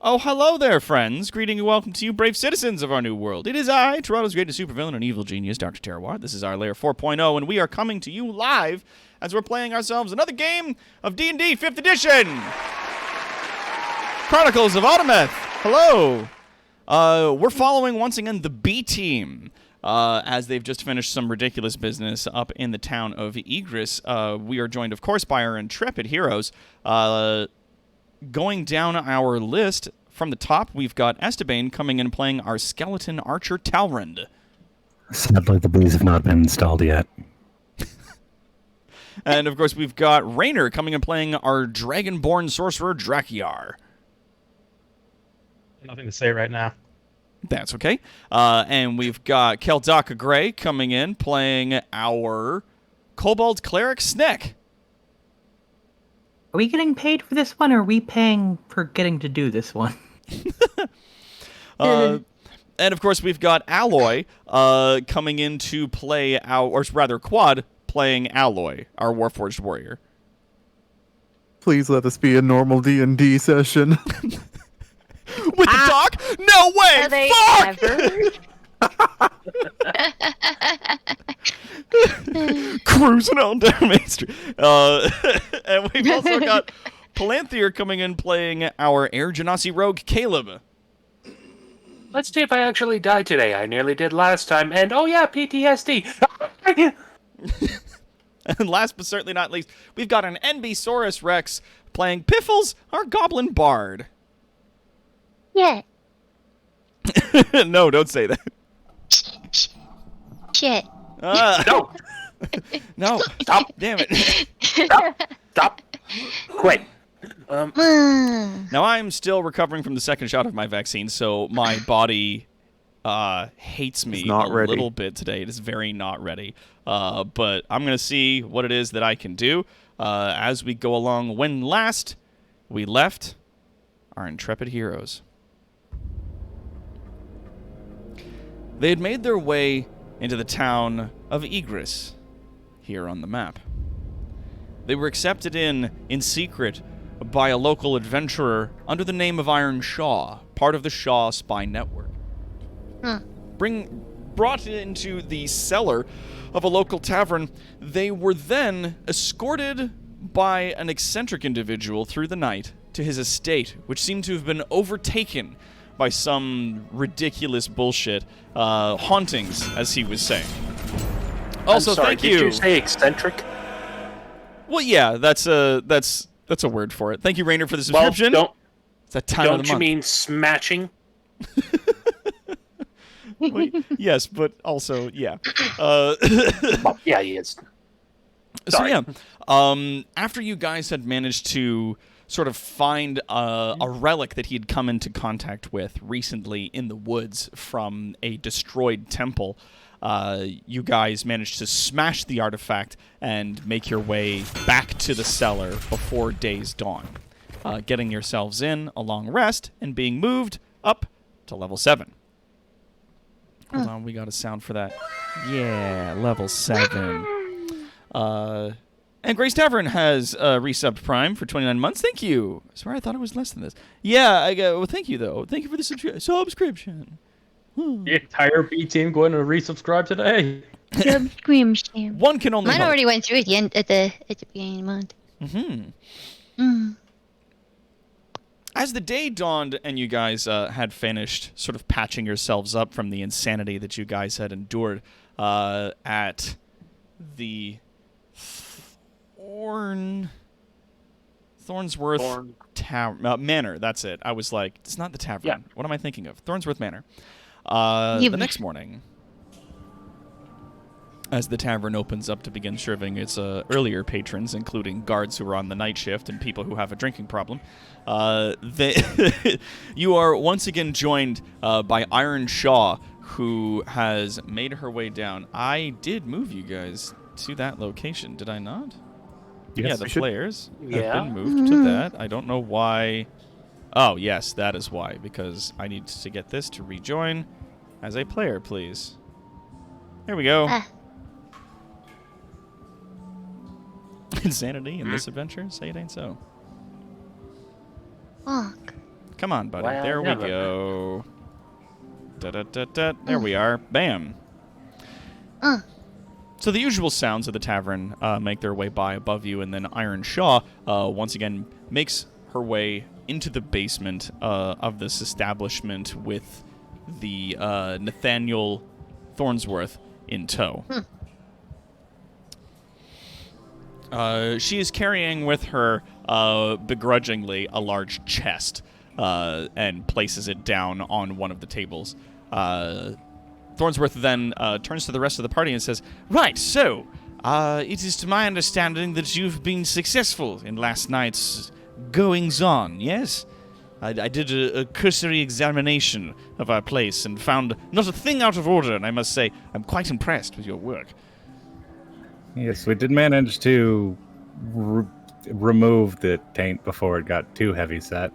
Oh, hello there, friends. Greeting and welcome to you, brave citizens of our new world. It is I, Toronto's greatest supervillain and evil genius, Dr. Terroir. This is our Lair 4.0, and we are coming to you live as we're playing ourselves another game of D&D 5th Edition. Chronicles of Autometh. Hello. We're following, once again, the B Team. As they've just finished some ridiculous business up in the town of Igris. We are joined, of course, by our intrepid heroes. Going down our list, from the top, we've got Esteban coming in playing our skeleton archer Talrand. Sadly, the booze have not been installed yet. And, of course, we've got Rainer coming in playing our dragonborn sorcerer Drakiar. Nothing to say right now. That's okay. And we've got Keldaka Gray coming in playing our kobold cleric Sneck. Are we getting paid for this one, or are we paying for getting to do this one? And, of course, we've got Alloy coming in to play, or rather, Quad playing Alloy, our Warforged warrior. Please let this be a normal D&D session. With the doc? No way! Are they Fuck! Cruising on down Main Street. And we've also got Palanthier coming in playing our Air Genasi rogue Caleb. Let's see if I actually died today. I nearly did last time, and oh yeah, PTSD. And last but certainly not least, we've got an NB Rex playing Piffles, our goblin bard. Yeah. No, don't say that. Shit. No, No. stop, Damn it. stop, quit. Now, I'm still recovering from the second shot of my vaccine, so my body hates me not a ready. little bit today. It is very not ready. But I'm going to see what it is that I can do as we go along. When last we left our intrepid heroes, they had made their way into the town of Igris, here on the map. They were accepted in secret by a local adventurer under the name of Iron Shaw, part of the Shaw spy network. Brought into the cellar of a local tavern, they were then escorted by an eccentric individual through the night to his estate, which seemed to have been overtaken by some ridiculous bullshit, hauntings, as he was saying. Also, I'm sorry, thank did you say eccentric? Well, yeah, that's a word for it. Thank you, Rainer, for the subscription. Well, It's that time of don't the you month. mean smashing? Well, yes, but also, yeah. Well, yeah, he is. So Sorry. yeah, after you guys had managed to sort of find a relic that he had come into contact with recently in the woods from a destroyed temple, you guys managed to smash the artifact and make your way back to the cellar before day's dawn, getting yourselves in a long rest and being moved up to level 7. Hold on, we got a sound for that. Yeah, level 7. And Grace Tavern has resubbed Prime for 29 months. Thank you. I swear I thought it was less than this. Yeah, well, thank you, though. Thank you for the subscription. The entire B team going to resubscribe today. Subscription. One can only Mine hope. already went through at the end at the beginning of the month. Mm-hmm. As the day dawned and you guys had finished sort of patching yourselves up from the insanity that you guys had endured at the Thornsworth Manor. That's it. I was like, it's not the tavern. Yeah. What am I thinking of? Thornsworth Manor. The next morning, as the tavern opens up to begin serving its earlier patrons, including guards who are on the night shift and people who have a drinking problem, you are once again joined by Iron Shaw, who has made her way down. I did move you guys to that location, did I not? Yes, yeah, the flares have Yeah. been moved to that. I don't know why. Oh, yes, that is why, because I need to get this to rejoin as a player, please. There we go. Insanity in this adventure? Say it ain't so. Fuck. Come on, buddy. Well, there we never. go. Da-da-da-da. There we are. Bam. Uh. So the usual sounds of the tavern make their way by above you, and then Iron Shaw once again makes her way into the basement of this establishment with the Nathaniel Thornsworth in tow. She is carrying with her, begrudgingly, a large chest, and places it down on one of the tables. Thornsworth then turns to the rest of the party and says, "Right, so, it is to my understanding that you've been successful in last night's goings-on, yes? I did a cursory examination of our place and found not a thing out of order, and I must say, I'm quite impressed with your work." Yes, we did manage to remove the taint before it got too heavy set.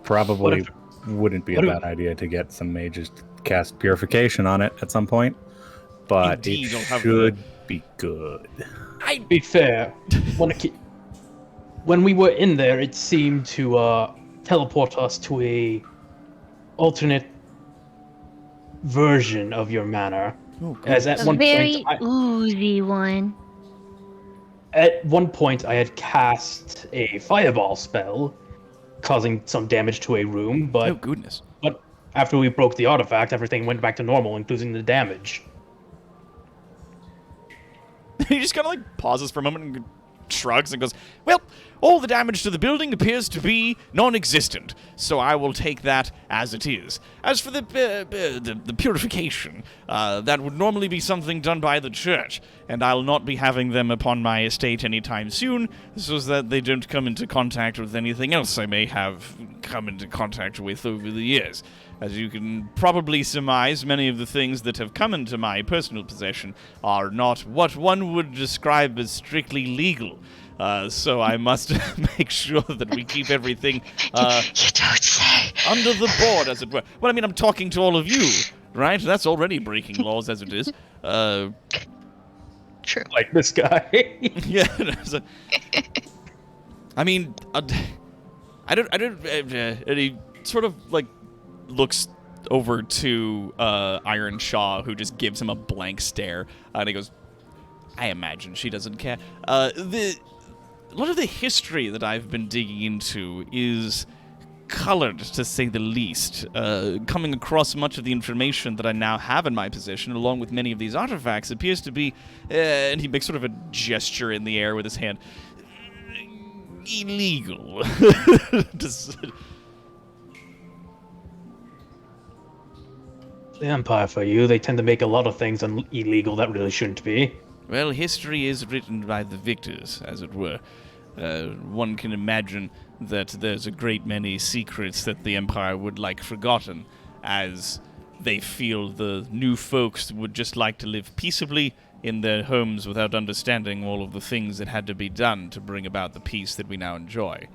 Probably wouldn't be a bad idea to get some mages to cast purification on it at some point, but Indeed, you'll it have should be good. To be fair, when we were in there, it seemed to teleport us to a alternate version of your manor. Oh, cool. As at A one very point, oozy one. at one point, I had cast a fireball spell, causing some damage to a room. Oh, But goodness. after we broke the artifact, everything went back to normal, including the damage. He just kind of like pauses for a moment and shrugs and goes, "Well, all the damage to the building appears to be non-existent, so I will take that as it is. As for the purification, that would normally be something done by the church, and I'll not be having them upon my estate anytime soon, so that they don't come into contact with anything else I may have come into contact with over the years. As you can probably surmise, many of the things that have come into my personal possession are not what one would describe as strictly legal. So I must make sure that we keep everything You don't say. under the board, as it were. Well, I mean, I'm talking to all of you, right? That's already breaking laws as it is. True. Like this guy. Yeah. I mean, I don't. And he sort of like looks over to Iron Shaw, who just gives him a blank stare, and he goes, "I imagine she doesn't care." A lot of the history that I've been digging into is colored, to say the least. Coming across much of the information that I now have in my possession, along with many of these artifacts, appears to be, and he makes sort of a gesture in the air with his hand, illegal. The Empire for you. They tend to make a lot of things illegal that really shouldn't be. Well, history is written by the victors, as it were. One can imagine that there's a great many secrets that the Empire would like forgotten, as they feel the new folks would just like to live peaceably in their homes without understanding all of the things that had to be done to bring about the peace that we now enjoy.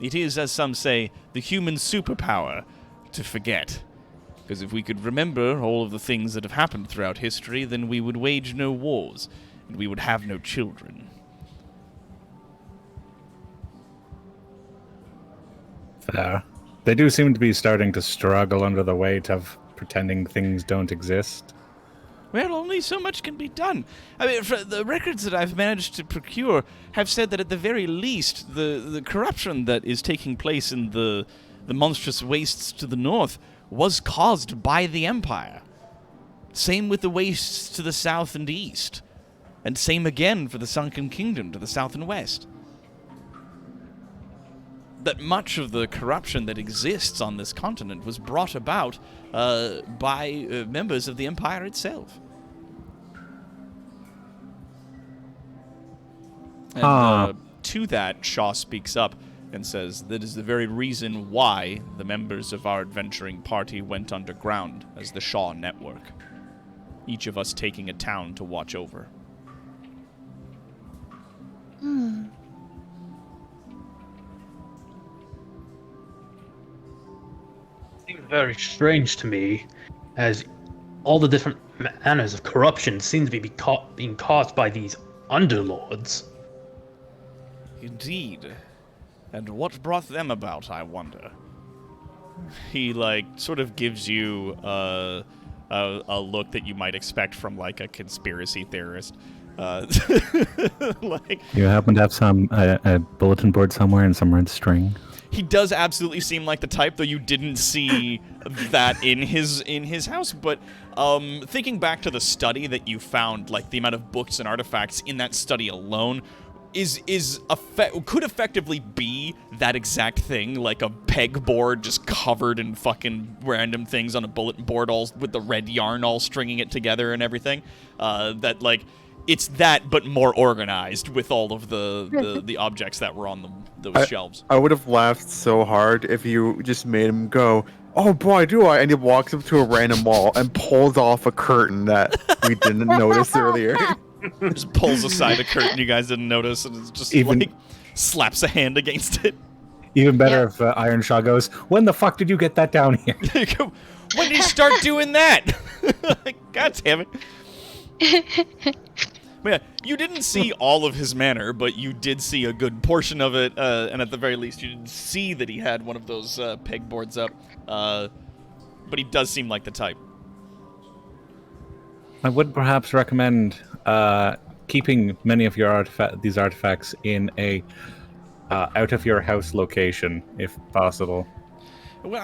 It is, as some say, the human superpower to forget. Because if we could remember all of the things that have happened throughout history, then we would wage no wars, and we would have no children. Fair. They do seem to be starting to struggle under the weight of pretending things don't exist. Well, only so much can be done. I mean, the records that I've managed to procure have said that at the very least, the corruption that is taking place in the monstrous wastes to the north was caused by the Empire. Same with the wastes to the south and east. And same again for the Sunken Kingdom to the south and west. That much of the corruption that exists on this continent was brought about by members of the Empire itself. And to that, Shaw speaks up and says that is the very reason why the members of our adventuring party went underground as the Shaw Network. Each of us taking a town to watch over. Seems very strange to me, as all the different manners of corruption seem to be being caused by these underlords. Indeed. And what brought them about, I wonder? He, like, sort of gives you a look that you might expect from, like, a conspiracy theorist. Like, You happen to have a bulletin board somewhere and some red string? he does absolutely seem like the type, though you didn't see that in his house. But thinking back to the study that you found, like the amount of books and artifacts in that study alone could effectively be that exact thing, like a pegboard just covered in fucking random things on a bulletin board, all with the red yarn all stringing it together and everything. That, like, it's that, but more organized with all of the objects that were on those shelves. I would have laughed so hard if you just made him go, "Oh boy, do I!" and he walks up to a random wall and pulls off a curtain that we didn't notice earlier. Just pulls aside a curtain you guys didn't notice, and it's just Even- like slaps a hand against it. Even better if Ironshaw goes, "When the fuck did you get that down here?" You go, when did you start doing that? Like, God damn it. But yeah, you didn't see all of his manner, but you did see a good portion of it, and at the very least, you didn't see that he had one of those pegboards up. But he does seem like the type. I would perhaps recommend keeping many of your these artifacts in a out of your house location, if possible. Well,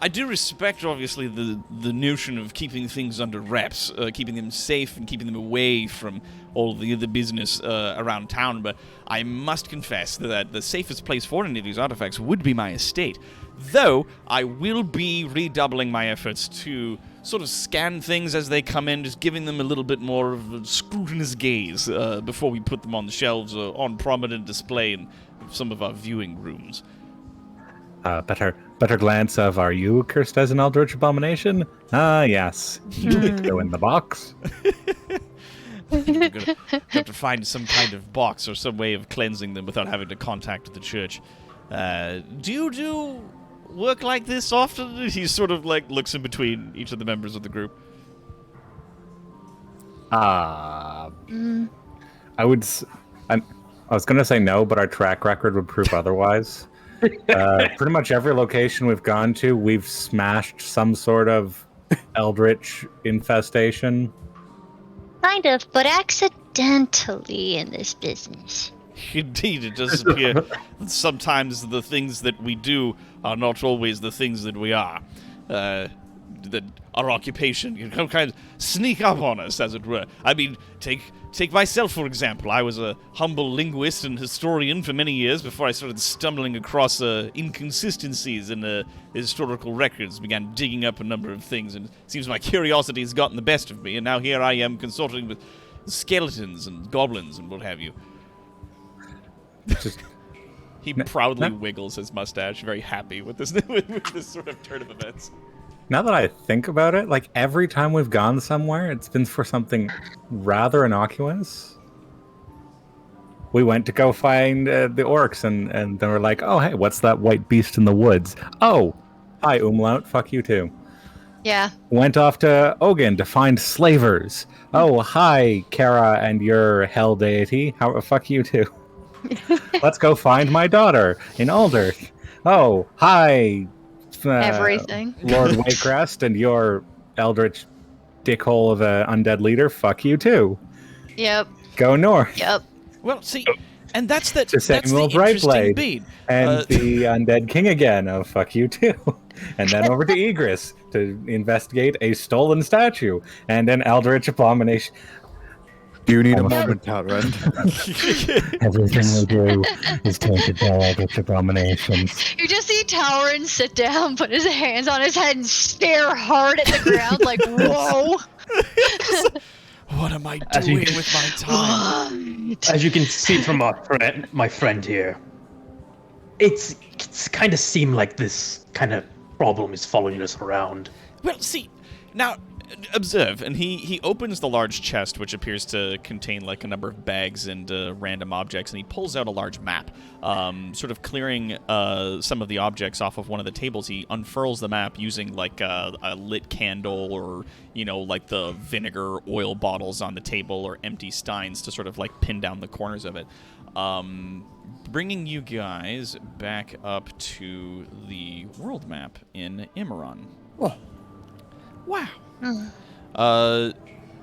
I do respect, obviously, the notion of keeping things under wraps, keeping them safe and keeping them away from all the other business around town, but I must confess that the safest place for any of these artifacts would be my estate. Though, I will be redoubling my efforts to sort of scan things as they come in, just giving them a little bit more of a scrutinous gaze before we put them on the shelves or on prominent display in some of our viewing rooms. Better glance of, are you cursed as an eldritch abomination? Ah, yes. You go in the box. We're gonna have to find some kind of box or some way of cleansing them without having to contact the church. Do you do work like this often? He sort of like looks in between each of the members of the group. I was going to say no, but our track record would prove otherwise. Pretty much every location we've gone to, we've smashed some sort of eldritch infestation. Kind of, but accidentally in this business. Indeed, it does appear that sometimes the things that we do are not always the things that we are. That our occupation can kind of sneak up on us, as it were. I mean, take myself, for example. I was a humble linguist and historian for many years before I started stumbling across inconsistencies in the historical records, began digging up a number of things, and it seems my curiosity has gotten the best of me, and now here I am consorting with skeletons and goblins and what have you. He proudly wiggles his mustache, very happy with this with this sort of turn of events. Now that I think about it, like every time we've gone somewhere, it's been for something rather innocuous. We went to go find the orcs, and they were like, "Oh, hey, what's that white beast in the woods?" "Oh, hi, Umlaut, fuck you too." Yeah. Went off to Ogun to find slavers. "Oh, hi, Kara and your hell deity. Fuck you too." "Let's go find my daughter in Alderth." "Oh, hi, Everything. Lord Waycrest and your eldritch dickhole of an undead leader. Fuck you too." Yep. Go north. Yep. Well, see, and that's the To Samuel interesting Brightblade. beat. And the undead king again. "Oh, fuck you too." And then over to Egris to investigate a stolen statue and an eldritch abomination. Do you need a moment, Talrend? Everything we do is tainted by eldritch abominations. You just see Towerin sit down, put his hands on his head, and stare hard at the ground like, whoa. What am I As you doing can- with my time? As you can see from my friend here, it's kind of seemed like this kind of problem is following us around. Well, see, now, observe, and he opens the large chest, which appears to contain like a number of bags and random objects, and he pulls out a large map, sort of clearing some of the objects off of one of the tables. He unfurls the map using like a lit candle, or like the vinegar oil bottles on the table, or empty steins to sort of like pin down the corners of it. Bringing you guys back up to the world map in Imran. Oh. Wow.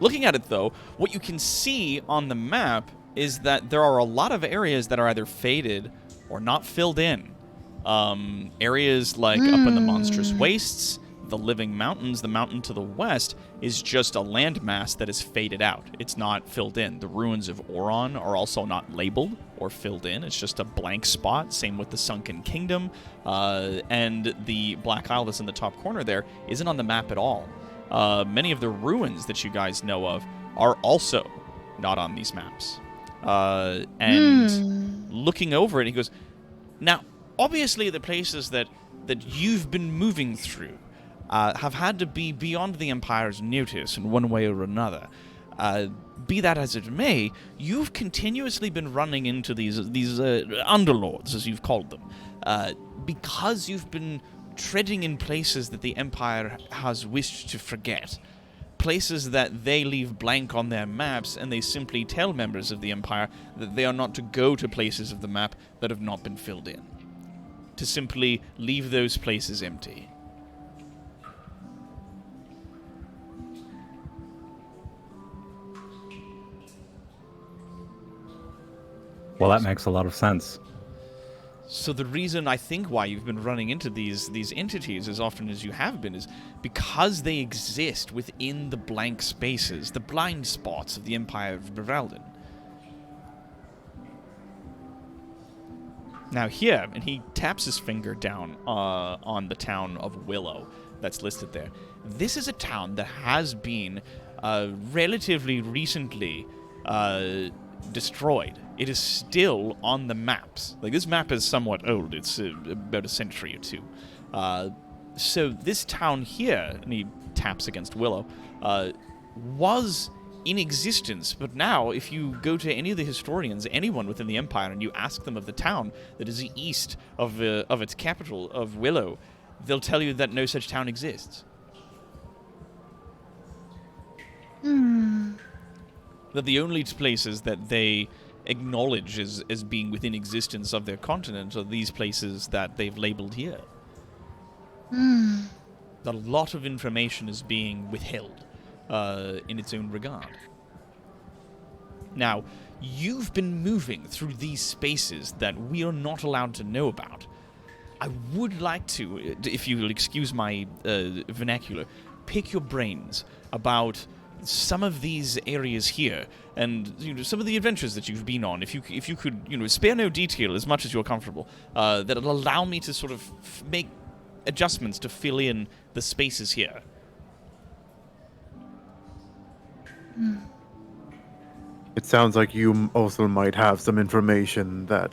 Looking at it, though, what you can see on the map is that there are a lot of areas that are either faded or not filled in. Areas like up in the Monstrous Wastes, the Living Mountains, the mountain to the west, is just a landmass that is faded out. It's not filled in. The ruins of Oron are also not labeled or filled in. It's just a blank spot. Same with the Sunken Kingdom. And the Black Isle that's in the top corner there isn't on the map at all. Many of the ruins that you guys know of are also not on these maps. And looking over it, he goes, now, obviously the places that you've been moving through have had to be beyond the Empire's notice in one way or another. Be that as it may, you've continuously been running into these underlords, as you've called them, because you've been treading in places that the Empire has wished to forget. Places that they leave blank on their maps, and they simply tell members of the Empire that they are not to go to places of the map that have not been filled in. To simply leave those places empty. Well, that makes a lot of sense. So the reason I think why you've been running into these entities as often as you have been is because they exist within the blank spaces, the blind spots of the Empire of Beraldin. Now here, and he taps his finger down on the town of Willow that's listed there. This is a town that has been relatively recently destroyed. It is still on the maps. Like, this map is somewhat old. It's about a century or two. So this town here, and he taps against Willow, was in existence, but now if you go to any of the historians, anyone within the Empire, and you ask them of the town that is east of its capital, of Willow, they'll tell you that no such town exists. That the only places that they acknowledge as being within existence of their continent are these places that they've labeled here. That a lot of information is being withheld in its own regard. Now, you've been moving through these spaces that we are not allowed to know about. I would like to, if you'll excuse my vernacular, pick your brains about some of these areas here, and some of the adventures that you've been on. If you could, spare no detail as much as you're comfortable, that'll allow me to sort of make adjustments to fill in the spaces here. It sounds like you also might have some information that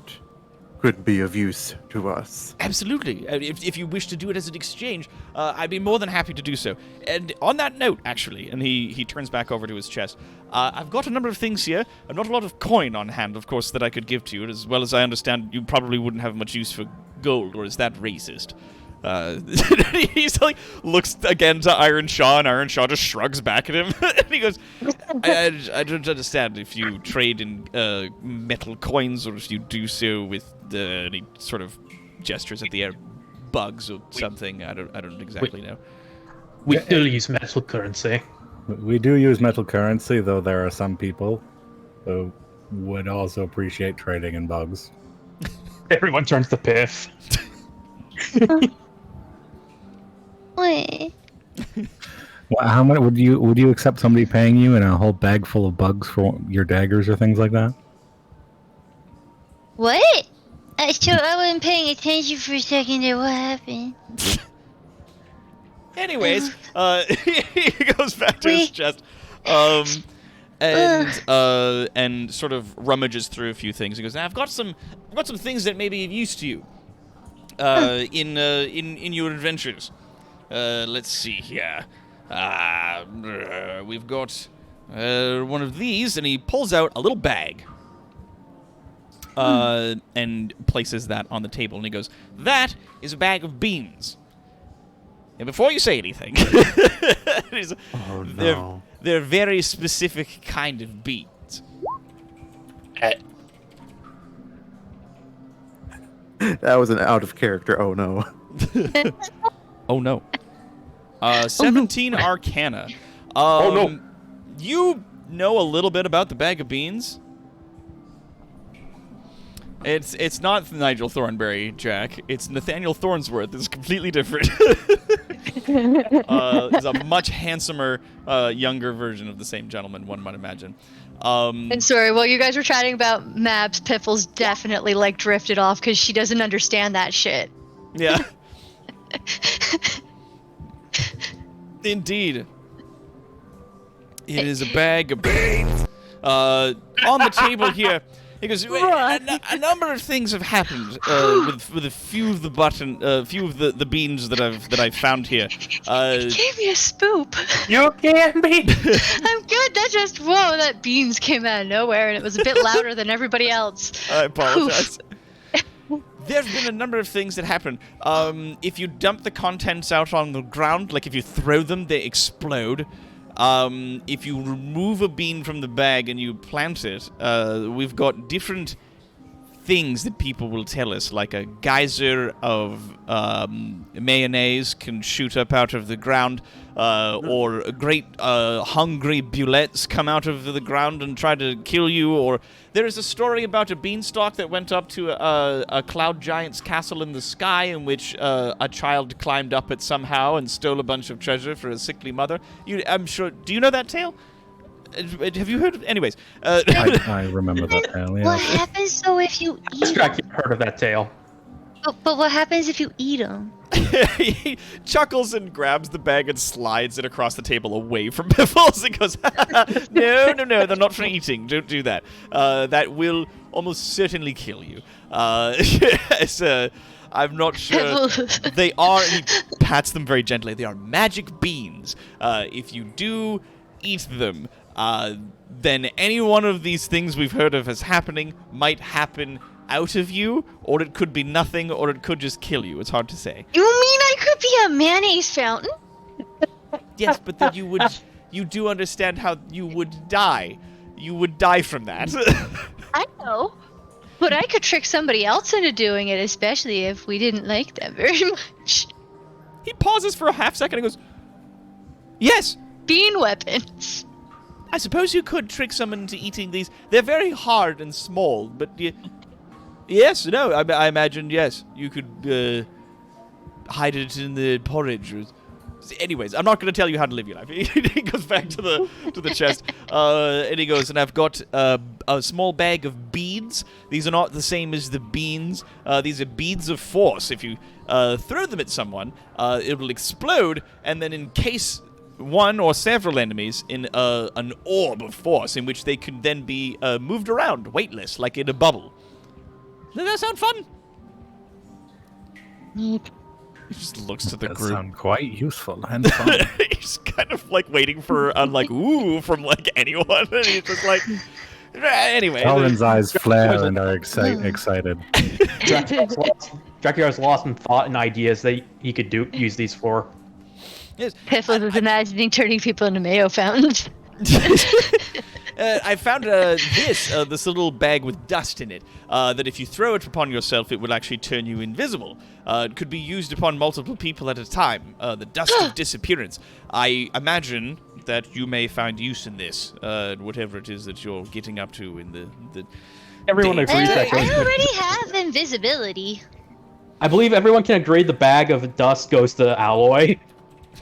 could be of use to us. Absolutely. If you wish to do it as an exchange, I'd be more than happy to do so. And on that note, actually, and he turns back over to his chest, I've got a number of things here, and not a lot of coin on hand, of course, that I could give to you. As well as I understand, you probably wouldn't have much use for gold, or is that racist? He's like, looks again to Iron Shaw, and Iron Shaw just shrugs back at him. And he goes, I don't understand if you trade in metal coins, or if you do so with and he sort of gestures at the air, bugs or something. I don't exactly know. We still use metal currency. We do use metal currency, though there are some people who would also appreciate trading in bugs. Everyone turns to piff. Wait. Well, how much would you accept somebody paying you in a whole bag full of bugs for your daggers or things like that? What? So I wasn't paying attention for a second there. What happened? Anyways, he goes back to his chest, and sort of rummages through a few things. He goes, "Now I've got some things that may be of use to you in your adventures. Let's see here. We've got one of these, and he pulls out a little bag. And places that on the table, and he goes, "That is a bag of beans." And before you say anything, Oh no. they're very specific kind of beans. That was an out of character. Oh no. Oh no. 17 Arcana. Oh, no. You know a little bit about the bag of beans. It's not Nigel Thornberry, Jack. It's Nathaniel Thornsworth. It's completely different. It's a much handsomer, younger version of the same gentleman, one might imagine. And sorry, while you guys were chatting about maps, Piffle's definitely like drifted off because she doesn't understand that shit. Yeah. Indeed. It is a bag of beans. On the table here, he goes, a number of things have happened with a few of the beans that I've found here. Gave me a spoop. You can't be. I'm good. That just that beans came out of nowhere and it was a bit louder than everybody else. I apologize. There's been a number of things that happen. If you dump the contents out on the ground, like if you throw them, they explode. If you remove a bean from the bag and you plant it, we've got different things that people will tell us, like a geyser of mayonnaise can shoot up out of the ground, or great hungry bullets come out of the ground and try to kill you, or there is a story about a beanstalk that went up to a cloud giant's castle in the sky, in which a child climbed up it somehow and stole a bunch of treasure for a sickly mother. I'm sure. Do you know that tale? Have you heard? Anyways, I remember that tale. Yeah. What happens though if you eat Jack, them? you've heard of that tale. But what happens if you eat them? he chuckles and grabs the bag and slides it across the table away from Piffles and goes, no, they're not for eating. Don't do that. That will almost certainly kill you. I'm not sure. They are, and he pats them very gently, they are magic beans. If you do eat them, then any one of these things we've heard of as happening might happen out of you, or it could be nothing, or it could just kill you. It's hard to say. You mean I could be a mayonnaise fountain? Yes, but then you do understand how you would die. You would die from that. I know. But I could trick somebody else into doing it, especially if we didn't like them very much. He pauses for a half second and goes, yes, Bean weapons. I suppose you could trick someone into eating these. They're very hard and small, but yes, no, I imagine, yes, you could hide it in the porridge. Anyways, I'm not going to tell you how to live your life. He goes back to the chest, and he goes, and I've got a small bag of beads. These are not the same as the beans. These are beads of force. If you throw them at someone, it will explode and then encase one or several enemies in an orb of force in which they can then be moved around, weightless, like in a bubble. Does that sound fun? He just looks to the That group. sound quite useful and fun. He's kind of like waiting for a like ooh from like anyone, and he's just like, anyway. Talon's eyes flare and are excited. Dracula's lost in thought and ideas that he could use these for. Yes. Piffle was imagining turning people into mayo fountains. I found this little bag with dust in it, that if you throw it upon yourself, it will actually turn you invisible. It could be used upon multiple people at a time. The dust of disappearance. I imagine that you may find use in this, whatever it is that you're getting up to in the Everyone agrees that. I already have invisibility. I believe everyone can agree the bag of dust goes to Alloy.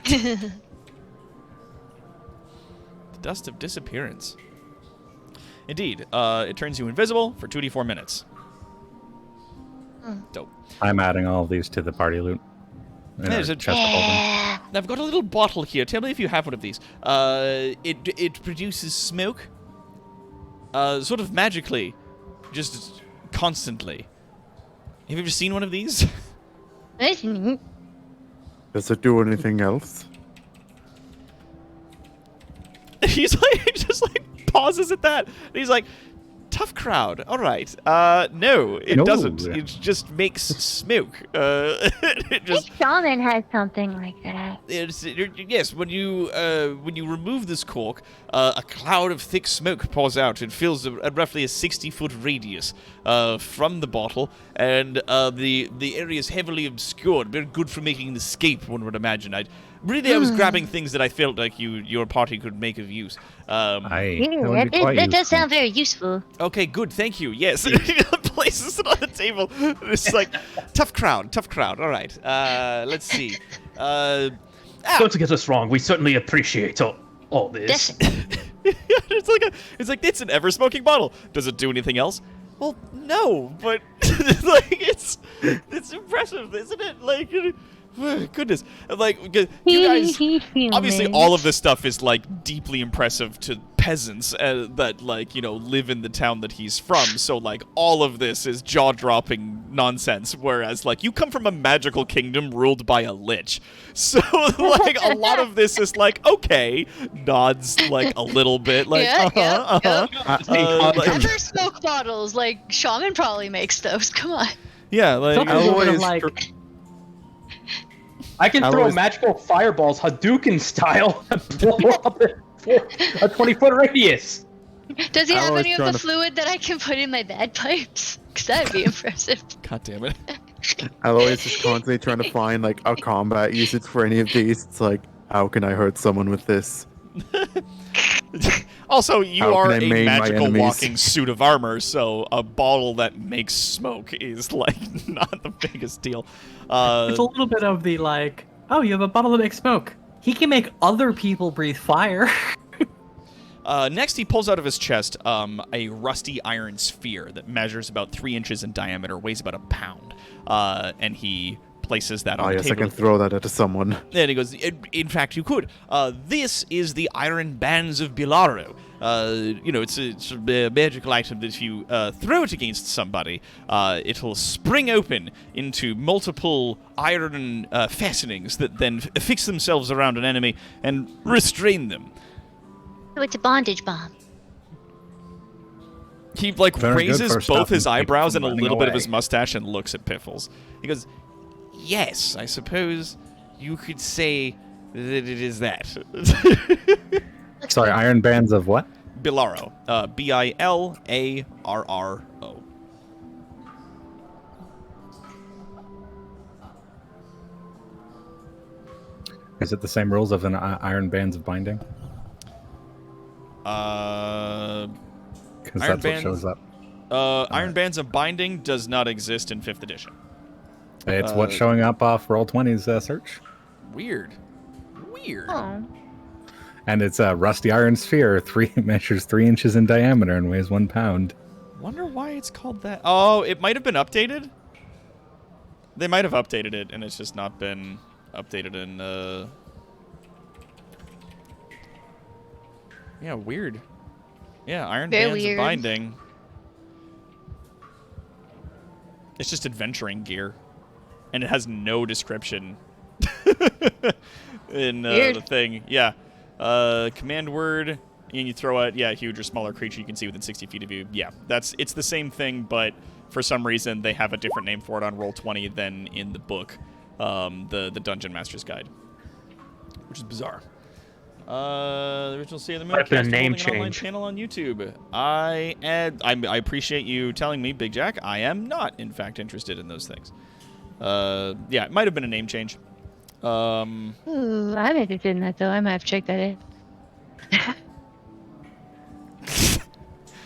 The dust of disappearance. Indeed, it turns you invisible for 2d4 minutes. Dope. I'm adding all of these to the party loot. In There's our a- chest of holding. Yeah. I've got a little bottle here. Tell me if you have one of these. It produces smoke, sort of magically, just constantly. Have you ever seen one of these? Does it do anything else? he's like, just like pauses at that. And he's like, tough crowd. All right. No, it No. doesn't. It just makes smoke. It just. Shaman has something like that. Yes, when you remove this cork, a cloud of thick smoke pours out. It fills roughly a 60-foot radius from the bottle, and the area is heavily obscured. Very good for making an escape, one would imagine. I was grabbing things that I felt like your party could make of use. Yeah, that does sound very useful. Okay, good, thank you. Yes, places it on the table. It's like tough crowd. All right, let's see. Don't get us wrong. We certainly appreciate all this. It's an ever-smoking bottle. Does it do anything else? Well, no, but like it's impressive, isn't it? Like, goodness, like you guys. Obviously, all of this stuff is like deeply impressive to peasants that like live in the town that he's from. So like all of this is jaw-dropping nonsense. Whereas like you come from a magical kingdom ruled by a lich, so like a lot of this is like okay, nods like a little bit like Ever smoke bottles, like Shaman probably makes those. Come on. Yeah, like Something sort of like I can throw magical fireballs Hadouken style and blow up a 20-foot radius. Does he have was any of trying the to- fluid that I can put in my bagpipes? Because that would be impressive. God damn it. Alois is constantly trying to find like a combat usage for any of these. It's like, how can I hurt someone with this? Also, you How are can I a maim my magical enemies? walking suit of armor, so a bottle that makes smoke is like not the biggest deal. it's a little bit of the like, oh, you have a bottle that makes smoke. He can make other people breathe fire. Next, he pulls out of his chest a rusty iron sphere that measures about 3 inches in diameter, weighs about a pound, and he places that on the Yes, I table. can throw that at someone. And he goes, in fact, you could. This is the Iron Bands of Bilaro. It's a magical item that if you throw it against somebody, it'll spring open into multiple iron fastenings that then affix themselves around an enemy and restrain them. So it's a bondage bomb. He like Very good raises for both stopping his people eyebrows from and a running little bit of away. his mustache and looks at Piffles. He goes, yes, I suppose you could say that it is that. Sorry, iron bands of what? Bilaro. Bilaro. Is it the same rules of an iron bands of binding? Iron Because that's bands- what shows up. Iron Bands of Binding does not exist in 5th edition. It's what's showing up off Roll20's search. Weird. Oh. And it's a rusty iron sphere, measures 3 inches in diameter and weighs 1 pound. Wonder why it's called that. Oh, it might have been updated. They might have updated it, and it's just not been updated in. Yeah, weird. Yeah, Iron Very Bands weird. of Binding. It's just adventuring gear, and it has no description in Weird. the thing. Yeah, command word, and you throw it. Yeah, huge or smaller creature you can see within 60 feet of you. Yeah, it's the same thing, but for some reason they have a different name for it on Roll20 than in the book, the Dungeon Master's Guide, which is bizarre. The original Sea of the Might have been a Mooncast name holding an online change. channel on YouTube. I appreciate you telling me, Big Jack. I am not, in fact, interested in those things. Yeah, it might have been a name change. Ooh, I'm interested in that though. I might have to check that in.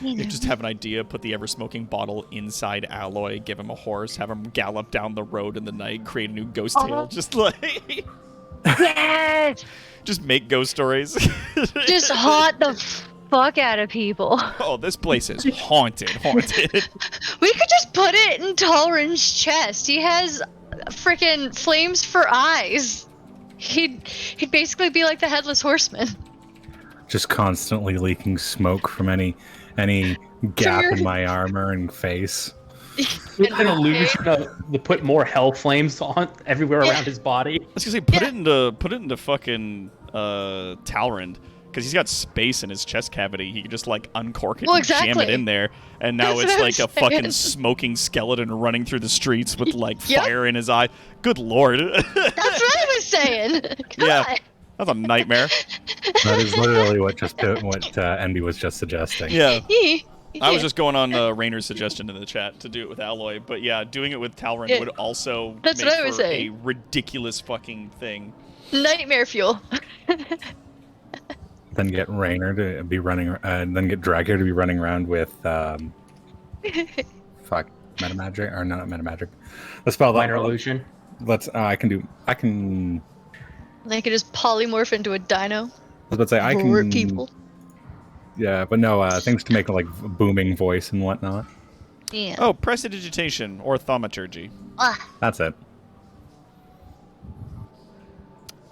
You just have an idea, put the ever-smoking bottle inside Alloy, give him a horse, have him gallop down the road in the night, create a new ghost tale, just like... Yes! just make ghost stories. Just haunt the fuck out of people. Oh, this place is haunted. We could just put it in Talrin's chest. He has freaking flames for eyes. He'd basically be like the headless horseman. Just constantly leaking smoke from any gap in my armor and face. It's an illusion to put more hell flames on everywhere around his body. I was gonna say, put it into fucking Talrand. because he's got space in his chest cavity. He can just like uncork it Well, and jam it exactly. in there, and now That's it's what I'm like a fucking saying. smoking skeleton running through the streets with like Yep. fire in his eye. Good lord. That's what I was saying. Yeah. God. That's a nightmare. That is literally what Envy was just suggesting. Yeah. I was Yeah. just going on Rainer's suggestion in the chat to do it with Alloy, but yeah, doing it with Talrand Yeah. would also That's make what I was for saying. a ridiculous fucking thing. Nightmare fuel. Then get Rainer to be running, then get Dragir to be running around with, fuck, metamagic or not metamagic. The spell that Minor illusion. Let's. I can. They could just polymorph into a dino. I was about to say I can. Rip people. Yeah, but no things to make like booming voice and whatnot. Yeah. Oh, prestidigitation or thaumaturgy. Ah. That's it.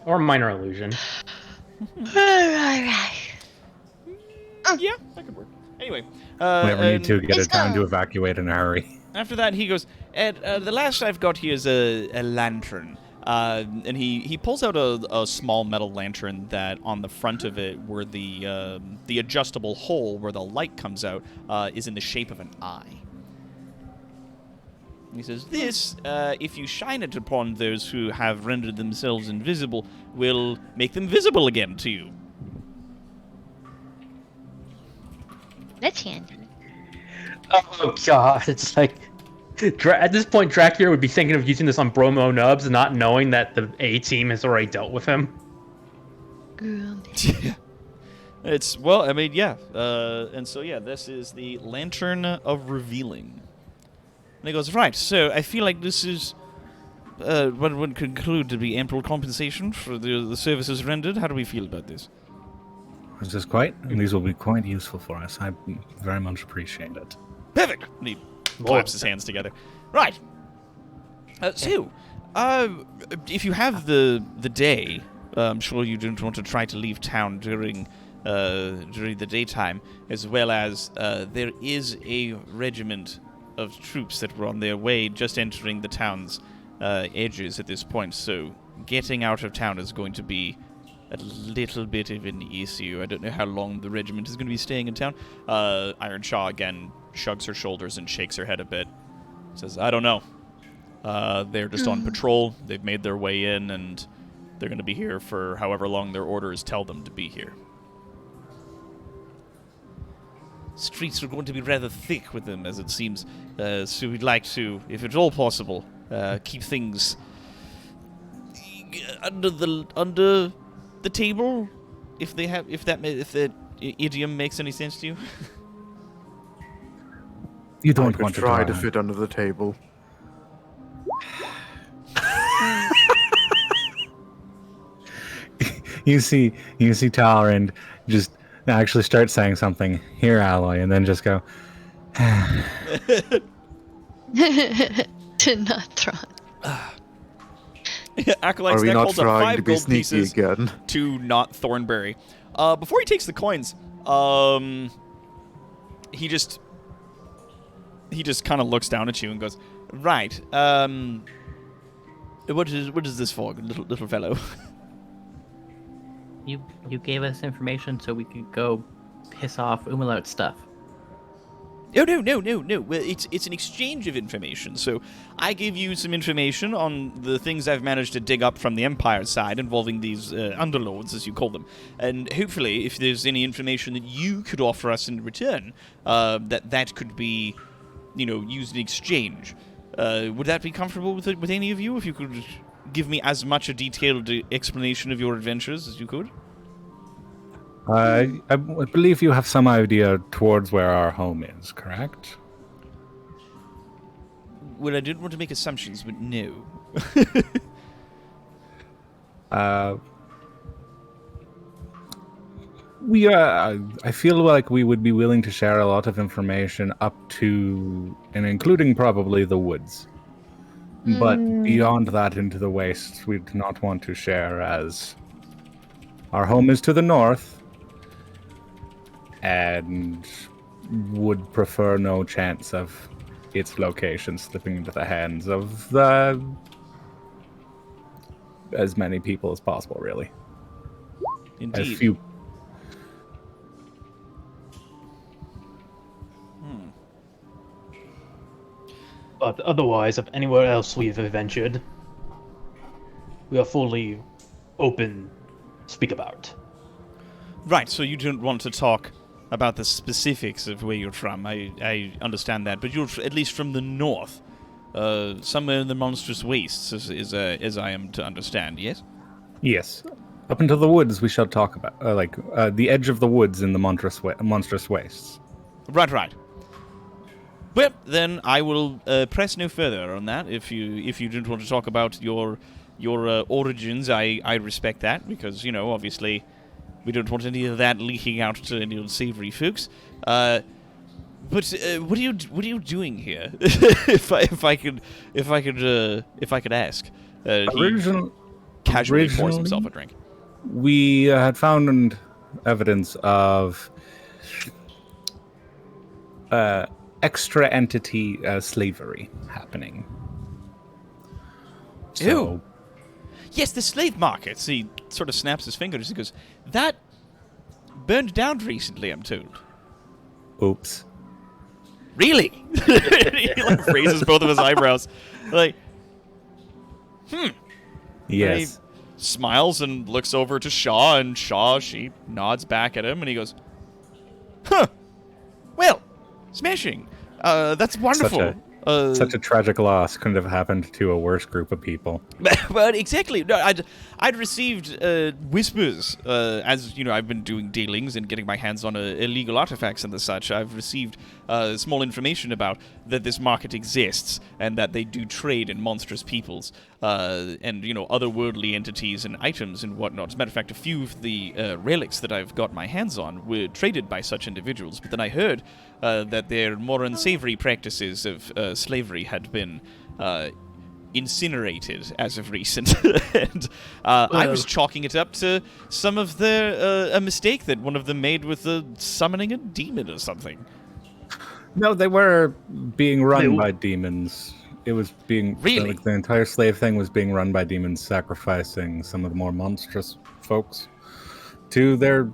Or minor illusion. Alright. Yeah, that could work. Anyway, We ever need to get let's a town to go. evacuate in a hurry. after that he goes, Ed, the last I've got here is a lantern. And he pulls out a small metal lantern that on the front of it, where the adjustable hole where the light comes out, is in the shape of an eye. He says, "This, if you shine it upon those who have rendered themselves invisible, will make them visible again to you." That's handy. Oh god, it's like at this point, Dracula would be thinking of using this on Bromo Nubs, not knowing that the A team has already dealt with him. It's, well, I mean, yeah. And so, yeah, this is the Lantern of Revealing. And he goes, right, so I feel like this is what would conclude to be ample compensation for the services rendered. How do we feel about this? This is these will be quite useful for us. I very much appreciate it. Perfect! And he claps his hands together. Right. So, if you have the day, I'm sure you don't want to try to leave town during the daytime, as well as there is a regiment of troops that were on their way just entering the town's edges at this point, so getting out of town is going to be a little bit of an issue. I don't know how long the regiment is going to be staying in town. Iron Shaw again shrugs her shoulders and shakes her head a bit. Says, I don't know. They're just on patrol. They've made their way in, and they're going to be here for however long their orders tell them to be here. Streets are going to be rather thick with them, as it seems. So we'd like to, if at all possible, keep things under the table, if that idiom makes any sense to you. You I don't could want to try to fit under the table. You see Talrand just actually start saying something. Here, Alloy, and then just go. To not throw. Acolyte's Are we neck not holds up trying 5 to be gold sneaky pieces again? to not Thornberry. Before he takes the coins, he just kind of looks down at you and goes, "Right. What is this for, little fellow?" You gave us information so we could go piss off Umlaut stuff. Oh, no. Well, it's an exchange of information. So I give you some information on the things I've managed to dig up from the Empire side involving these underlords, as you call them. And hopefully, if there's any information that you could offer us in return, that could be, used in exchange. Would that be comfortable with any of you? If you could give me as much a detailed explanation of your adventures as you could? I believe you have some idea towards where our home is, correct? Well, I didn't want to make assumptions, but no. I feel like we would be willing to share a lot of information up to and including probably the woods. But beyond that into the wastes, we do not want to share, as our home is to the north and would prefer no chance of its location slipping into the hands of as many people as possible, really. Indeed. But otherwise, if anywhere else we've ventured, we are fully open to speak about. Right, so you don't want to talk about the specifics of where you're from. I understand that, but you're at least from the north. Somewhere in the monstrous wastes, as I am to understand, yes? Yes. Up into the woods we shall talk about. The edge of the woods in the monstrous wastes. Right. Well, then I will press no further on that. If you don't want to talk about your origins, I respect that, because, obviously we don't want any of that leaking out to any unsavory folks. But what are you doing here? if I could ask. He casually pours himself a drink. We had found evidence of extra entity slavery happening. Ew. Yes, the slave markets. He sort of snaps his fingers and goes, that burned down recently, I'm told. Oops. Really? He raises both of his eyebrows. Yes. He smiles and looks over to Shaw, and she nods back at him, and he goes, huh. Well, smashing. That's wonderful. Such a tragic loss couldn't have happened to a worse group of people. Well, exactly. No, I'd received whispers, as I've been doing dealings and getting my hands on illegal artifacts and the such. I've received small information about that this market exists and that they do trade in monstrous peoples and otherworldly entities and items and whatnot. As a matter of fact, a few of the relics that I've got my hands on were traded by such individuals. But then I heard that their more unsavory practices of slavery had been incinerated as of recent. And I was chalking it up to some of a mistake that one of them made with summoning a demon or something. No, they were being run by demons. It was being... Really? The entire slave thing was being run by demons, sacrificing some of the more monstrous folks to their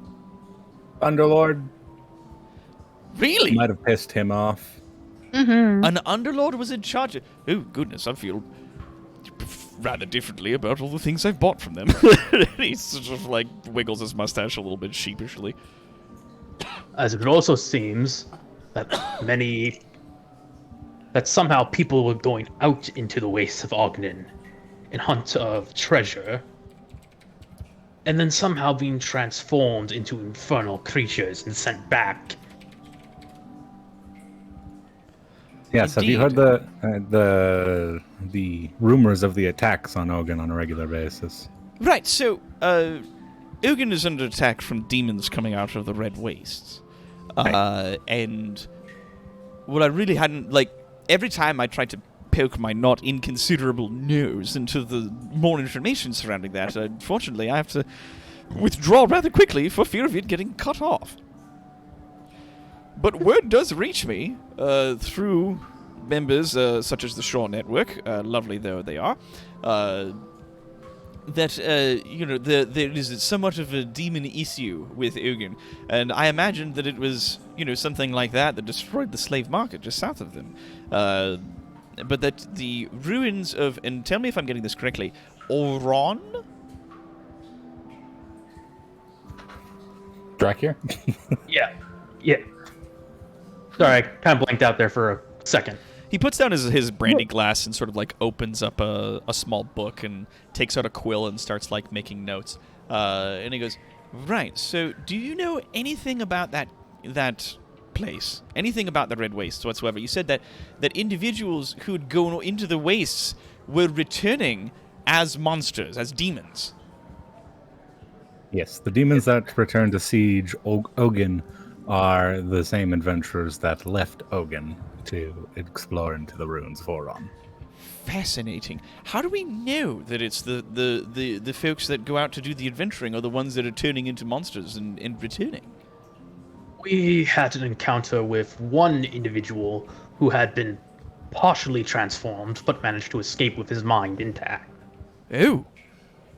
underlord. Really? Might have pissed him off. Mm-hmm. An underlord was in charge of... Oh, goodness, I feel rather differently about all the things I've bought from them. He sort of, wiggles his mustache a little bit sheepishly. As it also seems that that somehow people were going out into the wastes of Ogden in hunt of treasure, and then somehow being transformed into infernal creatures and sent back. Yes, have you heard the rumors of the attacks on Ogun on a regular basis? Right, so, Ogun is under attack from demons coming out of the Red Wastes. And what I really hadn't, every time I tried to poke my not inconsiderable nose into the more information surrounding that, unfortunately I have to withdraw rather quickly for fear of it getting cut off. But word does reach me through members such as the Shaw Network, lovely though they are, that there is somewhat of a demon issue with Ogun, and I imagined that it was something like that destroyed the slave market just south of them, but that the ruins of, and tell me if I'm getting this correctly, Oron? Drakir? Yeah. Sorry, I kind of blanked out there for a second. He puts down his brandy glass and sort of opens up a small book and takes out a quill and starts making notes. And he goes, right, so do you know anything about that place? Anything about the Red Wastes whatsoever? You said that individuals who would go into the wastes were returning as monsters, as demons. Yes, the demons that return to siege Ogun are the same adventurers that left Ogun to explore into the ruins of Oron. Fascinating. How do we know that it's the folks that go out to do the adventuring are the ones that are turning into monsters and returning? We had an encounter with one individual who had been partially transformed, but managed to escape with his mind intact. Oh,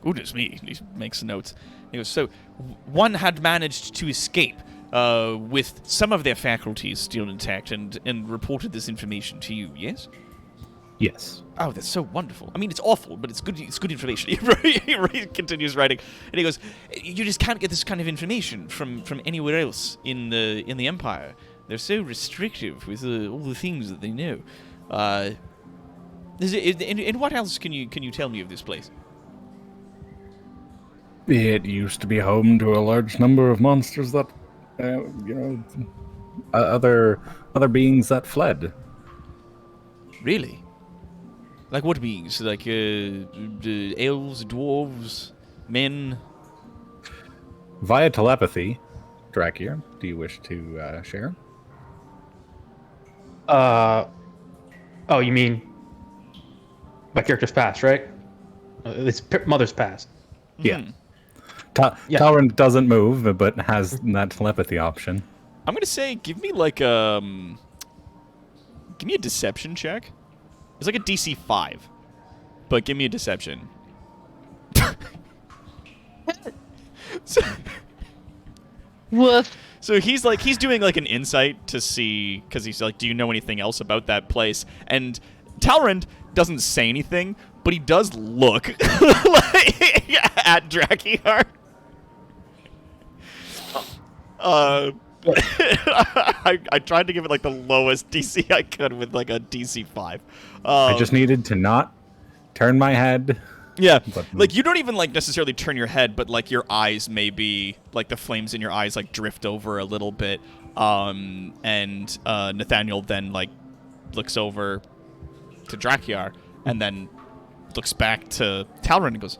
goodness me. He makes notes. He goes, so one had managed to escape with some of their faculties still intact and reported this information to you, yes? Yes. Oh, that's so wonderful. I mean, it's awful, but it's good. It's good information. He continues writing, and he goes, "You just can't get this kind of information from anywhere else in the Empire. They're so restrictive with all the things that they know. And what else can you tell me of this place?" It used to be home to a large number of monsters that, other beings that fled. Really? Like what beings? Like the elves, dwarves, men? Via telepathy, Drakir, do you wish to share? Oh, you mean my character's past, right? It's mother's past. Yeah. Hmm. Yeah. Talrand doesn't move, but has that telepathy option. I'm gonna say, give me like give me a deception check. It's like a DC 5, but give me a deception. Woof. So he's doing like an insight to see, because he's like, do you know anything else about that place? And Talrand doesn't say anything, but he does look at Drakiar. I tried to give it like the lowest DC I could with like a DC 5. I just needed to not turn my head. Yeah, But- like you don't even like necessarily turn your head, but like your eyes maybe, like the flames in your eyes like drift over a little bit. And Nathaniel then like looks over to Drakiar and then looks back to Talrand and goes,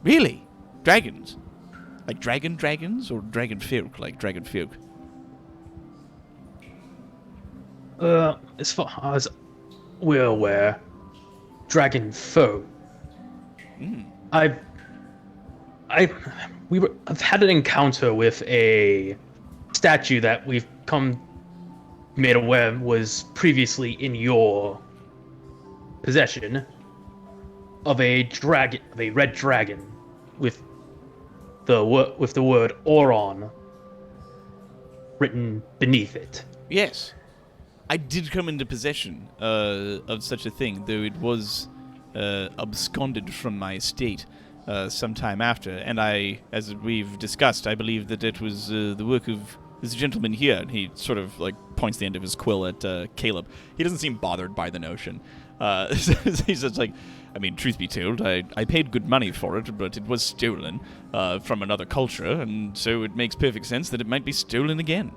"Really? Dragons? Like dragons or dragon folk? Like dragon folk?" As far as we're aware, dragon foe. I've had an encounter with a statue that we've made aware was previously in your possession of a red dragon with the word Oron written beneath it. Yes, I did come into possession of such a thing, though it was absconded from my estate some time after. And as we've discussed, I believe that it was the work of this gentleman here. And he sort of like points the end of his quill at Caleb. He doesn't seem bothered by the notion. He's just like, I mean, truth be told, I paid good money for it, but it was stolen from another culture, and so it makes perfect sense that it might be stolen again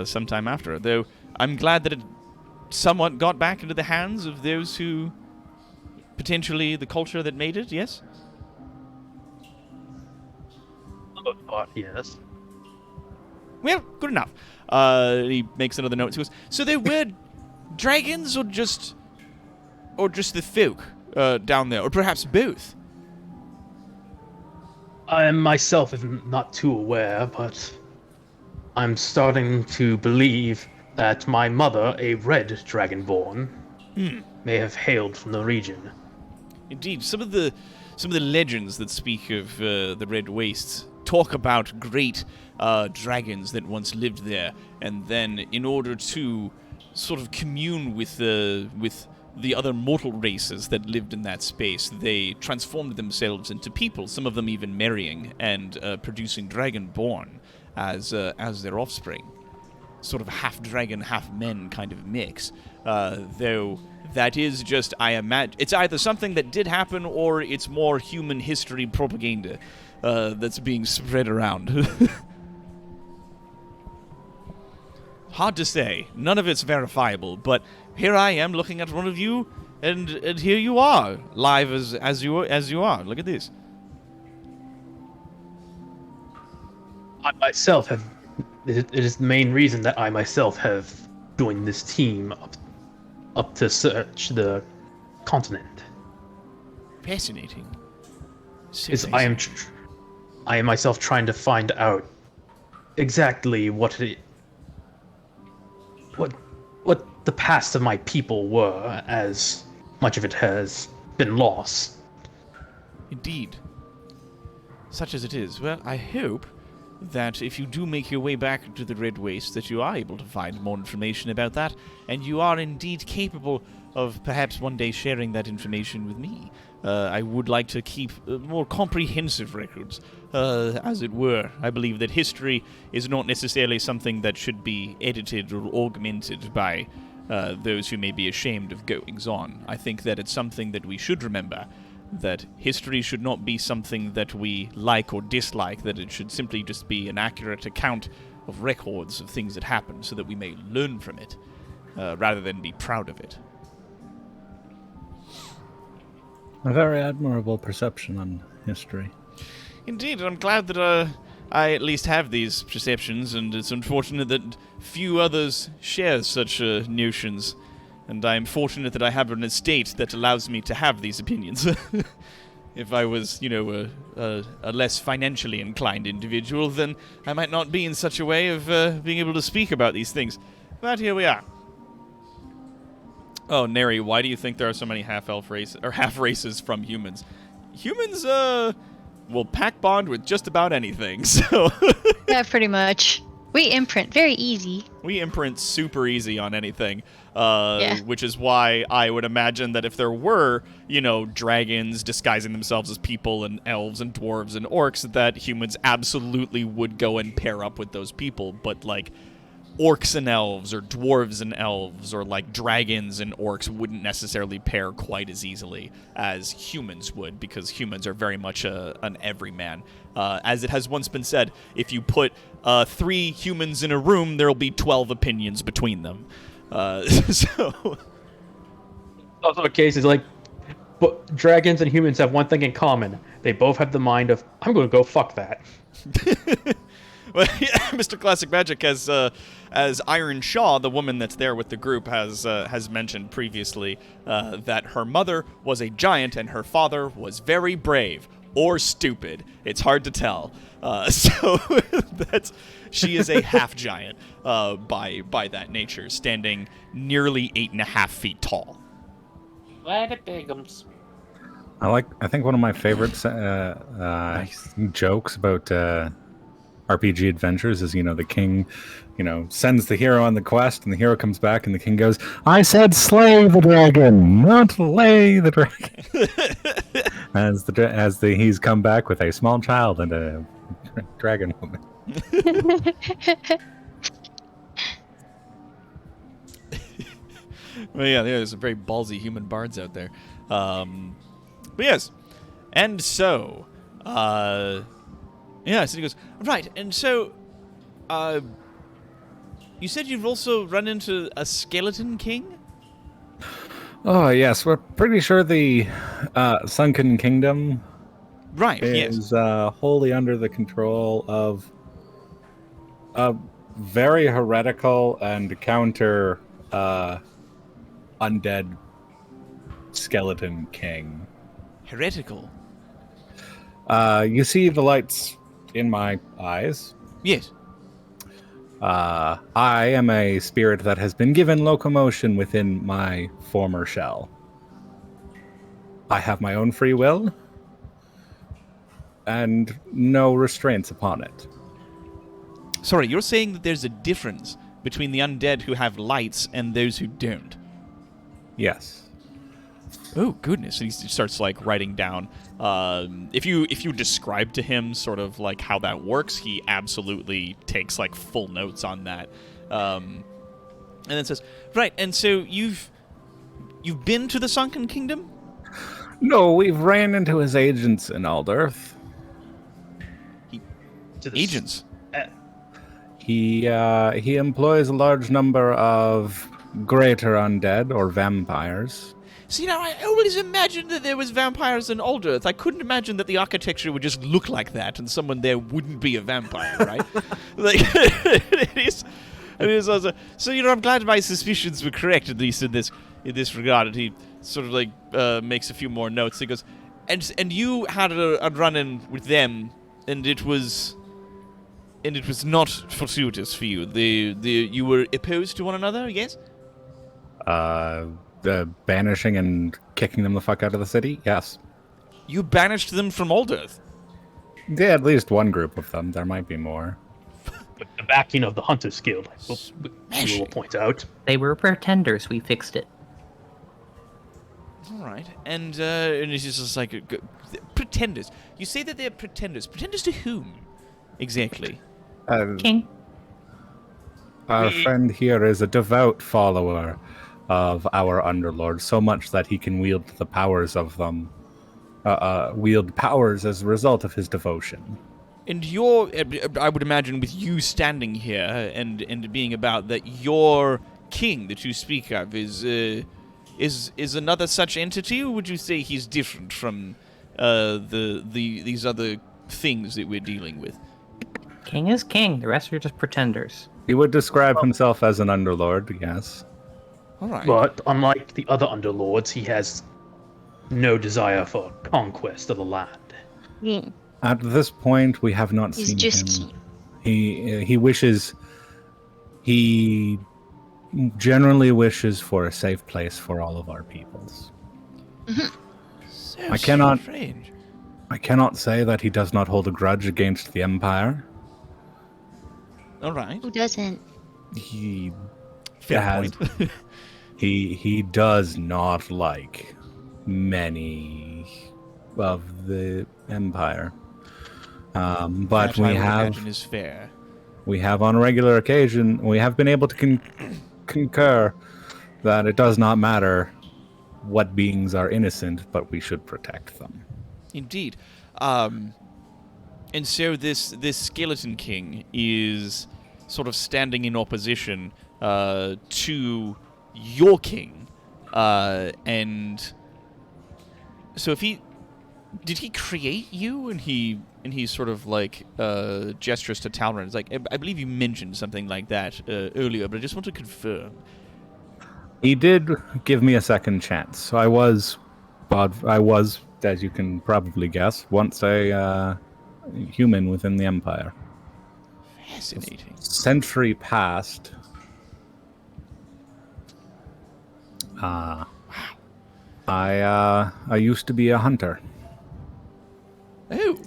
sometime after. Though I'm glad that it somewhat got back into the hands of those who potentially the culture that made it. Yes. Yes. Well, good enough. He makes another note. He goes, "So there were dragons, or just the folk down there, or perhaps both?" I myself am not too aware, but I'm starting to believe that my mother, a red dragonborn, may have hailed from the region. Indeed, some of the legends that speak of the Red Wastes talk about great dragons that once lived there, and then in order to sort of commune with the other mortal races that lived in that space, they transformed themselves into people. Some of them even marrying and producing dragonborn as their offspring. Sort of half dragon, half men kind of mix. Though that is just, I imagine, it's either something that did happen or it's more human history propaganda that's being spread around. Hard to say. None of it's verifiable, but here I am looking at one of you, and here you are, live as you are. Look at this. I myself have. It is the main reason that I myself have joined this team up to search the continent. Fascinating. So Is I am myself trying to find out exactly what the past of my people were, as much of it has been lost. Indeed. Such as it is. Well, I hope that if you do make your way back to the Red Waste, that you are able to find more information about that, and you are indeed capable of perhaps one day sharing that information with me. I would like to keep more comprehensive records, as it were. I believe that history is not necessarily something that should be edited or augmented by those who may be ashamed of goings-on. I think that it's something that we should remember, that history should not be something that we like or dislike, that it should simply just be an accurate account of records of things that happened so that we may learn from it, rather than be proud of it. A very admirable perception on history. Indeed, I'm glad that I at least have these perceptions, and it's unfortunate that few others share such notions. And I am fortunate that I have an estate that allows me to have these opinions. If I was, a less financially inclined individual, then I might not be in such a way of being able to speak about these things. But here we are. Oh, Neri, why do you think there are so many half races from humans? Humans, will pack bond with just about anything, so... Yeah, pretty much. We imprint very easy. We imprint super easy on anything, Yeah. which is why I would imagine that if there were, dragons disguising themselves as people and elves and dwarves and orcs, that humans absolutely would go and pair up with those people, but, orcs and elves, or dwarves and elves, or dragons and orcs wouldn't necessarily pair quite as easily as humans would, because humans are very much an everyman. As it has once been said, if you put 3 humans in a room, there'll be 12 opinions between them. So... Also cases but dragons and humans have one thing in common. They both have the mind of, I'm going to go fuck that. Well, yeah, Mr. Classic Magic, as Iron Shaw, the woman that's there with the group, has mentioned previously, that her mother was a giant and her father was very brave or stupid. It's hard to tell. So she is a half giant by that nature, standing nearly 8.5 feet tall. Let it bigums. I think one of my favorite jokes about RPG adventures is, the king, sends the hero on the quest, and the hero comes back, and the king goes, "I said slay the dragon, not lay the dragon." He's come back with a small child and a dragon woman. Well, yeah, there's some very ballsy human bards out there. But yes, and so, yeah, so he goes, right, and so, you said you've also run into a skeleton king? Oh, yes, we're pretty sure the Sunken Kingdom is wholly under the control of a very heretical and counter undead skeleton king. Heretical? You see the lights in my eyes? Yes. I am a spirit that has been given locomotion within my former shell. I have my own free will and no restraints upon it. Sorry, you're saying that there's a difference between the undead who have lights and those who don't? Yes. Oh, goodness. And he starts, writing down. If you describe to him sort of, how that works, he absolutely takes, full notes on that. And then says, right, and so you've been to the Sunken Kingdom? No, we've ran into his agents in Alderth. Agents? He employs a large number of greater undead, or vampires. See, now, I always imagined that there was vampires in Old Earth. I couldn't imagine that the architecture would just look like that and someone there wouldn't be a vampire, right? It is also... So, I'm glad my suspicions were correct, at least in this regard. And he sort of, makes a few more notes. He goes, and you had a run-in with them, and it was not fortuitous for you. You were opposed to one another, yes? Banishing and kicking them the fuck out of the city? Yes. You banished them from Old Earth? Yeah, at least one group of them. There might be more. With the backing of the Hunters Guild, we will point out. They were pretenders. We fixed it. All right, and it's just like pretenders. You say that they're pretenders. Pretenders to whom, exactly? King. Our friend here is a devout follower of our underlord, so much that he can wield the powers of them, wield powers as a result of his devotion. And I would imagine, with you standing here and being about that, your king that you speak of is another such entity, or would you say he's different from these other things that we're dealing with? King is king. The rest are just pretenders. He would describe himself as an underlord, yes. All right. But unlike the other underlords, he has no desire for conquest of the land. Hmm. At this point, we have not He's seen just him. He generally wishes for a safe place for all of our peoples. So I cannot- strange. I cannot say that he does not hold a grudge against the Empire. All right. Who doesn't? He Fair has- point. he does not like many of the Empire. But That, I we would have imagine, is fair. on a regular occasion, we have been able to concur that it does not matter what beings are innocent, but we should protect them. Indeed. And so this Skeleton King is sort of standing in opposition to your king. And so if did he create you? And he sort of like gestures to Talron. It's like, I believe you mentioned something like that earlier, but I just want to confirm. He did give me a second chance. So I was, as you can probably guess, once a human within the Empire. Fascinating. Century past. I used to be a hunter. Oh.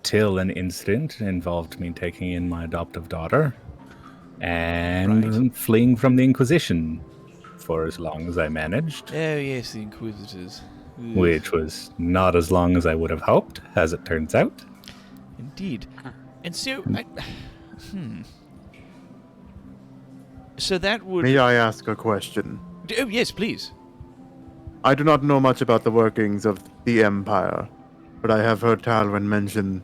Till an incident involved me taking in my adoptive daughter and Right. fleeing from the Inquisition for as long as I managed, Oh, yes, the Inquisitors. Ugh. which was not as long as I would have hoped, as it turns out. Indeed. And so, So that would... May I ask a question? Oh, yes, please. I do not know much about the workings of the Empire, but I have heard Talwyn mention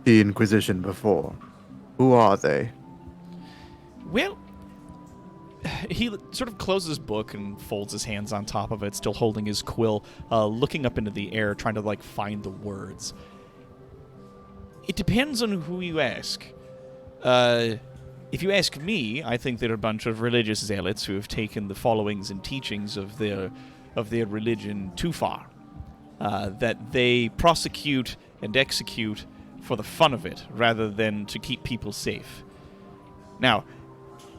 the Inquisition before. Who are they? Well, he sort of closes his book and folds his hands on top of it, still holding his quill, looking up into the air, trying to, like, find the words. It depends on who you ask. If you ask me, I think they're a bunch of religious zealots who have taken the followings and teachings of their religion too far. That they prosecute and execute for the fun of it, rather than to keep people safe. Now,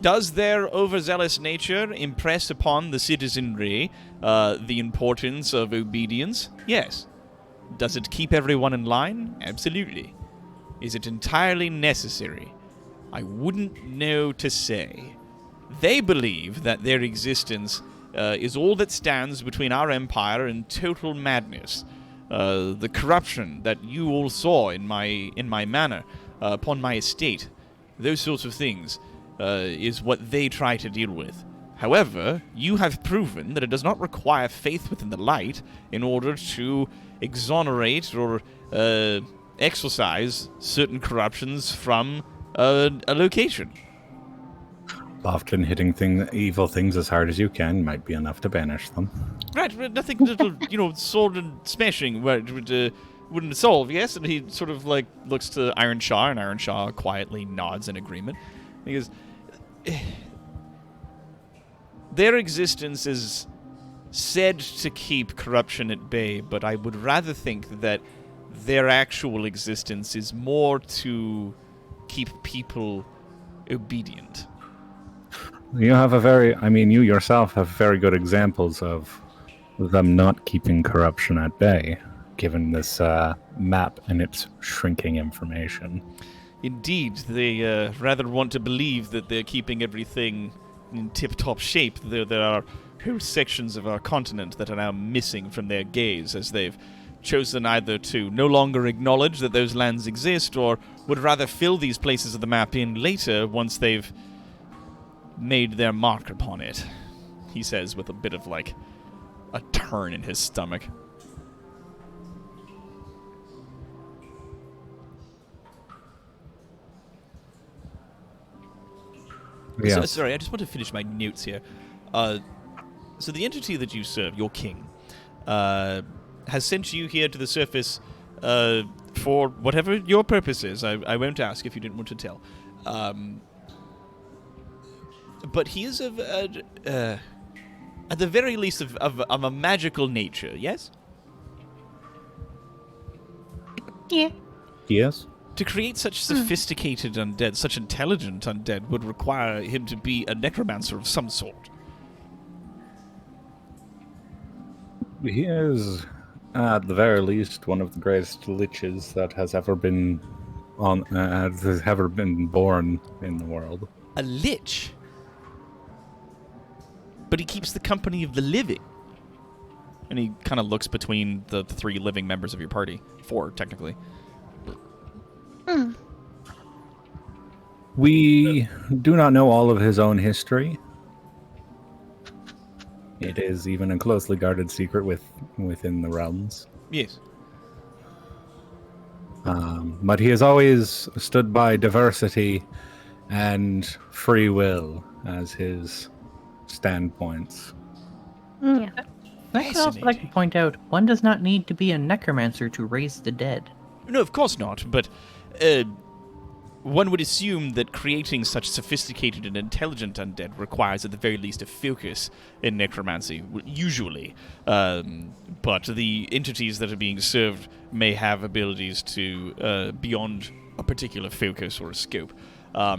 does their overzealous nature impress upon the citizenry the importance of obedience? Yes. Does it keep everyone in line? Absolutely. Is it entirely necessary? I wouldn't know to say. They believe that their existence is all that stands between our empire and total madness. The corruption that you all saw in my manor, upon my estate, those sorts of things, is what they try to deal with. However, you have proven that it does not require faith within the light in order to exonerate or exorcise certain corruptions from a location. Often hitting evil things as hard as you can might be enough to banish them. Right, but nothing little, sword and smashing wouldn't solve, yes? And he sort of, like, looks to Ironshaw, and Ironshaw quietly nods in agreement. He goes, their existence is said to keep corruption at bay, but I would rather think that their actual existence is more to keep people obedient. You yourself have very good examples of them not keeping corruption at bay. given this map and its shrinking information. Indeed, they rather want to believe that they're keeping everything in tip-top shape. There are whole sections of our continent that are now missing from their gaze, as they've chosen either to no longer acknowledge that those lands exist, or would rather fill these places of the map in later once they've made their mark upon it. He says with a bit of, like, a turn in his stomach. Yeah. Sorry, I just want to finish my notes here. So the entity that you serve, your king, has sent you here to the surface for whatever your purpose is. I won't ask if you didn't want to tell. But he is of, at the very least, of a magical nature, yes? Yeah. Yes? To create such sophisticated undead, such intelligent undead, would require him to be a necromancer of some sort. He is, at the very least, one of the greatest liches that has ever been born in the world. A lich? But he keeps the company of the living. And he kind of looks between the three living members of your party. Four, technically. We do not know all of his own history. It is even a closely guarded secret within the realms. Yes. But he has always stood by diversity and free will as his standpoints. Yeah. I would also like to point out, one does not need to be a necromancer to raise the dead. No, of course not, but one would assume that creating such sophisticated and intelligent undead requires at the very least a focus in necromancy, usually. But the entities that are being served may have abilities to beyond a particular focus or a scope. All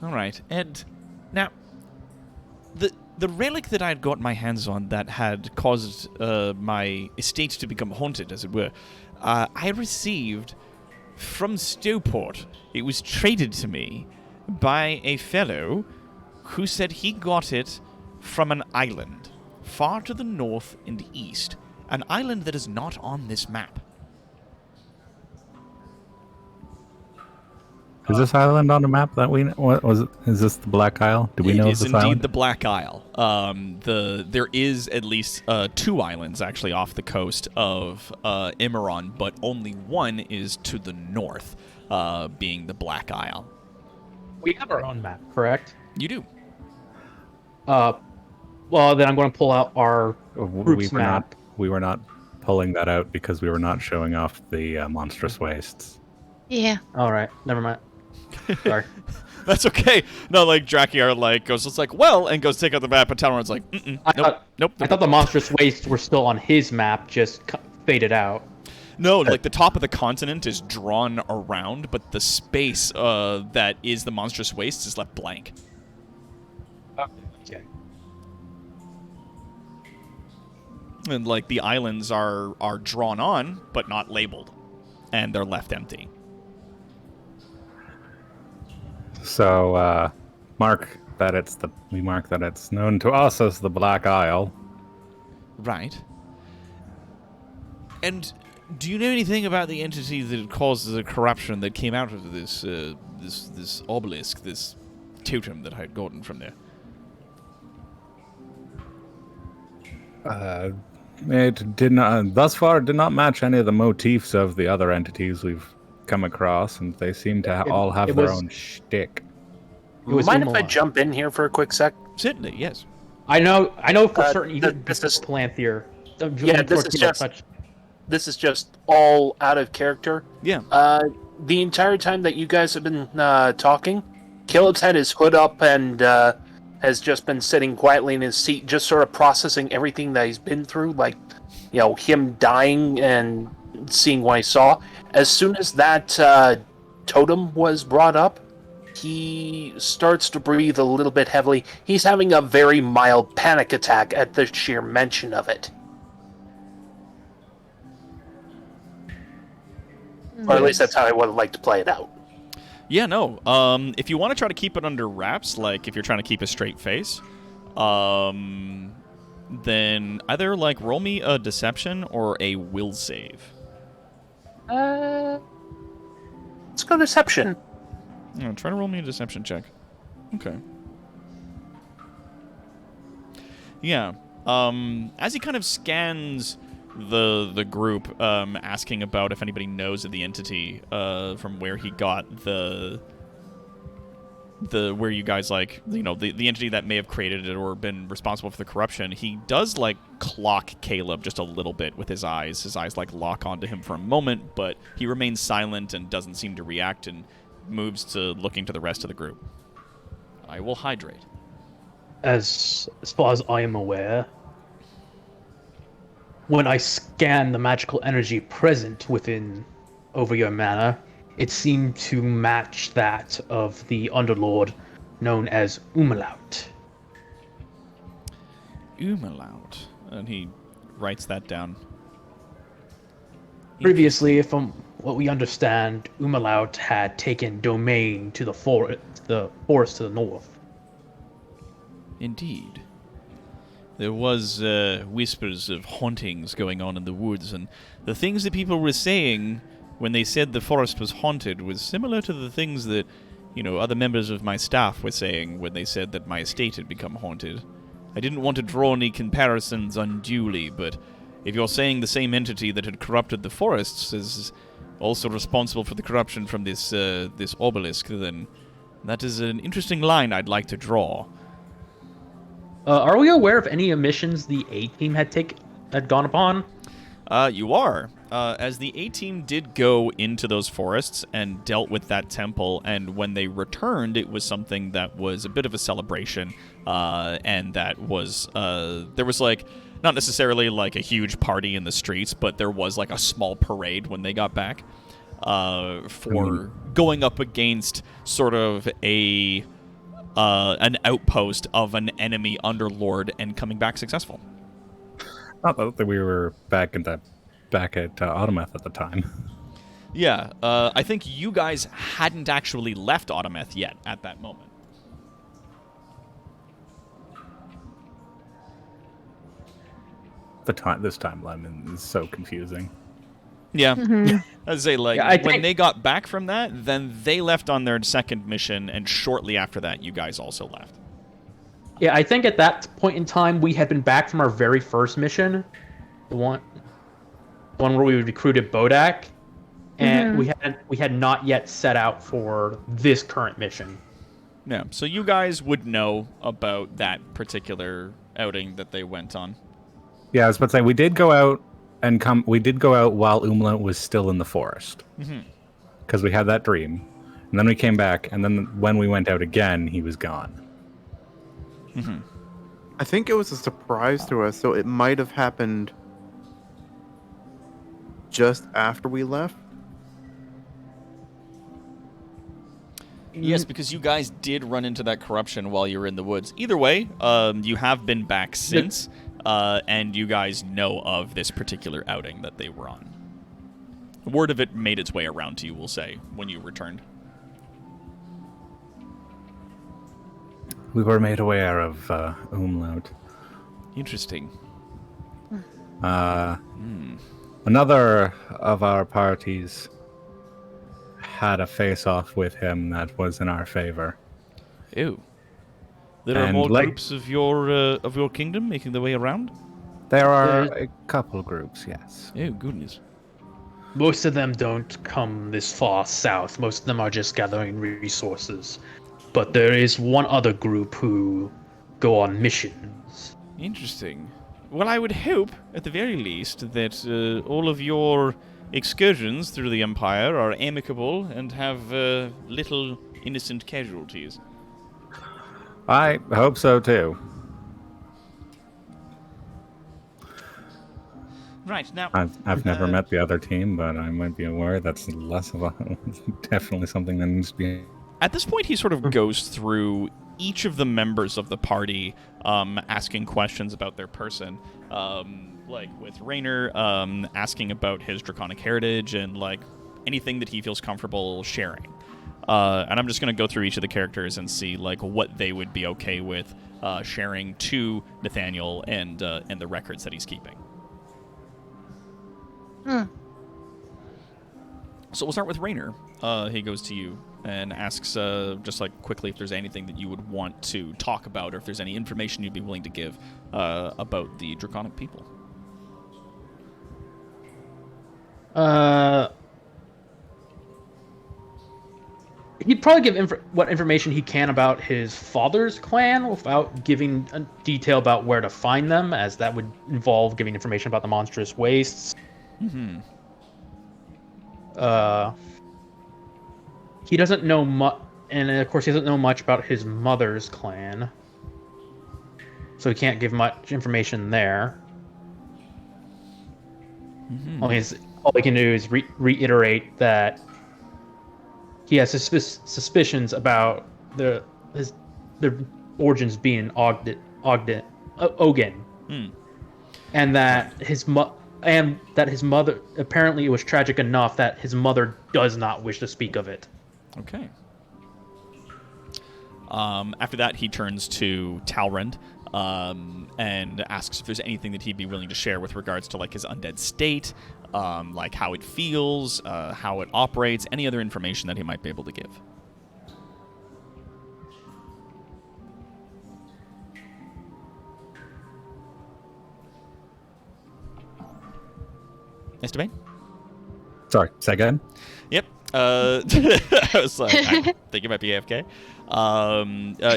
right, and now the relic that I had got my hands on that had caused my estate to become haunted, as it were, I received from Stowport. It was traded to me by a fellow who said he got it from an island far to the north and east, an island that is not on this map. Is this island on the map that we know? What was it? Is this the Black Isle? Do we know It is this indeed island? the Black Isle. There is at least two islands actually off the coast of Immeron, but only one is to the north, being the Black Isle. We have our own map, correct? You do. Well, then I'm going to pull out our group's map. We were not pulling that out because we were not showing off the monstrous wastes. Yeah. All right, never mind. Sorry. That's okay. No, like Drakiar like goes, it's like, well, and goes take out the map, and Talon's like, nope. I thought the monstrous wastes were still on his map, just faded out. No, like the top of the continent is drawn around, but the space that is the monstrous wastes is left blank. Okay. And like the islands are drawn on, but not labeled, and they're left empty. So we mark that it's known to us as the Black Isle. Right. And do you know anything about the entity that caused the corruption that came out of this this obelisk, this totem that I had gotten from there? It did not, thus far, it did not match any of the motifs of the other entities we've come across, and they seem to all have their own shtick. Mind if I jump in here for a quick sec? Certainly, yes. I know for certain you didn't this is Palanthir. Yeah, this is just all out of character. Yeah. The entire time that you guys have been talking, Caleb's had his hood up and has just been sitting quietly in his seat, just sort of processing everything that he's been through, like, you know, him dying and seeing what he saw. As soon as that totem was brought up, he starts to breathe a little bit heavily. He's having a very mild panic attack at the sheer mention of it. Or at least that's how I would like to play it out. Yeah, no. If you want to try to keep it under wraps, like if you're trying to keep a straight face, then either like roll me a deception or a will save. Let's go deception. Yeah, try to roll me a deception check. Okay. Yeah. As he kind of scans the group, asking about if anybody knows of the entity, from where he got the where you guys like, you know, the entity that may have created it or been responsible for the corruption, he does like clock Caleb just a little bit with his eyes. His eyes like lock onto him for a moment, but he remains silent and doesn't seem to react and moves to looking to the rest of the group. I will hydrate. As far as I am aware, when I scan the magical energy present within Overyear Manor, it seemed to match that of the Underlord known as Umlaut. Umlaut. And he writes that down. Previously, from what we understand, Umlaut had taken domain to the forest to the north. Indeed. There was whispers of hauntings going on in the woods, and the things that people were saying when they said the forest was haunted was similar to the things that, you know, other members of my staff were saying when they said that my estate had become haunted. I didn't want to draw any comparisons unduly, but if you're saying the same entity that had corrupted the forests is also responsible for the corruption from this obelisk, then that is an interesting line I'd like to draw. Are we aware of any missions the A-Team had gone upon? You are. As the A-Team did go into those forests and dealt with that temple, and when they returned, it was something that was a bit of a celebration, and that was, there was like, not necessarily like a huge party in the streets, but there was like a small parade when they got back, for going up against sort of an outpost of an enemy underlord and coming back successful. Not that we were back at Autometh at the time. Yeah, I think you guys hadn't actually left Autometh yet at that moment. This timeline is so confusing. Yeah. I'd say, like, Yeah, when they got back from that, then they left on their second mission, and shortly after that, you guys also left. Yeah, I think at that point in time, we had been back from our very first mission, the one where we recruited Bodak, and we had not yet set out for this current mission. Yeah, so you guys would know about that particular outing that they went on. Yeah, I was about to say we did go out while Umlaut was still in the forest, because we had that dream, and then we came back, and then when we went out again, he was gone. I think it was a surprise to us, so it might have happened just after we left. Yes, because you guys did run into that corruption while you were in the woods. Either way, you have been back since, and you guys know of this particular outing that they were on. Word of it made its way around to you, we'll say, when you returned. We were made aware of Umlaut. Interesting. Another of our parties had a face-off with him that was in our favor. Ew. There are And more like- groups of your kingdom making their way around? There are a couple groups, yes. Oh, goodness. Most of them don't come this far south. Most of them are just gathering resources. But there is one other group who go on missions. Interesting. Well, I would hope, at the very least, that all of your excursions through the Empire are amicable and have little innocent casualties. I hope so, too. Right, now... I've never met the other team, but I might be aware that's less of definitely something that needs to be... At this point, he sort of goes through each of the members of the party, asking questions about their person. Like with Raynor, asking about his draconic heritage and like anything that he feels comfortable sharing. And I'm just going to go through each of the characters and see like what they would be okay with sharing to Nathaniel and the records that he's keeping. So we'll start with Raynor. He goes to you and asks just like quickly if there's anything that you would want to talk about, or if there's any information you'd be willing to give about the Draconic people. He'd probably give what information he can about his father's clan without giving a detail about where to find them, as that would involve giving information about the monstrous wastes. Mm-hmm. He doesn't know much, and of course he doesn't know much about his mother's clan, so he can't give much information there. Mm-hmm. All he can do is reiterate that he has suspicions about their origins being Ogden, and that his mother, apparently it was tragic enough that his mother does not wish to speak of it. Okay. After that, he turns to Talrand and asks if there's anything that he'd be willing to share with regards to like his undead state, like how it feels, how it operates, any other information that he might be able to give. Esteban? Sorry, say again? Yep. I was like, I think he might be AFK.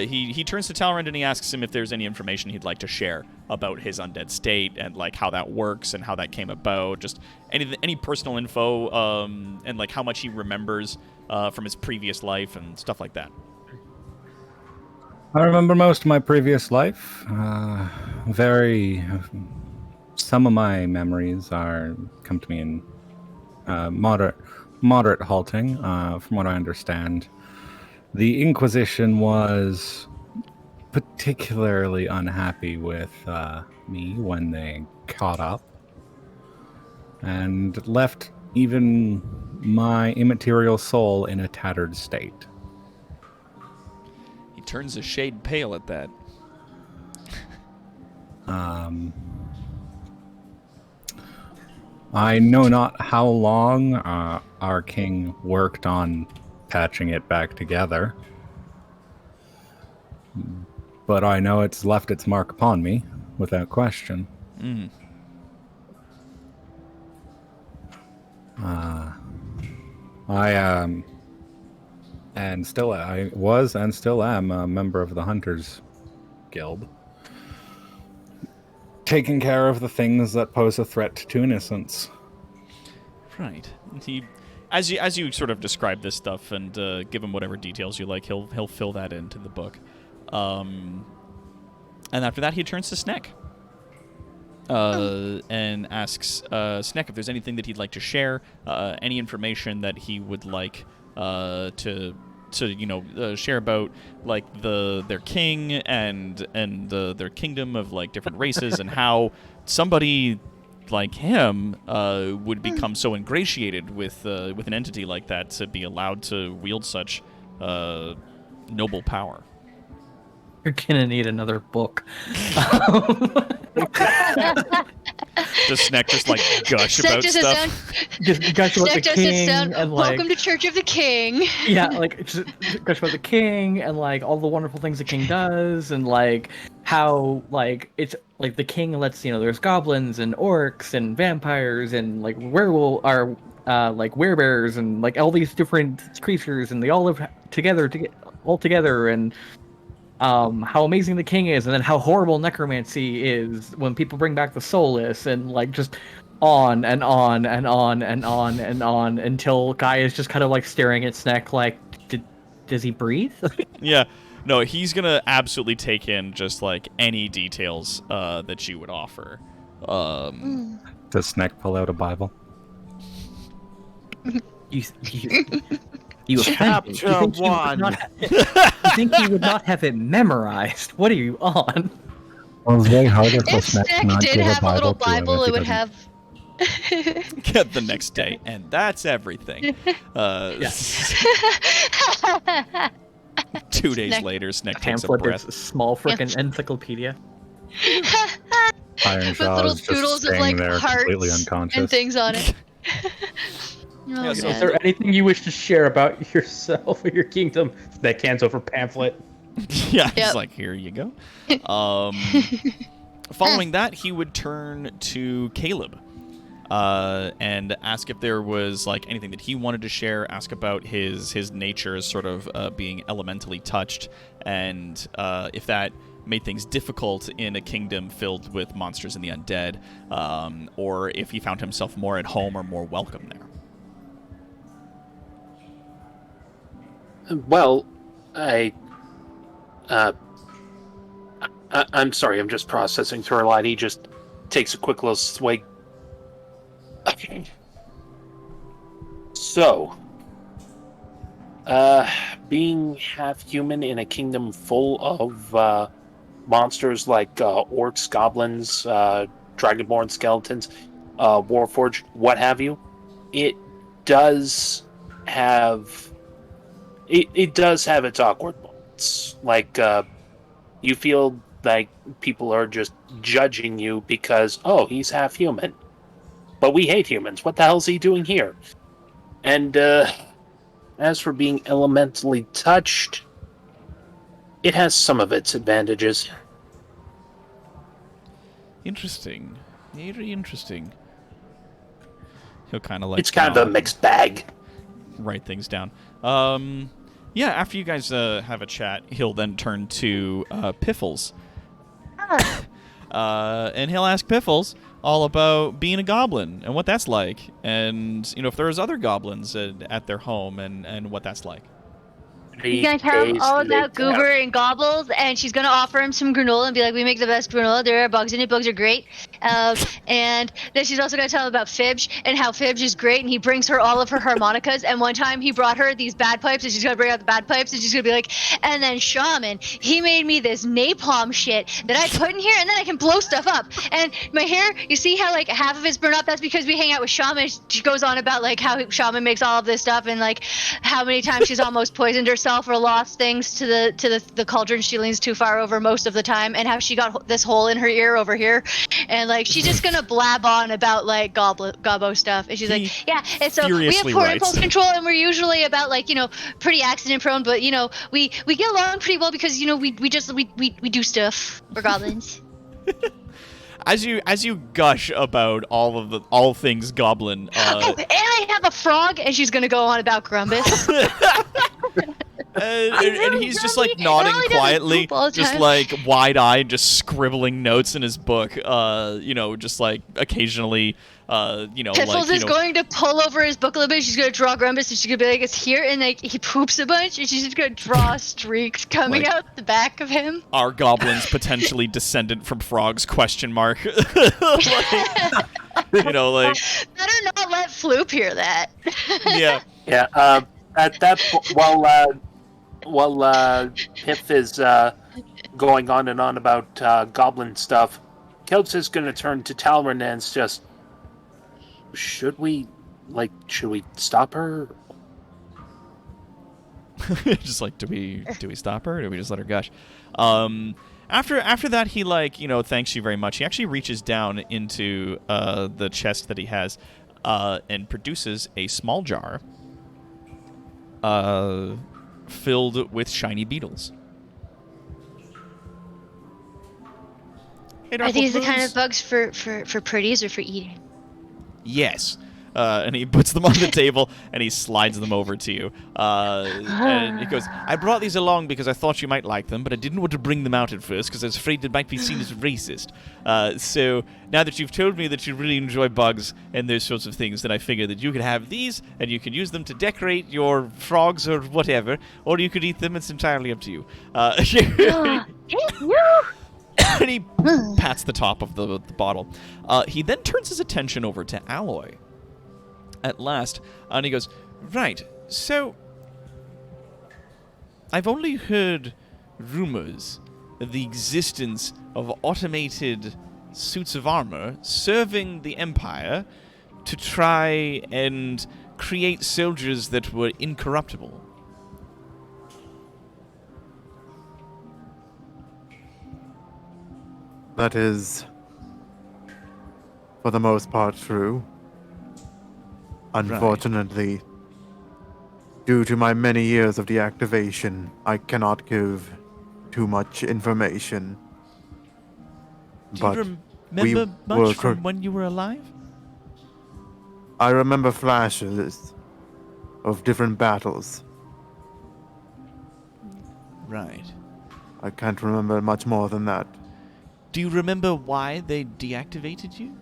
He turns to Talrand and he asks him if there's any information he'd like to share about his undead state and like how that works and how that came about. Just any personal info and like how much he remembers from his previous life and stuff like that. I remember most of my previous life. Some of my memories come to me in moderate halting, from what I understand. The Inquisition was particularly unhappy with me when they caught up and left even my immaterial soul in a tattered state. He turns a shade pale at that. I know not how long our king worked on patching it back together, but I know it's left its mark upon me, without question. Mm. I was and still am a member of the Hunters Guild, taking care of the things that pose a threat to innocence. Right. He, as you sort of describe this stuff and give him whatever details you like, he'll fill that into the book. And after that, he turns to Sneck. And asks Sneck if there's anything that he'd like to share, any information that he would like to share about like their king and their kingdom of like different races and how somebody like him would become so ingratiated with an entity like that to be allowed to wield such noble power. You're gonna need another book. Does Sneck just like gush about stuff? Just gush about the king and like, welcome to Church of the King. yeah, like just gush about the king and like all the wonderful things the king does and like how like it's like the king lets there's goblins and orcs and vampires and like werewolf are like werebears and like all these different creatures and they all live together and how amazing the king is, and then how horrible necromancy is when people bring back the soulless, and like just on and on and on and on and on until Guy is just kind of like staring at Sneck like, does he breathe? Yeah, no, he's gonna absolutely take in just like any details that you would offer. Does Sneck pull out a Bible? You Chapter 1. You think he would not have it memorized? What are you on? Well, it's very hard for If Sneck to Sneck not did give have a little to him Bible, if he it would doesn't- have Get the next day, and that's everything. 2 days Snick. later, Snick takes a Pamphlet breath. is small frickin' encyclopedia. Iron With Shaw little is just doodles of staying like there hearts completely unconscious. and things on it. Oh, Yeah, so Is man. there anything you wish to share about yourself or your kingdom that can't over pamphlet? Yeah, Yep. it's like, here you go. Following that, he would turn to Caleb and ask if there was like anything that he wanted to share. Ask about his nature as sort of being elementally touched, and if that made things difficult in a kingdom filled with monsters and the undead, or if he found himself more at home or more welcome there. Well, I'm sorry, I'm just processing through a line. He just takes a quick little swig. Okay. So, being half human in a kingdom full of monsters like orcs, goblins, dragonborn skeletons, warforged, what have you, it does have its awkward moments. Like, you feel like people are just judging you because, oh, he's half human. But we hate humans. What the hell's he doing here? And as for being elementally touched, it has some of its advantages. Interesting. Very interesting. He'll kind of like It's kind of a mixed bag. write things down. Yeah, after you guys have a chat, he'll then turn to Piffles. And he'll ask Piffles all about being a goblin and what that's like, and if there's other goblins at their home and what that's like. He's gonna tell him all about Goober and Gobbles, and she's gonna offer him some granola and be like, "We make the best granola. There are bugs in it. Bugs are great." And then she's also gonna tell him about Fibge and how Fibge is great, and he brings her all of her harmonicas. And one time he brought her these bad pipes, and she's gonna bring out the bad pipes, and she's gonna be like, "And then Shaman, he made me this napalm shit that I put in here, and then I can blow stuff up. And my hair, you see how like half of it's burned up? That's because we hang out with Shaman." She goes on about like how Shaman makes all of this stuff, and like how many times she's almost poisoned herself or lost things to the cauldron she leans too far over most of the time, and how she got this hole in her ear over here, and like she's just gonna blab on about like gobbo stuff, and she's like, yeah, and so we have furiously poor writes. impulse control, and we're usually about like pretty accident prone, but we get along pretty well because we do stuff. We're goblins. As you gush about all things goblin, Oh, and I have a frog, and she's gonna go on about Grumbus. and he's just like nodding all he does is quietly, poop all the just time. like wide-eyed, just scribbling notes in his book. Just like occasionally, Piffles is going to pull over his book a little bit. She's going to draw Grumbus, and she's going to be like, "It's here," and like he poops a bunch, and she's just going to draw streaks coming Like- out the back of him. Are goblins potentially descendant from frogs? ? Like, Better not let Floop hear that. yeah. Yeah. At that while Piff is going on and on about goblin stuff, Kelt's is going to turn to Talron and it's just, should we stop her? Just like, do we stop her or do we just let her gush? After that, he thanks you very much. He actually reaches down into the chest that he has and produces a small jar filled with shiny beetles. Hey, Are these the kind Darkwood of bugs for pretties or for eating? Yes. And he puts them on the table and he slides them over to you. And he goes, "I brought these along because I thought you might like them, but I didn't want to bring them out at first because I was afraid it might be seen as racist. So now that you've told me that you really enjoy bugs and those sorts of things, then I figure that you could have these and you can use them to decorate your frogs or whatever, or you could eat them. It's entirely up to you." And he pats the top of the bottle. He then turns his attention over to Alloy. At last, and he goes, "Right, so I've only heard rumors of the existence of automated suits of armor serving the Empire to try and create soldiers that were incorruptible. That is, for the most part, true. Unfortunately, due to my many years of deactivation, I cannot give too much information. Do you remember much from when you were alive? I remember flashes of different battles. Right. I can't remember much more than that. Do you remember why they deactivated you?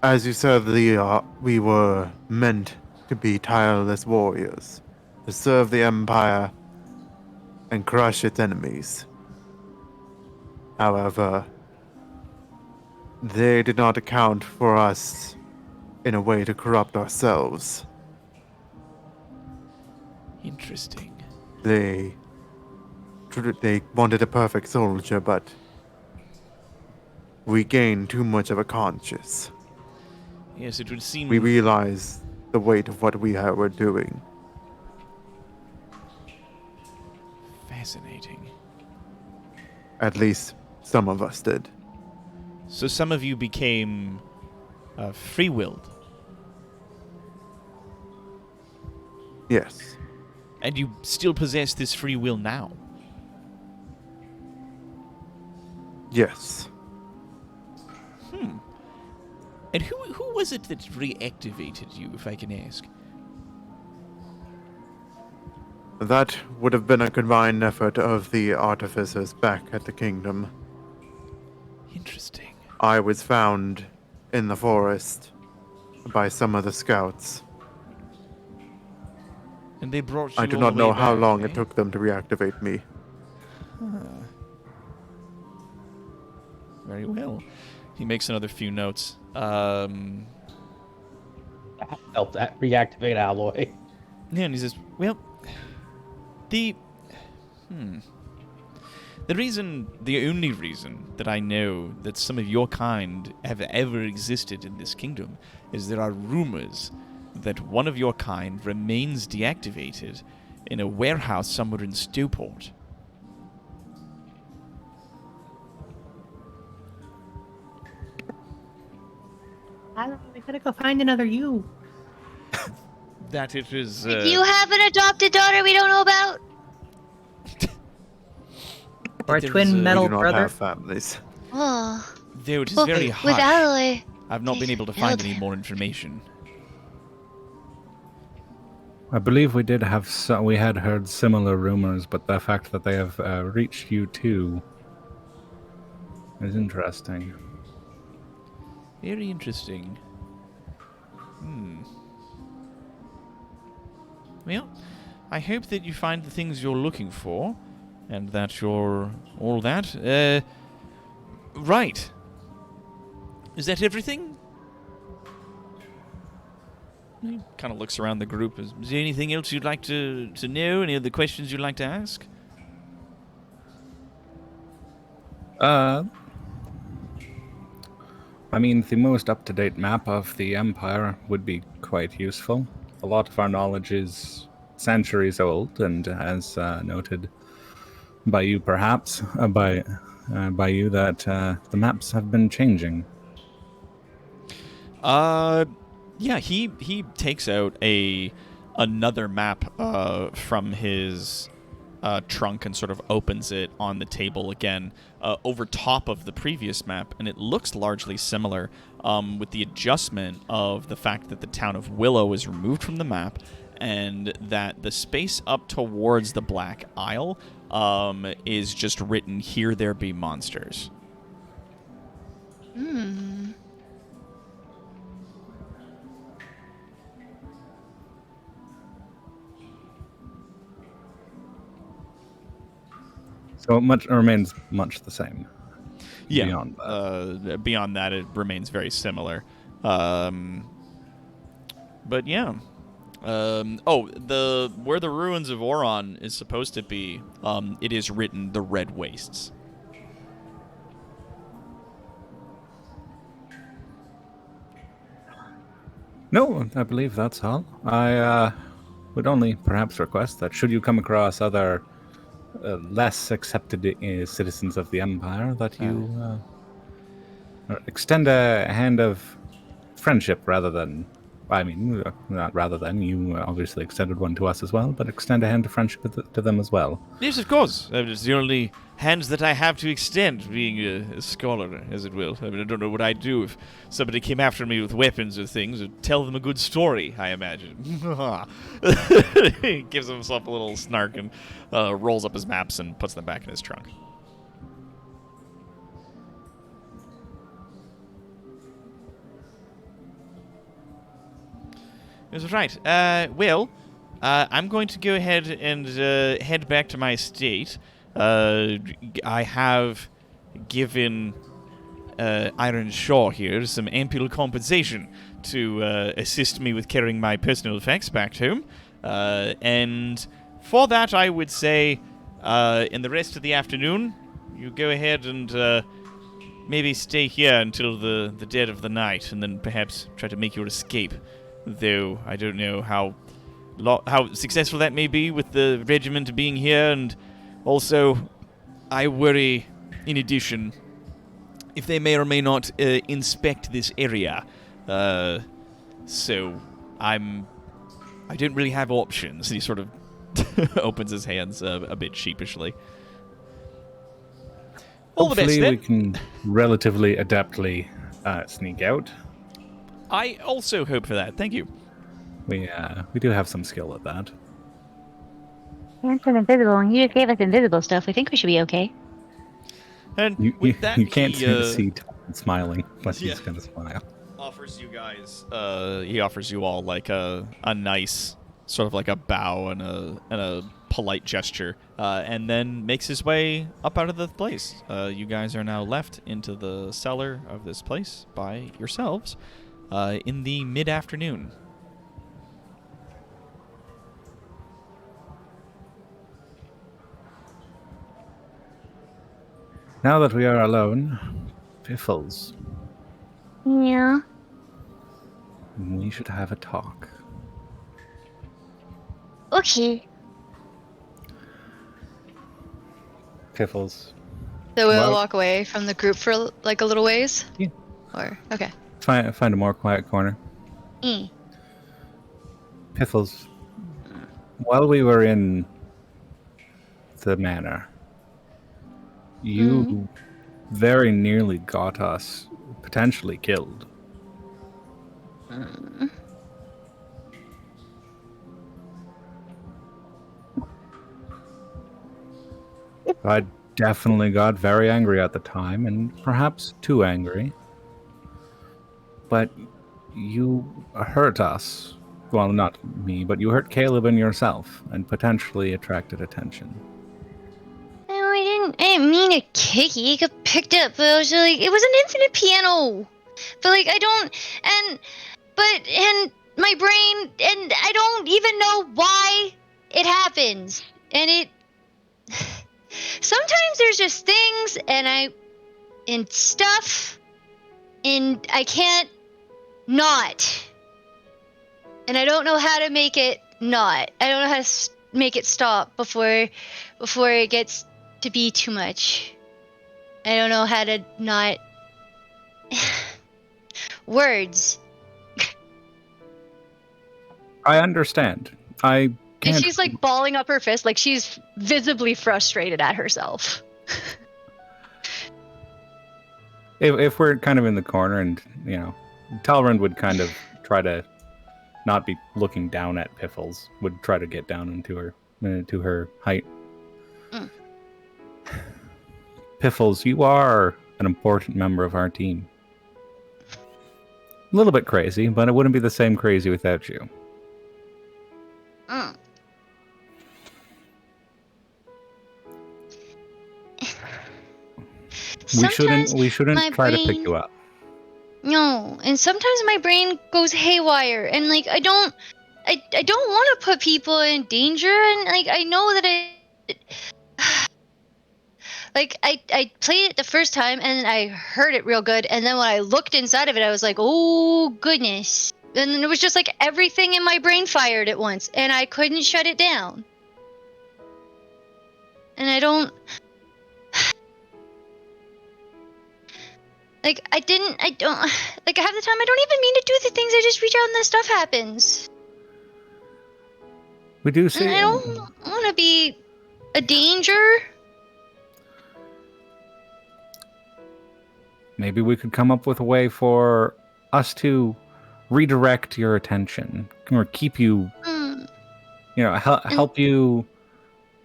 As you said, we were meant to be tireless warriors, to serve the Empire and crush its enemies. However, they did not account for us in a way to corrupt ourselves. Interesting. They wanted a perfect soldier, but we gained too much of a conscience. Yes, it would seem... We realized the weight of what we were doing. Fascinating. At least some of us did. So some of you became free-willed. Yes. And you still possess this free will now. Yes. And who was it that reactivated you, if I can ask? That would have been a combined effort of the artificers back at the kingdom. Interesting. I was found in the forest by some of the scouts. And they brought you I do all not the way know how back, long eh? it took them to reactivate me. Very well. He makes another few notes. Help that reactivate Alloy. Yeah, and he says, well, the only reason that I know that some of your kind have ever existed in this kingdom is there are rumors that one of your kind remains deactivated in a warehouse somewhere in Stewport. We gotta go find another you. That it is... Do you have an adopted daughter we don't know about? Or a there twin is, We metal do not brother. have families. Oh, Though it is well, very with hard. Alloy. I've not been able to find any more information. I believe we did have we had heard similar rumors, but the fact that they have reached you too is interesting. Very interesting. Well, I hope that you find the things you're looking for, and that you're all that. Right. Is that everything? He kind of looks around the group. Is there anything else you'd like to know? Any other questions you'd like to ask? I mean, the most up-to-date map of the Empire would be quite useful. A lot of our knowledge is centuries old, and as noted by you, perhaps, by you, that the maps have been changing. Yeah, he takes out another map from his trunk and sort of opens it on the table again over top of the previous map, and it looks largely similar with the adjustment of the fact that the town of Willow is removed from the map and that the space up towards the Black Isle is just written, "Here there be monsters." So it remains much the same. Yeah. Beyond that. Beyond that, it remains very similar. But yeah. Where the ruins of Oron is supposed to be, it is written the Red Wastes. No, I believe that's all. I would only perhaps request that should you come across other less accepted citizens of the Empire, that you extend a hand of friendship rather than. I mean, not rather than. You obviously extended one to us as well, but extend a hand of friendship to them as well. Yes, of course. It's the only hands that I have to extend, being a scholar, as it will. I mean, I don't know what I'd do if somebody came after me with weapons or things. I'd tell them a good story, I imagine. He gives himself a little snark and rolls up his maps and puts them back in his trunk. That's right. I'm going to go ahead and head back to my estate. I have given Iron Shaw here some ample compensation to assist me with carrying my personal effects back home. And for that, I would say in the rest of the afternoon, you go ahead and maybe stay here until the dead of the night, and then perhaps try to make your escape. Though I don't know how successful that may be with the regiment being here, and also I worry, in addition, if they may or may not inspect this area. So I don't really have options. He sort of opens his hands a bit sheepishly. All the best, Hopefully then. we can relatively adeptly sneak out. I also hope for that. Thank you. We do have some skill at that. And some invisible. You just gave us invisible stuff. We think we should be okay. And You with that, can't he, see Tom smiling, but yeah. he's gonna smile. offers you guys. He offers you all like a nice sort of like a bow and a polite gesture, and then makes his way up out of the place. You guys are now left into the cellar of this place by yourselves in the mid-afternoon. Now that we are alone, Piffles, Yeah. we should have a talk. Okay. Piffles, So we'll Well- walk away from the group for like a little ways? Yeah. Or, okay. find a more quiet corner. Mm. Piffles, while we were in the manor, you very nearly got us potentially killed. I definitely got very angry at the time, and perhaps too angry. But you hurt us. Well, not me, but you hurt Caleb and yourself, and potentially attracted attention. No, I didn't mean to kick you. You got picked up, but I was like, it was an infinite piano. But like, I don't, and my brain, and I don't even know why it happens. And it, sometimes there's just things, and stuff, and I can't not. And I don't know how to make it not. I don't know how to make it stop before it gets to be too much. I don't know how to not. Words. I understand. I And can't. she's like balling up her fist, like she's visibly frustrated at herself. If we're kind of in the corner, and Talrand would kind of try to not be looking down at Piffles, would try to get down into her height. Mm. Piffles, you are an important member of our team. A little bit crazy, but it wouldn't be the same crazy without you. Mm. We shouldn't my try to pick brain- you up. No, and sometimes my brain goes haywire, and like I don't want to put people in danger, and like I know that like I played it the first time and I heard it real good, and then when I looked inside of it, I was like, oh goodness, And then it was just like everything in my brain fired at once, and I couldn't shut it down. And I don't... Like, half the time I don't even mean to do the things, I just reach out and then stuff happens. We do see. And I don't want to be a danger. Maybe we could come up with a way for us to redirect your attention or keep you, help you,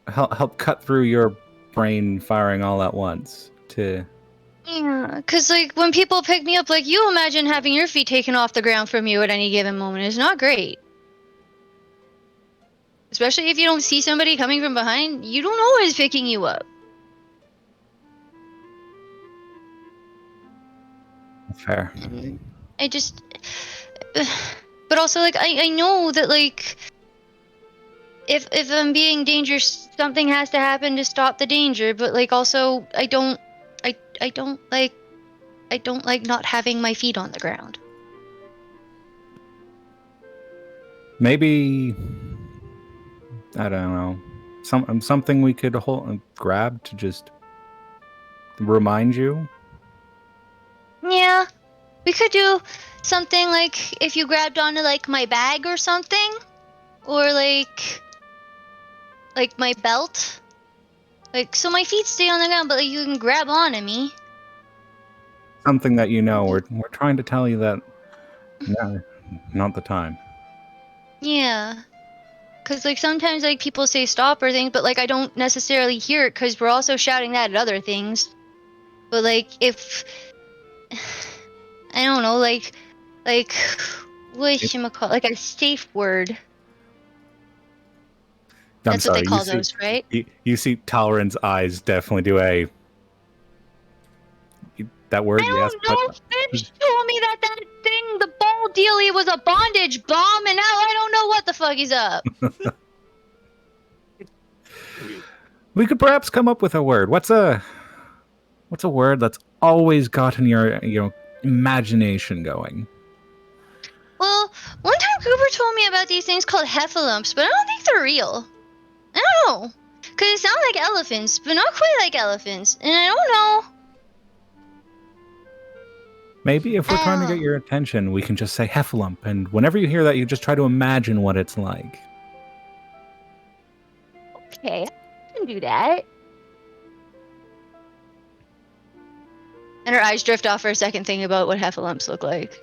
help cut through your brain firing all at once to. Yeah, because, like, when people pick me up, like, you imagine having your feet taken off the ground from you at any given moment is not great. Especially if you don't see somebody coming from behind, you don't know who's picking you up. Fair. I just... But also, like, I know that, like, if I'm being dangerous, something has to happen to stop the danger, but, like, also, I don't like not having my feet on the ground. Maybe, I don't know, something we could grab to just remind you. Yeah, we could do something like if you grabbed onto like my bag or something, or like my belt, like so my feet stay on the ground, but like you can grab onto me. Something that we're trying to tell you that no, not the time. Yeah, because like sometimes like people say stop or things, but like I don't necessarily hear it because we're also shouting that at other things. But like if I don't know, like whatchamacallit, like a safe word. That's what they call those, right? You see Talrin's eyes definitely do that word. I don't know. Fibs told me that thing, the ball dealie, was a bondage bomb, and now I don't know what the fuck is up. We could perhaps come up with a word. What's a word that's always gotten your imagination going? Well, one time Cooper told me about these things called heffalumps, but I don't think they're real. I don't know, because they sound like elephants, but not quite like elephants, and I don't know. Maybe if we're trying to get your attention, we can just say heffalump, and whenever you hear that, you just try to imagine what it's like. Okay, I can do that. And her eyes drift off for a second, thinking about what heffalumps look like.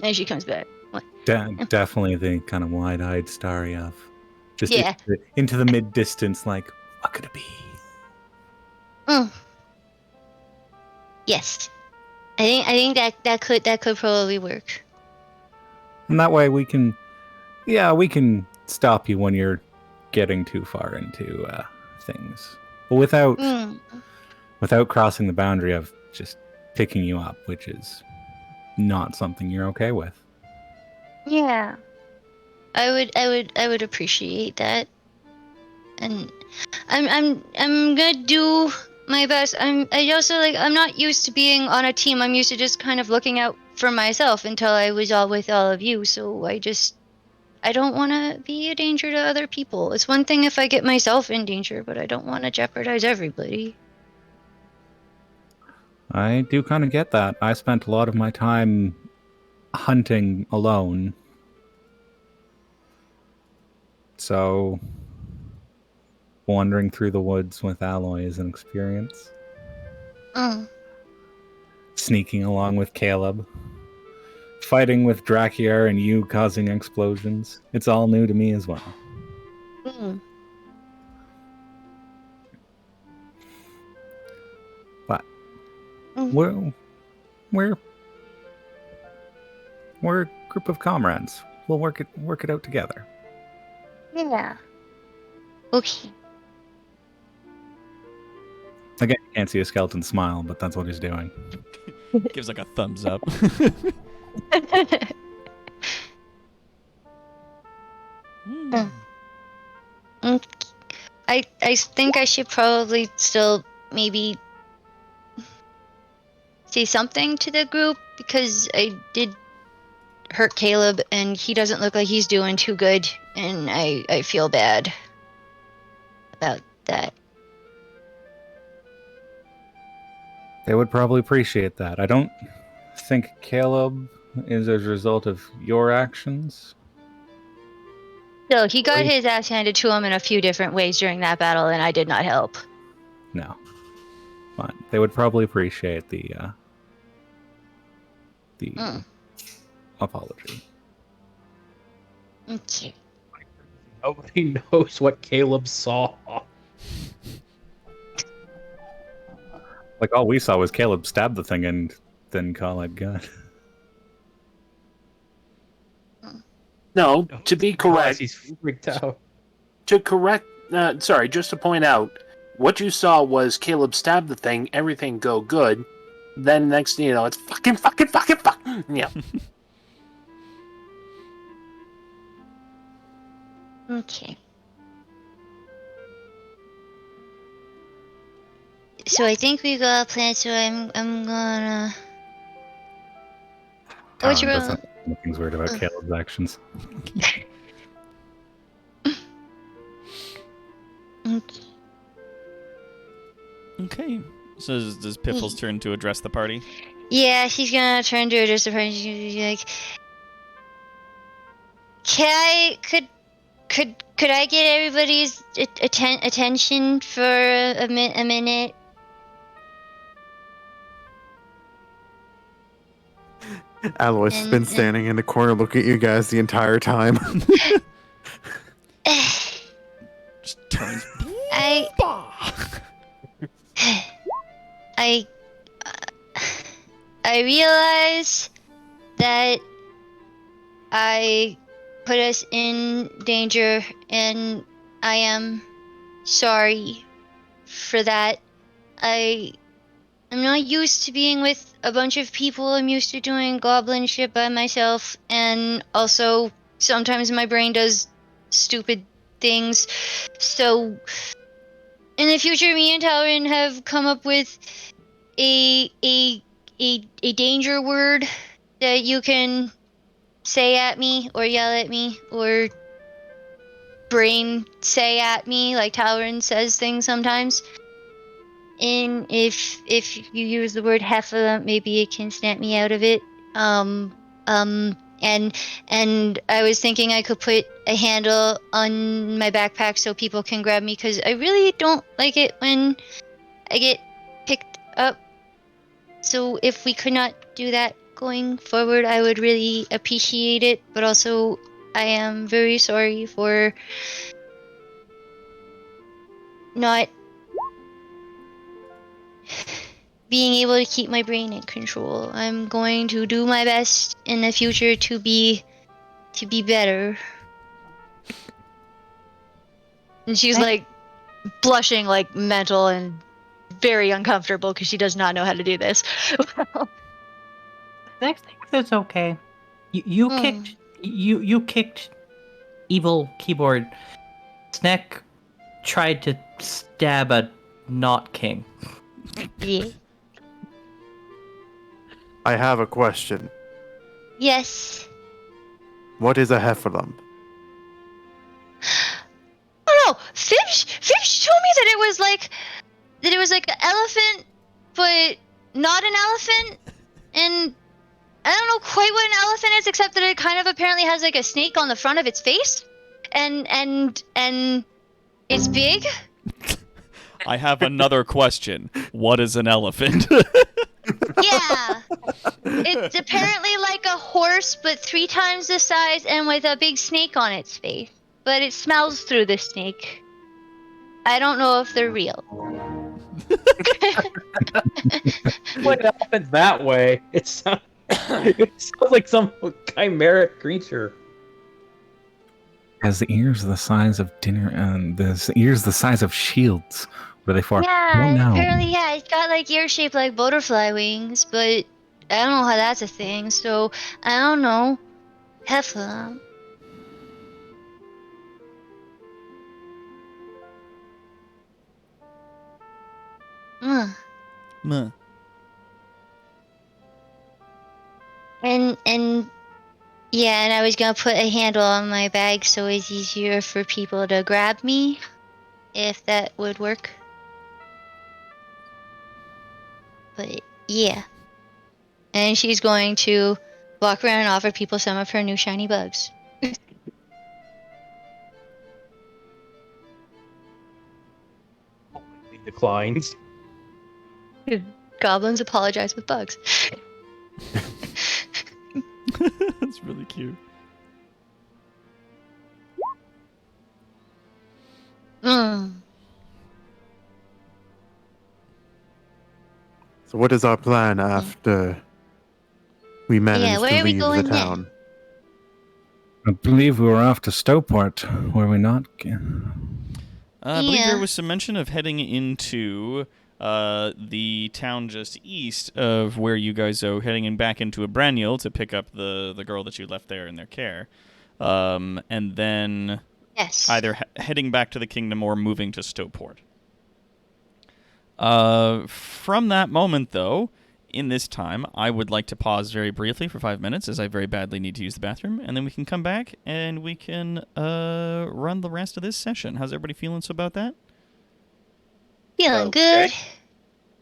And she comes back. Definitely the kind of wide-eyed starry of. Just Yeah. into the mid-distance, like, what could it be? Yes. I think that could probably work. And that way we can stop you when you're getting too far into things. But without crossing the boundary of just picking you up, which is not something you're okay with. Yeah. I would appreciate that. And I'm gonna do my best. I'm not used to being on a team. I'm used to just kind of looking out for myself until I was all with all of you. So I don't want to be a danger to other people. It's one thing if I get myself in danger, but I don't want to jeopardize everybody. I do kind of get that. I spent a lot of my time hunting alone. So wandering through the woods with Aloy is an experience. Sneaking along with Caleb. Fighting with Drakiar and you causing explosions. It's all new to me as well. But we're a group of comrades. We'll work it out together. Yeah. Okay. Again, you can't see a skeleton smile, but that's what he's doing. Gives like a thumbs up. I think I should probably still maybe say something to the group because I hurt Caleb, and he doesn't look like he's doing too good, and I feel bad about that. They would probably appreciate that. I don't think Caleb is as a result of your actions. So he got his ass handed to him in a few different ways during that battle, and I did not help. No. But they would probably appreciate the apology. Okay. Nobody knows what Caleb saw. Like, all we saw was Caleb stab the thing and then call it good. No, to be correct, He's freaked out. Just to point out, what you saw was Caleb stab the thing, everything go good. Then next thing you know, it's fucking. Yeah. Okay. So I think we got a plan. So I'm gonna. What you Talon gonna? doesn't know things weird about Caleb's actions. Okay. So does Piffles turn to address the party? Yeah, she's gonna turn to address the party. She's gonna be like, could I get everybody's attention for a minute? Alois has been standing in the corner looking at you guys the entire time. Just turns. I realize that I put us in danger, and I am sorry for that. I'm not used to being with a bunch of people. I'm used to doing goblin shit by myself, and also sometimes my brain does stupid things. So in the future, me and Talrin have come up with a danger word that you can say at me or yell at me or brain say at me, like Talrin says things sometimes. And if you use the word Heffalump, maybe it can snap me out of it. And I was thinking I could put a handle on my backpack so people can grab me, because I really don't like it when I get picked up. So if we could not do that going forward, I would really appreciate it. But also, I am very sorry for not being able to keep my brain in control. I'm going to do my best in the future to be better. And she's like blushing like mental and very uncomfortable because she does not know how to do this. Next thing is okay. You kicked evil keyboard. Snack tried to stab a not king. Yeah. I have a question. Yes. What is a Heffalump? Oh no, Fibs told me that it was like an elephant, but not an elephant, and I don't know quite what an elephant is, except that it kind of apparently has like a snake on the front of its face, and it's big. I have another question. What is an elephant? Yeah, it's apparently like a horse, but 3 times the size and with a big snake on its face. But it smells through the snake. I don't know if they're real. Like an elephant that way. It sounds like some chimeric creature. Has the ears the size of dinner and the ears the size of shields. What are they for? Yeah, apparently, yeah, it's got like ear shaped like butterfly wings, but I don't know how that's a thing, so I don't know. Heffalump. And Yeah, and I was gonna put a handle on my bag so it's easier for people to grab me, if that would work. But yeah. And she's going to walk around and offer people some of her new shiny bugs. He declines. Goblins apologize with bugs. That's really cute. Mm. So what is our plan after we manage where to are we leave the going town? I believe we were off to Stowport, were we not? I believe there Yeah. was some mention of heading into the town just east of where you guys are heading in back into Abraniel to pick up the girl that you left there in their care. And then Yes. either heading back to the kingdom or moving to Stowport. From that moment, though, in this time, I would like to pause very briefly for 5 minutes as I very badly need to use the bathroom, and then we can come back and we can run the rest of this session. How's everybody feeling so about that? Feeling Okay.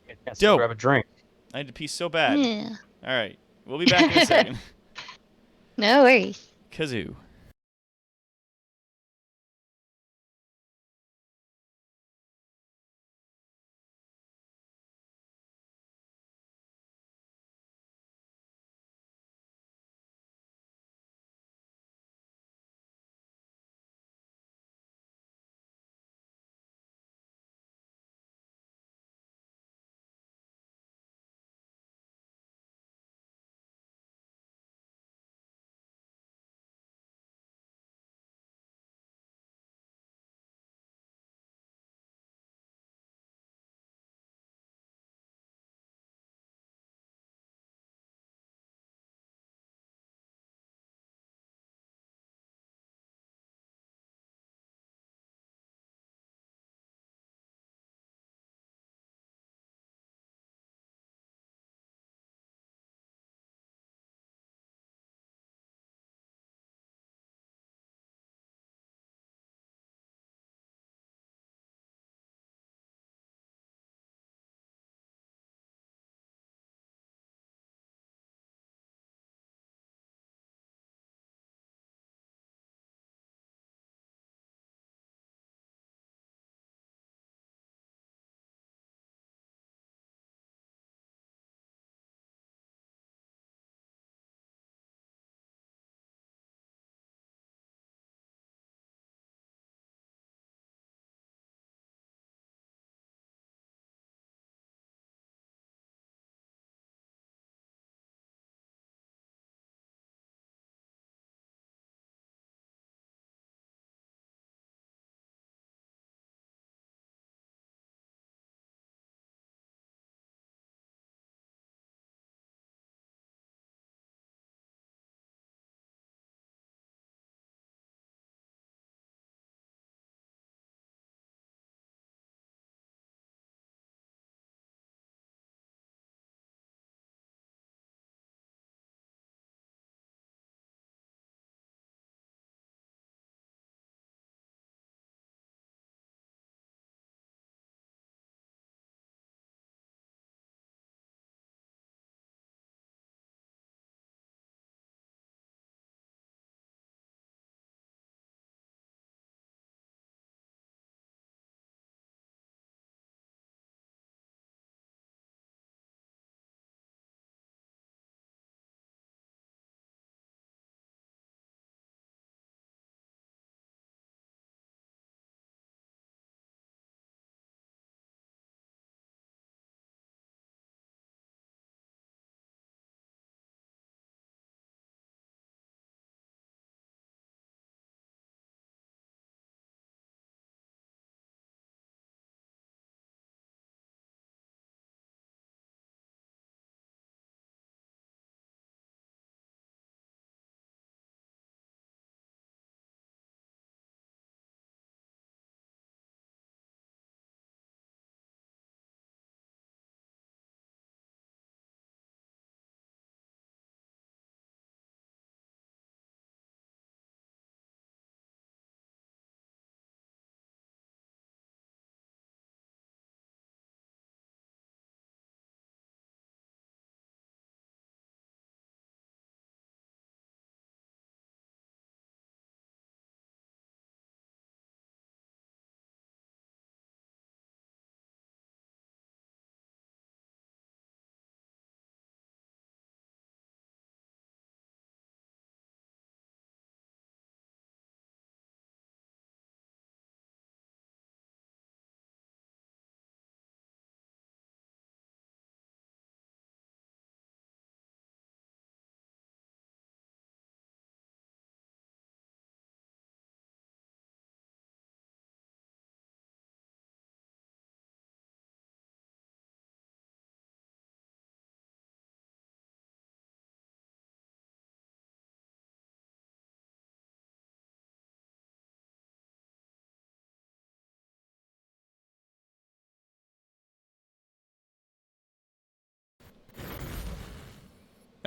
good. Yes, Dope. grab a drink. I had to pee so bad. Yeah. All right, we'll be back in a second. No worries. Kazoo.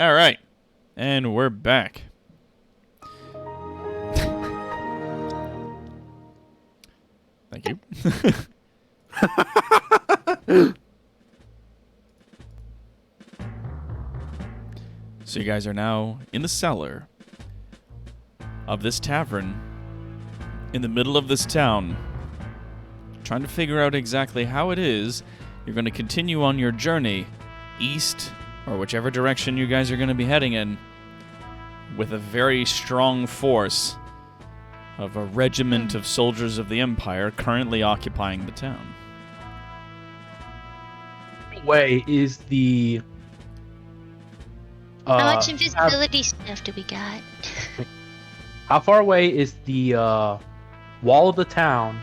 All right. And we're back. Thank you. So you guys are now in the cellar of this tavern in the middle of this town, trying to figure out exactly how it is you're going to continue on your journey east or whichever direction you guys are going to be heading in with a very strong force of a regiment of soldiers of the Empire currently occupying the town. Way is the How much invisibility stuff do we got? how far away is the wall of the town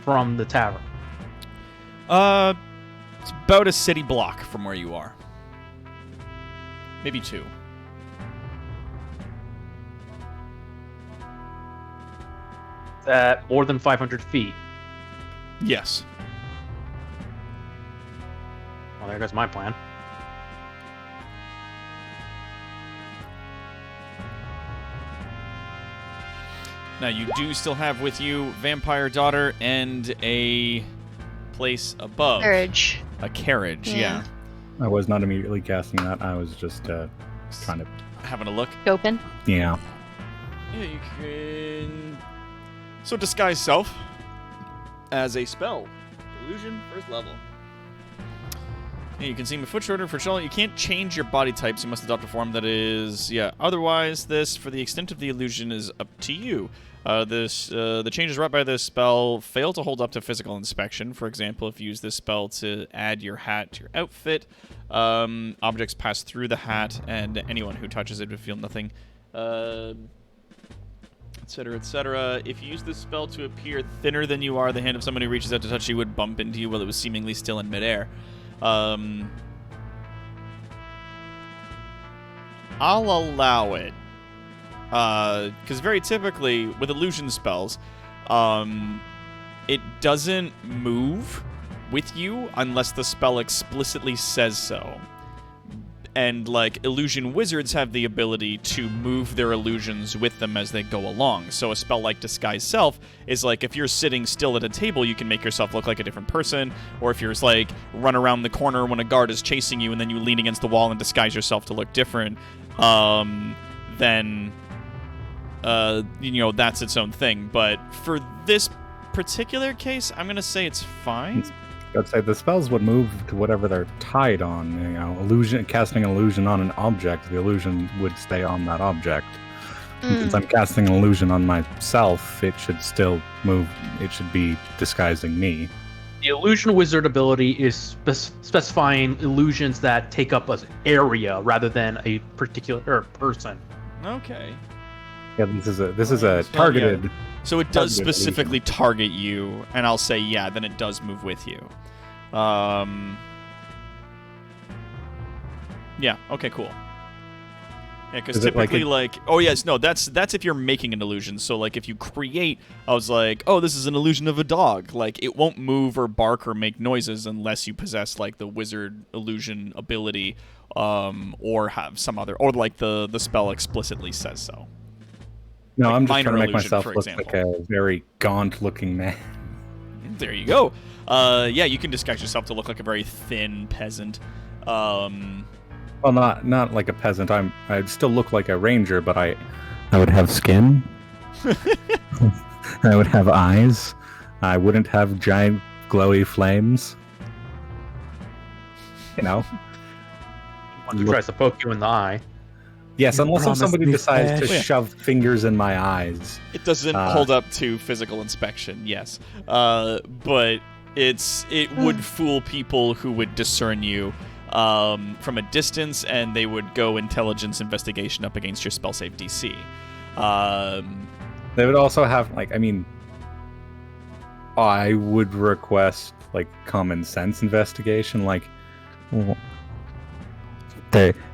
from the tavern? It's about a city block from where you are. Maybe 2. At more than 500 feet. Yes. Well, there goes my plan. Now, you do still have with you Vampire Daughter and a place above. Carriage. A carriage, yeah. I was not immediately casting that. I was just trying to... Having a look. Open. Yeah. Yeah, you can... So, Disguise Self as a spell. Illusion, first level. Yeah, you can seem a foot shorter for sure. You can't change your body types. You must adopt a form that is... Yeah, otherwise, this, for the extent of the illusion, is up to you. The changes wrought by this spell fail to hold up to physical inspection. For example, if you use this spell to add your hat to your outfit, objects pass through the hat, and anyone who touches it would feel nothing, etc., etc. If you use this spell to appear thinner than you are, the hand of someone who reaches out to touch you would bump into you while it was seemingly still in midair. I'll allow it. Because very typically, with illusion spells, it doesn't move with you unless the spell explicitly says so. And, like, illusion wizards have the ability to move their illusions with them as they go along. So a spell like Disguise Self is like, if you're sitting still at a table, you can make yourself look like a different person. Or if you're, like, run around the corner when a guard is chasing you and then you lean against the wall and disguise yourself to look different, then... that's its own thing. But for this particular case, I'm gonna say it's fine. I'd say the spells would move to whatever they're tied on. Casting an illusion on an object, the illusion would stay on that object. And since I'm casting an illusion on myself, it should still move. It should be disguising me. The illusion wizard ability is specifying illusions that take up an area rather than a particular person. Okay. Yeah, this is a targeted. Yeah. So it does targeted specifically illusion. target you, and I'll say yeah. Then it does move with you. Yeah. Okay. Cool. Yeah, because typically, oh yes, no, that's if you're making an illusion. So like, if you create, I was like, oh, this is an illusion of a dog. Like, it won't move or bark or make noises unless you possess like the wizard illusion ability, or have some other, or like the spell explicitly says so. No, like I'm just minor trying to make illusion, myself for look example. like a very gaunt-looking man. There you go. Yeah, you can disguise yourself to look like a very thin peasant. Well, not like a peasant. I'd still look like a ranger, but I would have skin. I would have eyes. I wouldn't have giant glowy flames. You know. One tries to poke you in the eye. Yes, You unless if promised somebody me decides to flesh. shove fingers in my eyes. It doesn't hold up to physical inspection, yes. But it would fool people who would discern you from a distance, and they would go intelligence investigation up against your spell save DC. They would also have, I would request, common sense investigation,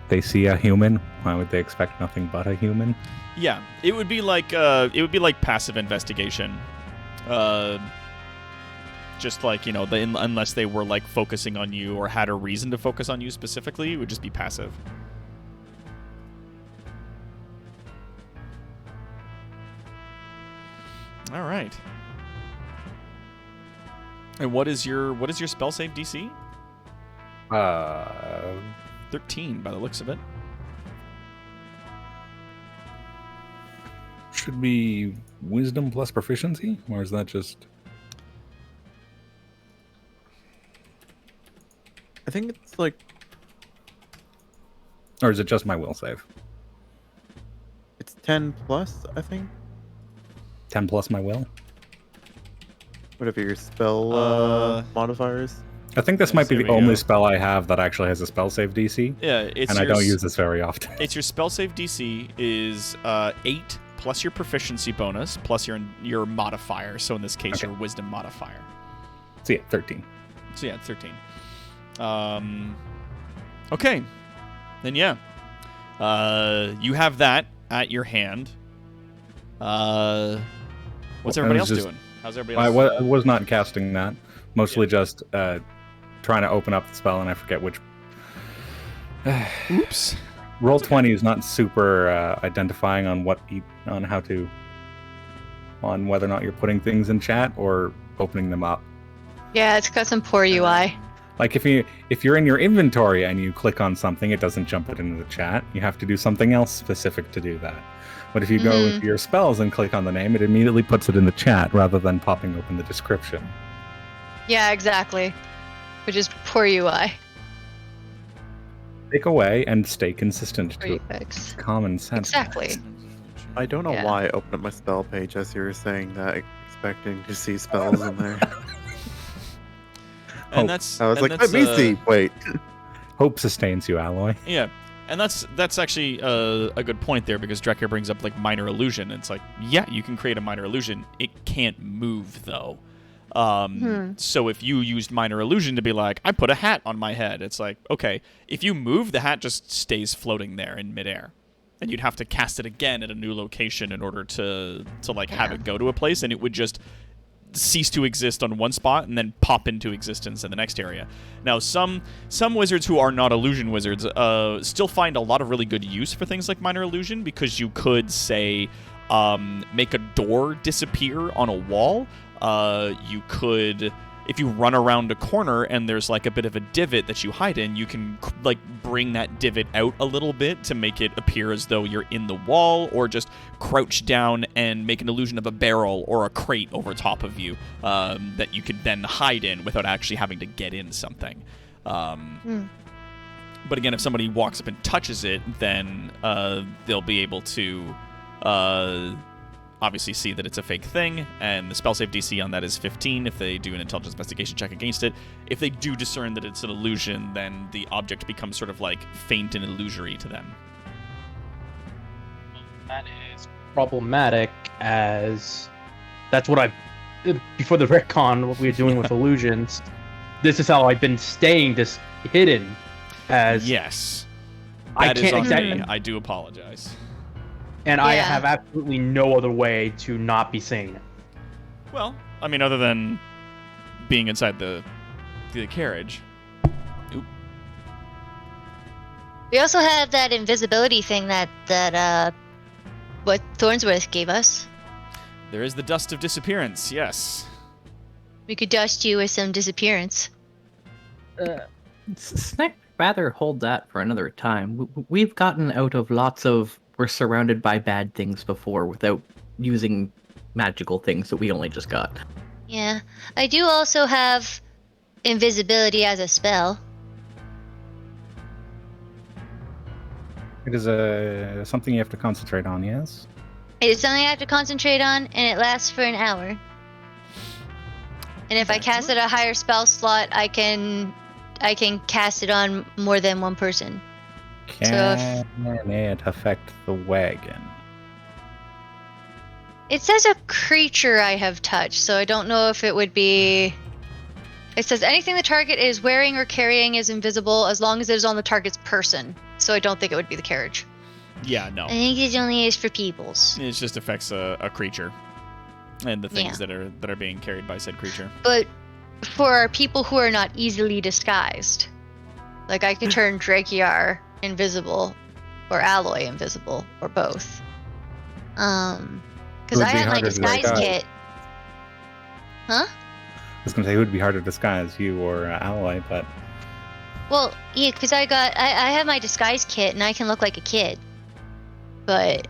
they see a human, why would they expect nothing but a human? Yeah, it would be like passive investigation. Just like, unless they were focusing on you or had a reason to focus on you specifically, it would just be passive. All right. And what is your spell save DC? 13 by the looks of it. Should be wisdom plus proficiency, or is that just? I think it's like Or is it just my will save? it's 10 plus. I think 10 plus my will. whatever your spell modifiers. I think this might be here the we only go. spell I have that actually has a spell save DC, Yeah, it's and I your don't use this very often. It's your spell save DC is 8 plus your proficiency bonus plus your modifier. So in this case, Okay. your wisdom modifier. So yeah, 13. So yeah, 13. Okay, then yeah, you have that at your hand. What's everybody else doing? How's everybody else? I was not casting that. Mostly just trying to open up the spell, and I forget which. Oops. Roll 20 is not super identifying on on whether or not you're putting things in chat or opening them up. Yeah, it's got some poor UI. Like if you're in your inventory and you click on something, it doesn't jump it into the chat. You have to do something else specific to do that. But if you go into your spells and click on the name, it immediately puts it in the chat rather than popping open the description. Yeah, exactly. Which is poor UI. Take away and stay consistent Poor to UX. common sense. Exactly. I don't know Yeah. why I opened up my spell page as you were saying that, expecting to see spells in there. And that's I was and like, that's, let me see. Wait. Hope sustains you, Alloy. Yeah, and that's actually a good point there, because Drekker brings up like minor illusion. It's like, yeah, you can create a minor illusion. It can't move though. So if you used minor illusion to be like, I put a hat on my head, it's like, okay, if you move, the hat just stays floating there in midair, and you'd have to cast it again at a new location in order to like have it go to a place, and it would just cease to exist on one spot and then pop into existence in the next area. Now, some wizards who are not illusion wizards still find a lot of really good use for things like minor illusion, because you could say make a door disappear on a wall. You could, if you run around a corner and there's like a bit of a divot that you hide in, you can like bring that divot out a little bit to make it appear as though you're in the wall, or just crouch down and make an illusion of a barrel or a crate over top of you that you could then hide in without actually having to get in something. But again, if somebody walks up and touches it, then they'll be able to obviously see that it's a fake thing, and the spell save DC on that is 15 if they do an intelligence investigation check against it. If they do discern that it's an illusion, then the object becomes sort of like faint and illusory to them. That is problematic, as that's what before the retcon, what we were doing with illusions. This is how I've been staying this hidden. As Yes. I That is can't on exactly, me. I do apologize. and I Yeah. have absolutely no other way to not be saying it. Well, I mean, other than being inside the carriage. We also have that invisibility thing that what Thornsworth gave us. There is the dust of disappearance, yes. We could dust you with some disappearance. Snick rather hold that for another time. We've gotten out of lots of we're surrounded by bad things before without using magical things that we only just got. Yeah. I do also have invisibility as a spell. It is something you have to concentrate on, yes? It's something I have to concentrate on, and it lasts for an hour. And if I cast it at a higher spell slot, I can cast it on more than one person. Can it affect the wagon? It says a creature I have touched, so I don't know if it would be... It says anything the target is wearing or carrying is invisible as long as it is on the target's person. So I don't think it would be the carriage. Yeah, no. I think it only is for peoples. It just affects a creature and the things that are being carried by said creature. But for people who are not easily disguised, like I could turn Drakiar invisible or Alloy invisible or both. Because would I be had my harder to disguise disguise. kit Huh? I was gonna say, who would be harder to disguise, you or Alloy? But Well, yeah, because I have my disguise kit and I can look like a kid. But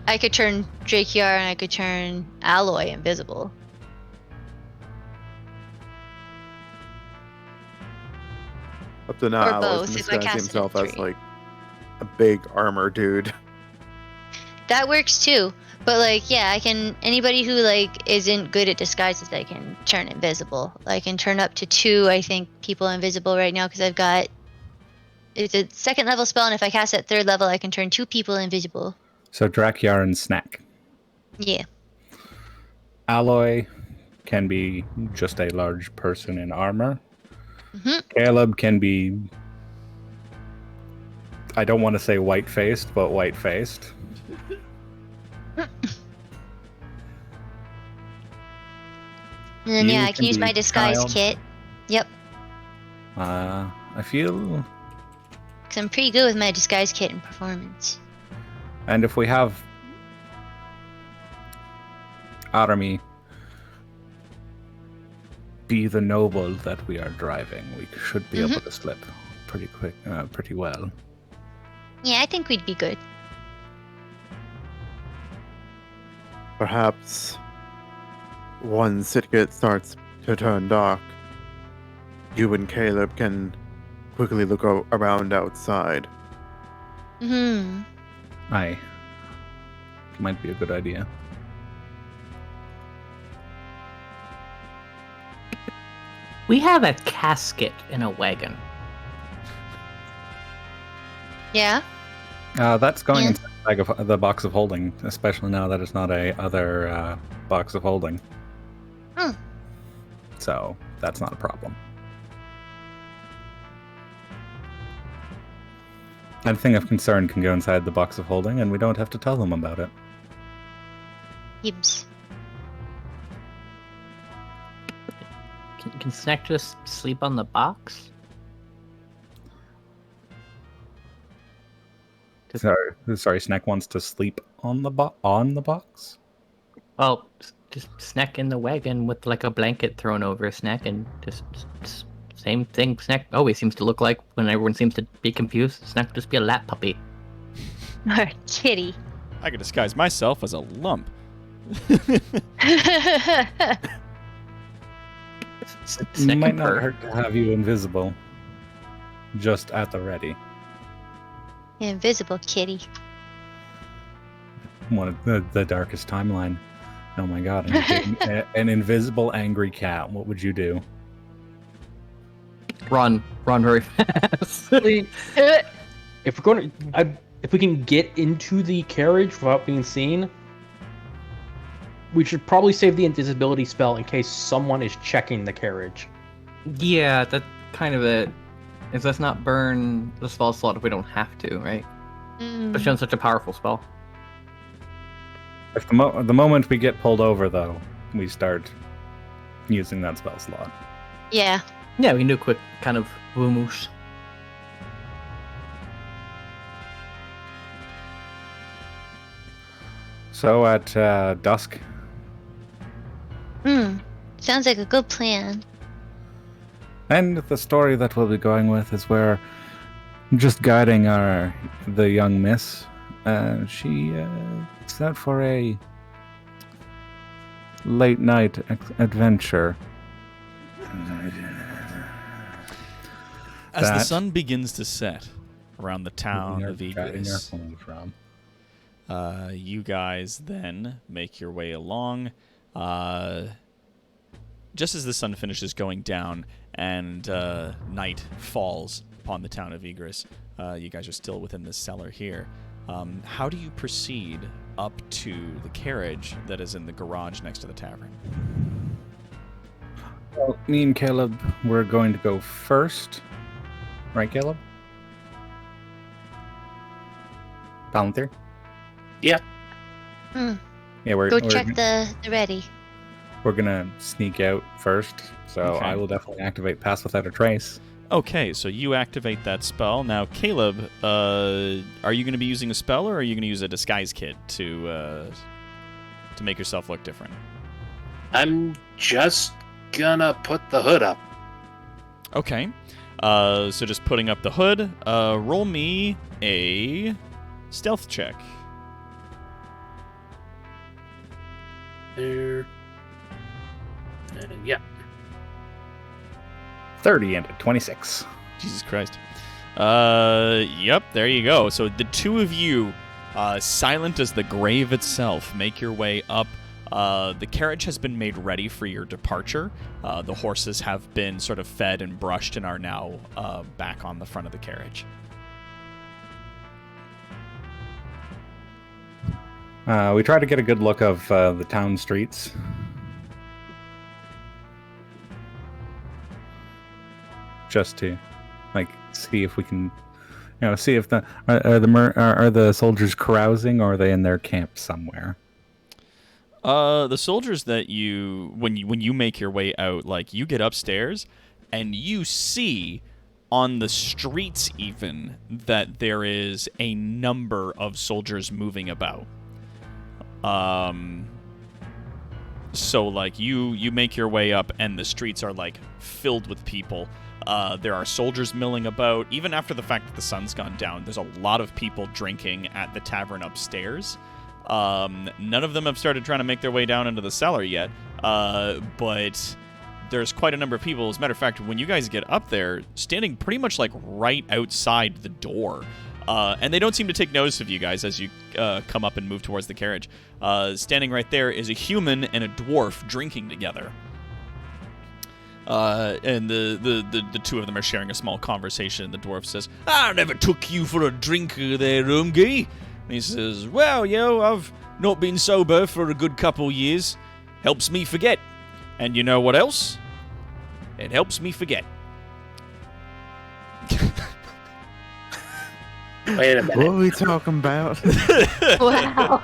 I could turn JKR and I could turn Alloy invisible. Up to now, Or Alloy's both, been if I disguising cast it at himself as 3. like a big armor dude. That works too. But like, yeah, I can. Anybody who like isn't good at disguises, I can turn invisible. I can turn up to 2, I think, people invisible right now because I've got. It's a 2nd level spell, and if I cast at 3rd level, I can turn 2 people invisible. so Drakyar and Snack. Yeah. Alloy can be just a large person in armor. Mhm. Caleb can be, I don't want to say white-faced, but white-faced. And then You yeah, I can can use be my disguise child. kit. Yep. I feel, Because I'm pretty good with my disguise kit and performance. and if we have Army be the noble that we are driving, we should be able to slip pretty quick, pretty well. Yeah, I think we'd be good. Perhaps once it starts to turn dark, you and Caleb can quickly look around outside. Hmm. Aye, might be a good idea. We have a casket in a wagon. Yeah. That's going Yeah. into the box of holding, especially now that it's not a other box of holding. Hmm. So that's not a problem. Anything of concern can go inside the box of holding, and we don't have to tell them about it. Yibs. Can Snack just sleep on the box? Sorry, Snack wants to sleep on the box. Well, just Snack in the wagon with like a blanket thrown over Snack, and just same thing Snack always seems to look like when everyone seems to be confused. Snack would just be a lap puppy. Or kitty. I could disguise myself as a lump. It might not hurt to have you invisible, just at the ready. Invisible kitty. One of the darkest timeline. Oh my god! An invisible angry cat. What would you do? Run very fast. If we're going to, if we can get into the carriage without being seen, we should probably save the invisibility spell in case someone is checking the carriage. Yeah, that's kind of it. Is let's not burn the spell slot if we don't have to, right? Especially on such a powerful spell. If the moment we get pulled over, though, we start using that spell slot. Yeah. Yeah, we can do a quick kind of wumoosh. So at dusk, Sounds like a good plan. and the story that we'll be going with is where just guiding the young miss. She is out for a late night adventure. As the That- sun begins to set around the town We are of guiding our Egress, home from. you guys then make your way along. Just as the sun finishes going down and night falls upon the town of Egress, you guys are still within this cellar here. How do you proceed up to the carriage that is in the garage next to the tavern? Well, me and Caleb, we're going to go first. Right, Caleb? Palantir? Yeah. Hmm. Yeah, we're Go check the ready. we're gonna sneak out first, so Okay. I will definitely activate Pass Without a Trace. Okay, so you activate that spell. Now, Caleb, are you going to be using a spell, or are you going to use a disguise kit to make yourself look different? I'm just gonna put the hood up. Okay. So just putting up the hood. Roll me a stealth check. There. Yeah. 30 and a 26. Jesus Christ. Yep, there you go. So the two of you, silent as the grave itself, make your way up. The carriage has been made ready for your departure. The horses have been sort of fed and brushed and are now back on the front of the carriage. We try to get a good look of the town streets. Just to, see if we can, see if are the soldiers carousing, or are they in their camp somewhere? The soldiers that when you make your way out, you get upstairs and you see on the streets even that there is a number of soldiers moving about. So you make your way up and the streets are filled with people. There are soldiers milling about. Even after the fact that the sun's gone down, there's a lot of people drinking at the tavern upstairs. None of them have started trying to make their way down into the cellar yet, but there's quite a number of people. As a matter of fact, when you guys get up there, standing pretty much right outside the door, and they don't seem to take notice of you guys as you come up and move towards the carriage. Standing right there is a human and a dwarf drinking together. And the two of them are sharing a small conversation. The dwarf says, "I never took you for a drinker there, Rumgi." He says, "Well, I've not been sober for a good couple years. Helps me forget. And you know what else? It helps me forget." Wait a minute. What are we talking about? Wow.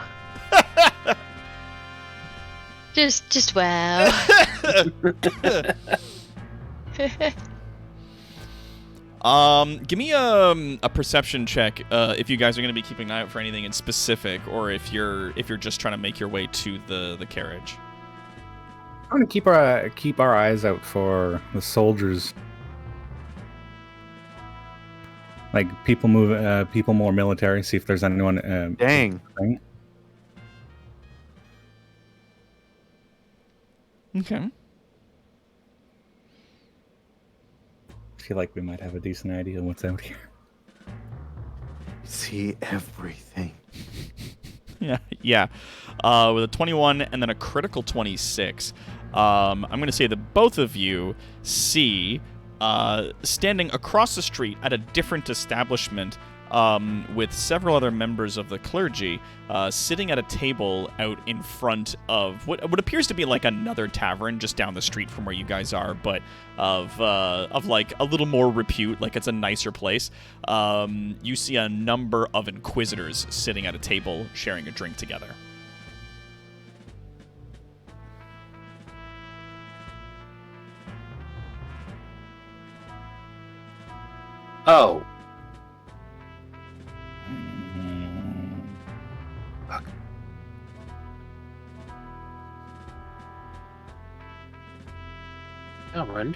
Just wow. Give me a perception check if you guys are going to be keeping an eye out for anything in specific, or if you're just trying to make your way to the carriage. I want to keep our eyes out for the soldiers, people more military. See if there's anyone. Dang. Okay. I feel like we might have a decent idea of what's out here. See everything. Yeah. With a 21 and then a critical 26, I'm going to say that both of you see standing across the street at a different establishment with several other members of the clergy sitting at a table out in front of what appears to be another tavern just down the street from where you guys are, but of a little more repute, it's a nicer place. You see a number of inquisitors sitting at a table sharing a drink together. Oh. Elrond.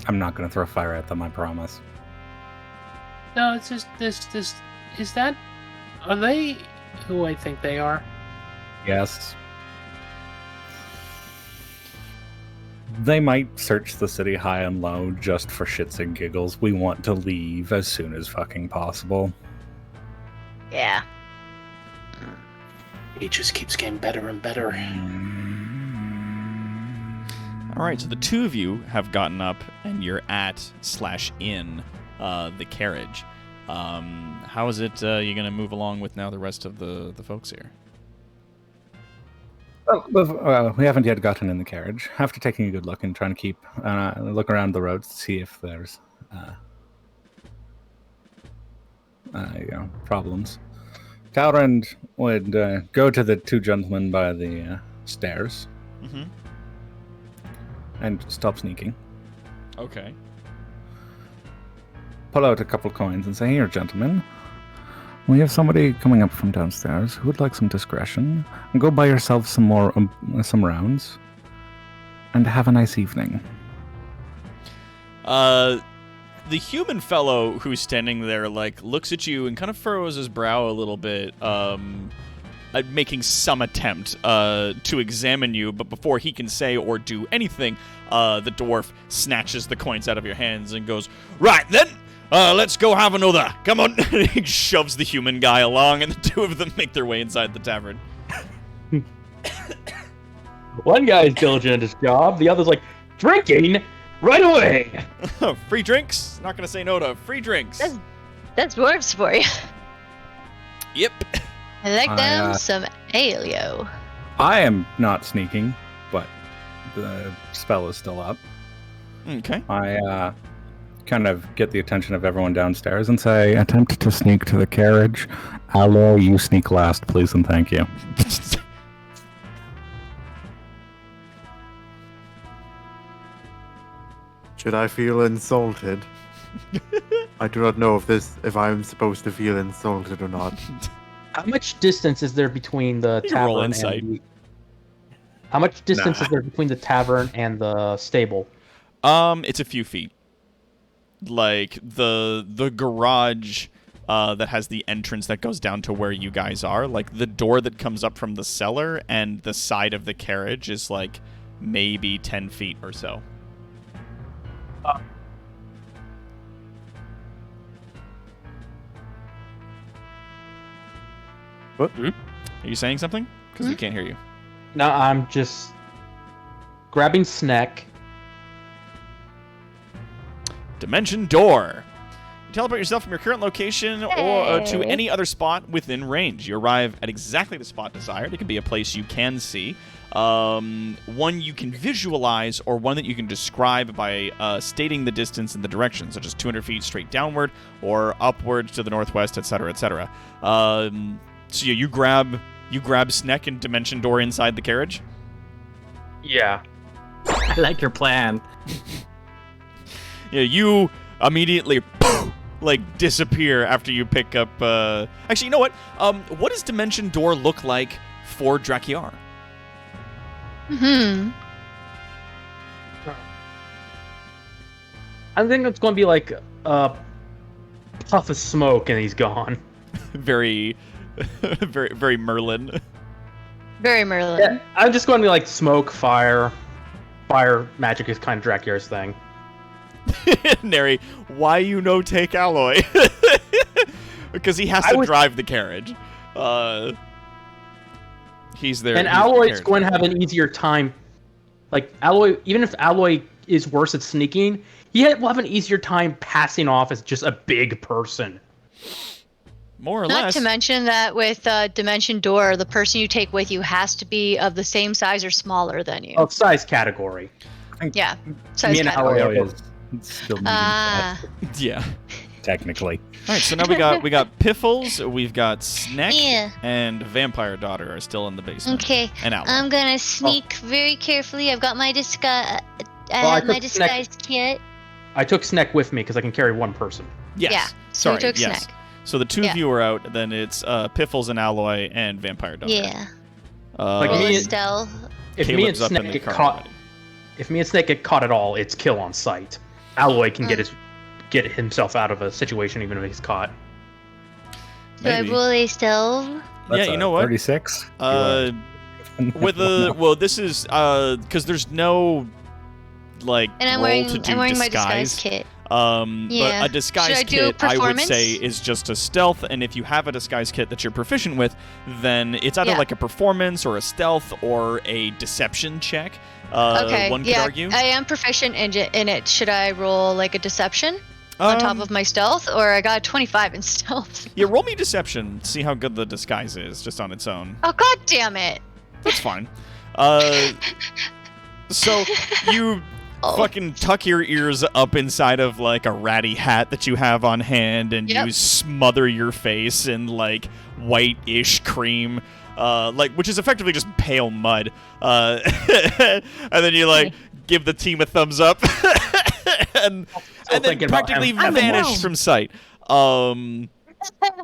I'm not going to throw fire at them, I promise. No, it's just this. Is that? Are they who I think they are? Yes. They might search the city high and low just for shits and giggles. We want to leave as soon as fucking possible. Yeah. He just keeps getting better and better. All right, so the two of you have gotten up and you're at/in the carriage. How is it you're going to move along with now the rest of the folks here? Well, we haven't yet gotten in the carriage. After taking a good look and trying to keep look around the roads to see if there's problems, Talrand would go to the two gentlemen by the stairs and stop sneaking. Okay. Pull out a couple coins and say, "Here, gentlemen, We have somebody coming up from downstairs who would like some discretion. Go buy yourself some more, some rounds, and have a nice evening. The human fellow who's standing there, like, looks at you and kind of furrows his brow a little bit, making some attempt to examine you, but before he can say or do anything, the dwarf snatches the coins out of your hands and goes, "Right then, let's go have another. Come on." He shoves the human guy along, and the two of them make their way inside the tavern. One guy's diligent at his job, the other's like, drinking right away. Free drinks? Not gonna say no to free drinks. That's dwarves for you. Yep. I like them some aleo. I am not sneaking, but the spell is still up. Okay. I kind of get the attention of everyone downstairs and say, attempt to sneak to the carriage. Alloy, you sneak last, please and thank you. Should I feel insulted? I do not know if I'm supposed to feel insulted or not. How much distance is there between the You can roll tavern insight. and the... How much distance is there between the tavern and the stable? It's a few feet. Like the garage that has the entrance that goes down to where you guys are, like the door that comes up from the cellar and the side of the carriage is like maybe 10 feet or so. What? Are you saying something? Because we can't hear you. No, I'm just grabbing Sneck. Dimension door. You teleport yourself from your current location or to Hey. any other spot within range. You arrive at exactly the spot desired. It can be a place you can see, one you can visualize, or one that you can describe by stating the distance and the direction, such as 200 feet straight downward or upward to the northwest, etc., etc. So yeah, you grab Sneck and Dimension door inside the carriage. Yeah. I like your plan. Yeah, you immediately like disappear after you pick up. Actually, you know what? What does Dimension Door look like for Drakiar? I think it's going to be like a puff of smoke and he's gone. Very, very Merlin. Very Merlin. Yeah, I'm just going to be like smoke, fire. Fire magic is kind of Drakiar's thing. Neri, why you no take Alloy? Because he has to drive the carriage. He's there. And he's Alloy's prepared. going to have an easier time. Like, Alloy, even if Alloy is worse at sneaking, will have an easier time passing off as just a big person. More or Not less. to mention that with Dimension Door, the person you take with you has to be of the same size or smaller than you. Of size category. Yeah, Me size and category. Alloy Alloy is still medium size, Yeah. technically. All right, so now we got Piffles, we've got Sneck, Yeah. and Vampire Daughter are still in the basement. Okay, And Alloy. I'm gonna sneak very carefully. I've got my disguise. I Well, I have my took disguise kit. I took Sneck with me because I can carry one person. Yes. Yeah, so Sorry. we took yes. Sneck. So the two Yeah. of you are out. Then it's Piffles and Alloy and Vampire Daughter. Yeah. Like Roll me a and- stealth. If me and Caleb's up in Sneck the get car caught, already. if me and Sneck get caught at all, it's kill on sight. Alloy can get himself out of a situation even if he's caught. Do I Maybe. roll a stealth? That's you a know what? 36. With a this is because there's no like And I'm roll wearing to do I'm wearing disguise. my disguise kit. But Yeah. a disguise Should I do kit, I would performance? say, is just a stealth. And if you have a disguise kit that you're proficient with, then it's either Yeah. like a performance or a stealth or a deception check. Okay, One could yeah, argue. I am proficient in it. Should I roll like a deception on top of my stealth, or I got a 25 in stealth? Yeah, roll me deception. See how good the disguise is just on its own. Oh god damn it! That's fine. So you Oh. fucking tuck your ears up inside of like a ratty hat that you have on hand, and Yep. you smother your face in like white-ish cream, which is effectively just pale mud. And then you like give the team a thumbs up, and then thinking about practically having vanish fun. from sight.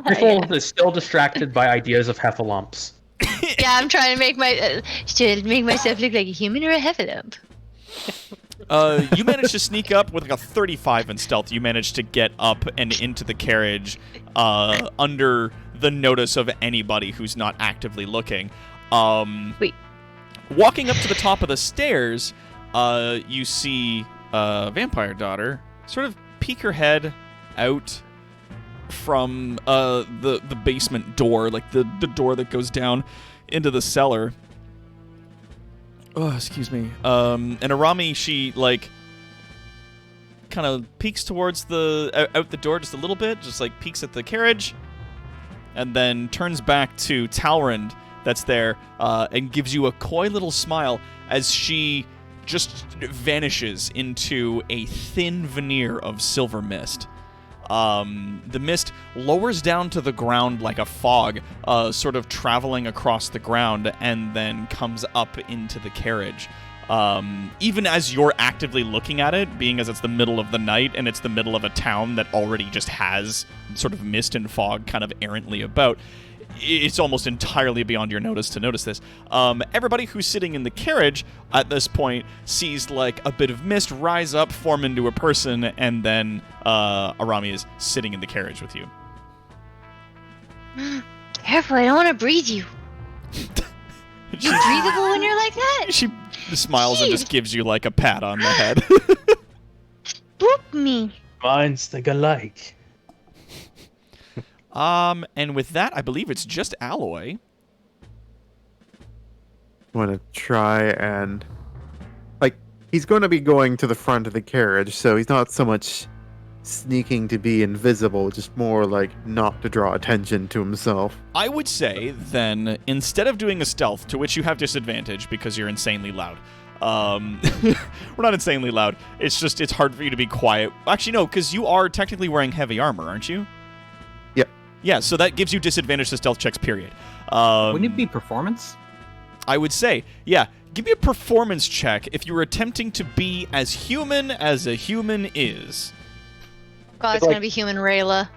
Griffle is still distracted by ideas of heffalumps. Yeah, I'm trying to make myself look like a human or a heffalump. You managed to sneak up with like a 35 in stealth. You managed to get up and into the carriage under the notice of anybody who's not actively looking. Wait. Walking up to the top of the stairs, you see Vampire Daughter sort of peek her head out from the basement door, like the door that goes down into the cellar. Oh, excuse me. And Arami, she like kind of peeks towards out the door just a little bit, just like peeks at the carriage, and then turns back to Talrand that's there and gives you a coy little smile as she just vanishes into a thin veneer of silver mist. The mist lowers down to the ground like a fog, sort of traveling across the ground, and then comes up into the carriage. Even as you're actively looking at it, being as it's the middle of the night and it's the middle of a town that already just has sort of mist and fog kind of errantly about, it's almost entirely beyond your notice to notice this. Everybody who's sitting in the carriage at this point sees like a bit of mist rise up, form into a person, and then Arami is sitting in the carriage with you. Careful, I don't want to breathe you. You breathable when you're like that? She smiles and just gives you like a pat on the head. Boop me. Minds think alike. And with that, I believe it's just Alloy. Want to try and he's going to be going to the front of the carriage, so he's not so much sneaking to be invisible, just more like not to draw attention to himself. I would say then, instead of doing a stealth, to which you have disadvantage because you're insanely loud. We're not insanely loud. It's just it's hard for you to be quiet. Actually, no, because you are technically wearing heavy armor, aren't you? Yep. Yeah, so that gives you disadvantage to stealth checks, period. Wouldn't it be performance? I would say, yeah, give me a performance check if you were attempting to be as human as a human is. God, it's Like- gonna be human Rayla.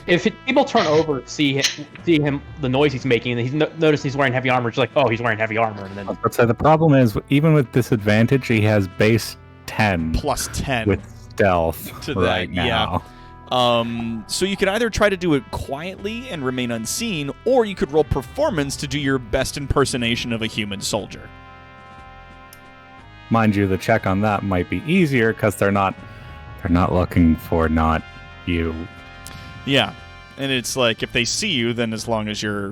If people turn over, see him, the noise he's making, and he's notice he's wearing heavy armor, it's like, oh, he's wearing heavy armor, and then But so the problem is, even with disadvantage, he has base 10 Plus 10. with stealth To that, right yeah. now. So you could either try to do it quietly and remain unseen, or you could roll performance to do your best impersonation of a human soldier. Mind you, the check on that might be easier because they're not looking for not you. Yeah. And it's like, if they see you, then as long as you're,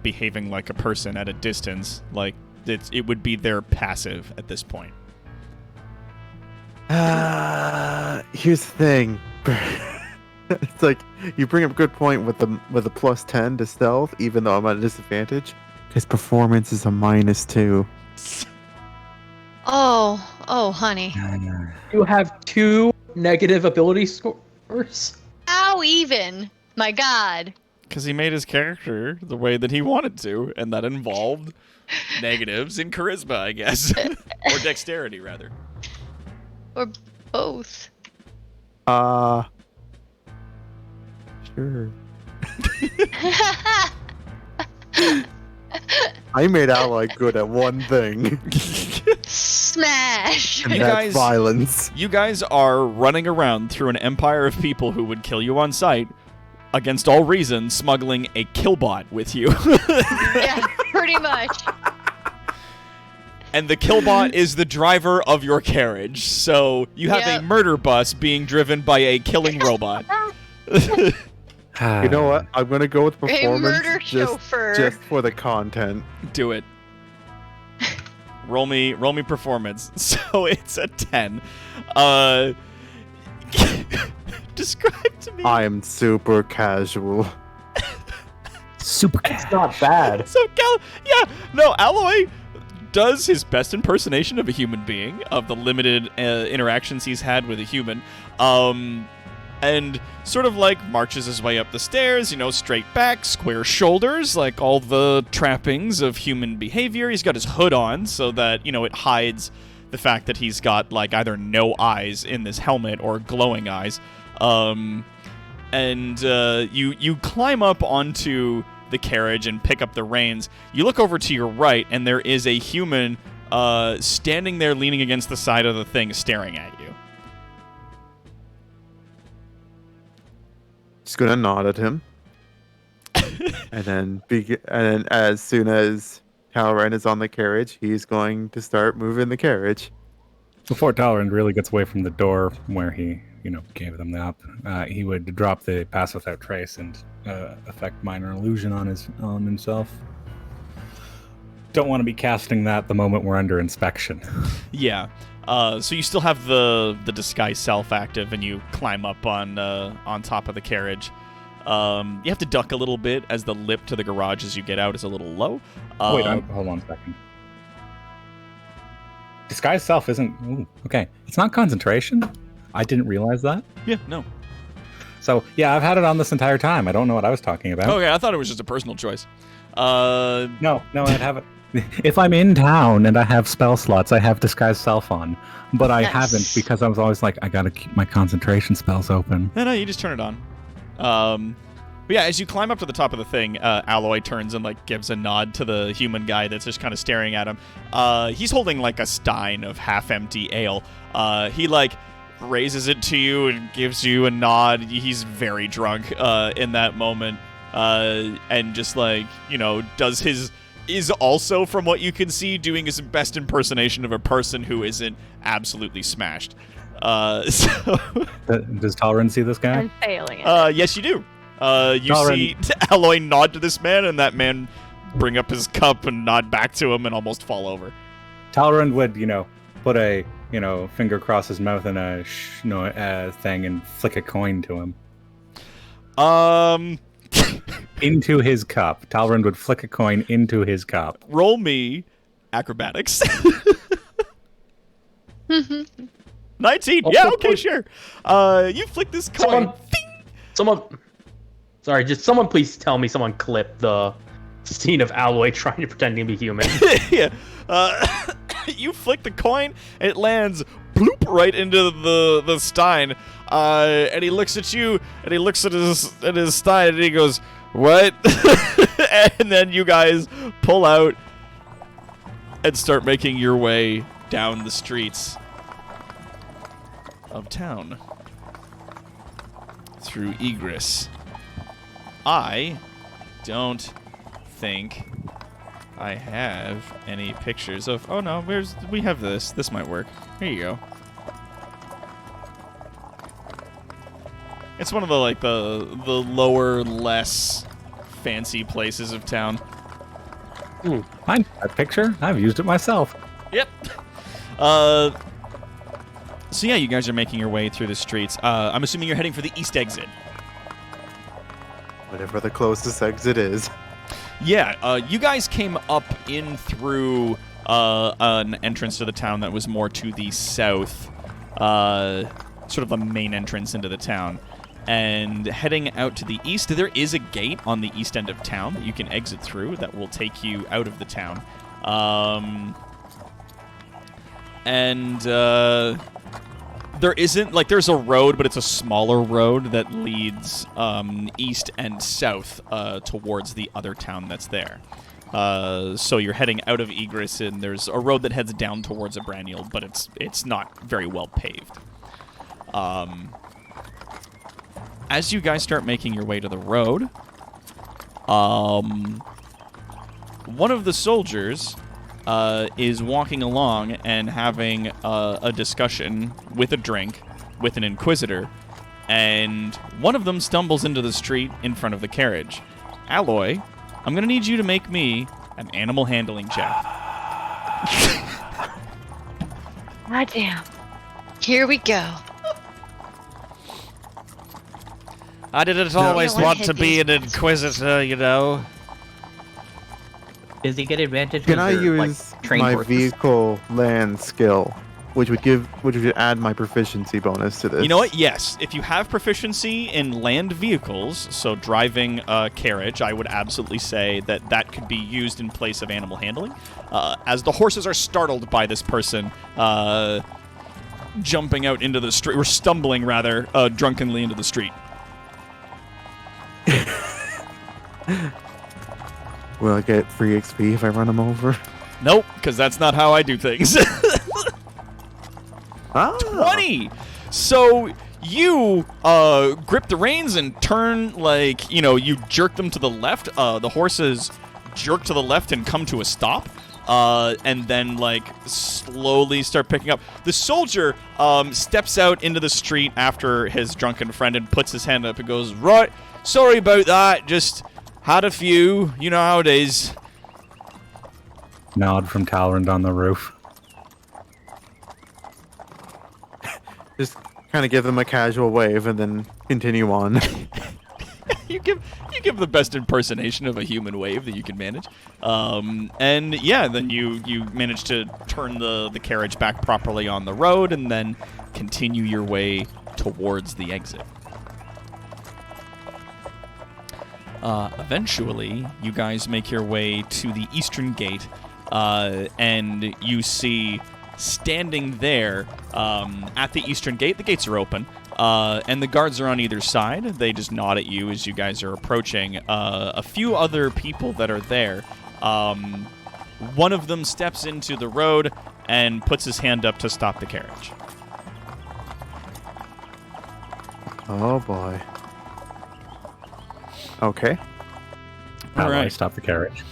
behaving like a person at a distance, like, it would be their passive at this point. Here's the thing. It's like you bring up a good point with the plus 10 to stealth, even though I'm at a disadvantage. His performance is a -2. Oh, honey. you have 2 negative ability scores. How even? My God. Because he made his character the way that he wanted to, and that involved negatives in charisma, I guess. Or dexterity, rather. Or both. Sure. I made Ally good at one thing, Smash. and You that's guys- violence. You guys are running around through an empire of people who would kill you on sight, against all reason, smuggling a killbot with you. Yeah, pretty much. And the killbot is the driver of your carriage. So you have Yep. a murder bus being driven by a killing robot. You know what? I'm gonna go with A performance murder just chauffeur. for the content. Do it. Roll me performance. So it's a 10. Describe to me. I am super casual. Super It's not bad. So Alloy does his best impersonation of a human being, of the limited interactions he's had with a human, and sort of like marches his way up the stairs, straight back, square shoulders, like all the trappings of human behavior. He's got his hood on so that, it hides the fact that he's got like either no eyes in this helmet or glowing eyes. and you climb up onto the carriage and pick up the reins. You look over to your right, and there is a human standing there leaning against the side of the thing, staring at you. Just gonna nod at him. and then as soon as Talrand is on the carriage, he's going to start moving the carriage. Before Talrand really gets away from the door where he, gave them the up, he would drop the Pass Without Trace and affect minor illusion on himself. Don't want to be casting that the moment we're under inspection. Yeah. So you still have the disguise self active, and you climb up on top of the carriage. You have to duck a little bit as the lip to the garage as you get out is a little low. Wait, hold on a second. Disguise self isn't... Ooh, okay. It's not concentration? I didn't realize that. Yeah, no. So, yeah, I've had it on this entire time. I don't know what I was talking about. Okay, I thought it was just a personal choice. No, I'd have it. If I'm in town and I have spell slots, I have Disguise Self on. But I haven't because I was always like, I gotta keep my concentration spells open. No, you just turn it on. But yeah, as you climb up to the top of the thing, Alloy turns and gives a nod to the human guy that's just kind of staring at him. He's holding a stein of half-empty ale. He raises it to you and gives you a nod. He's very drunk in that moment, and just is also, from what you can see, doing his best impersonation of a person who isn't absolutely smashed. Does Talrand see this guy? I'm failing it. Yes, you do. You see Alloy nod to this man, and that man bring up his cup and nod back to him and almost fall over. Talrand would, put a, finger across his mouth and a thing and flick a coin to him. Into his cup. Talrand would flick a coin into his cup. Roll me acrobatics. 19. Yeah, okay, sure. You flick this coin. Someone please tell me someone clipped the scene of Alloy trying to pretend to be human. Yeah. You flick the coin, and it lands bloop right into the stein. And he looks at you, and he looks at his stein, and he goes, "What?" And then you guys pull out and start making your way down the streets of town through Egress. I don't think I have any pictures of... Oh no, we have this. This might work. Here you go. It's one of the lower, less fancy places of town. Find that picture. I've used it myself. Yep. So yeah, you guys are making your way through the streets. I'm assuming you're heading for the east exit. Whatever the closest exit is. Yeah, you guys came up in through an entrance to the town that was more to the south, sort of the main entrance into the town. And heading out to the east, there is a gate on the east end of town that you can exit through that will take you out of the town. There isn't, there's a road, but it's a smaller road that leads east and south towards the other town that's there. So you're heading out of Egress, and there's a road that heads down towards Abraniel, but it's not very well paved. As you guys start making your way to the road, one of the soldiers is walking along and having a discussion with a drink with an inquisitor, and one of them stumbles into the street in front of the carriage. Alloy, I'm going to need you to make me an animal handling check. God damn. Here we go. I didn't always want to be an inquisitor, you know. Does he get advantage? Can I or, use trained my horses? vehicle land skill, which would add my proficiency bonus to this? You know what? Yes. If you have proficiency in land vehicles, so driving a carriage, I would absolutely say that could be used in place of animal handling. As the horses are startled by this person jumping out into the street, or stumbling rather, drunkenly into the street. Will I get free XP if I run him over? Nope, because that's not how I do things. Ah. 20! So you grip the reins and turn, like, you jerk them to the left. The horses jerk to the left and come to a stop. And then, like, slowly start picking up. The soldier steps out into the street after his drunken friend and puts his hand up and goes, "Right, sorry about that. Just had a few. You know how it is." Nod from Talrand on the roof. Just kind of give them a casual wave and then continue on. You give the best impersonation of a human wave that you can manage, and yeah, then you manage to turn the carriage back properly on the road, and then continue your way towards the exit. Eventually, you guys make your way to the eastern gate, and you see standing there at the eastern gate. The gates are open. And the guards are on either side. They just nod at you as you guys are approaching. A few other people that are there. One of them steps into the road and puts his hand up to stop the carriage. Oh boy. Okay. How All do I right. stop the carriage?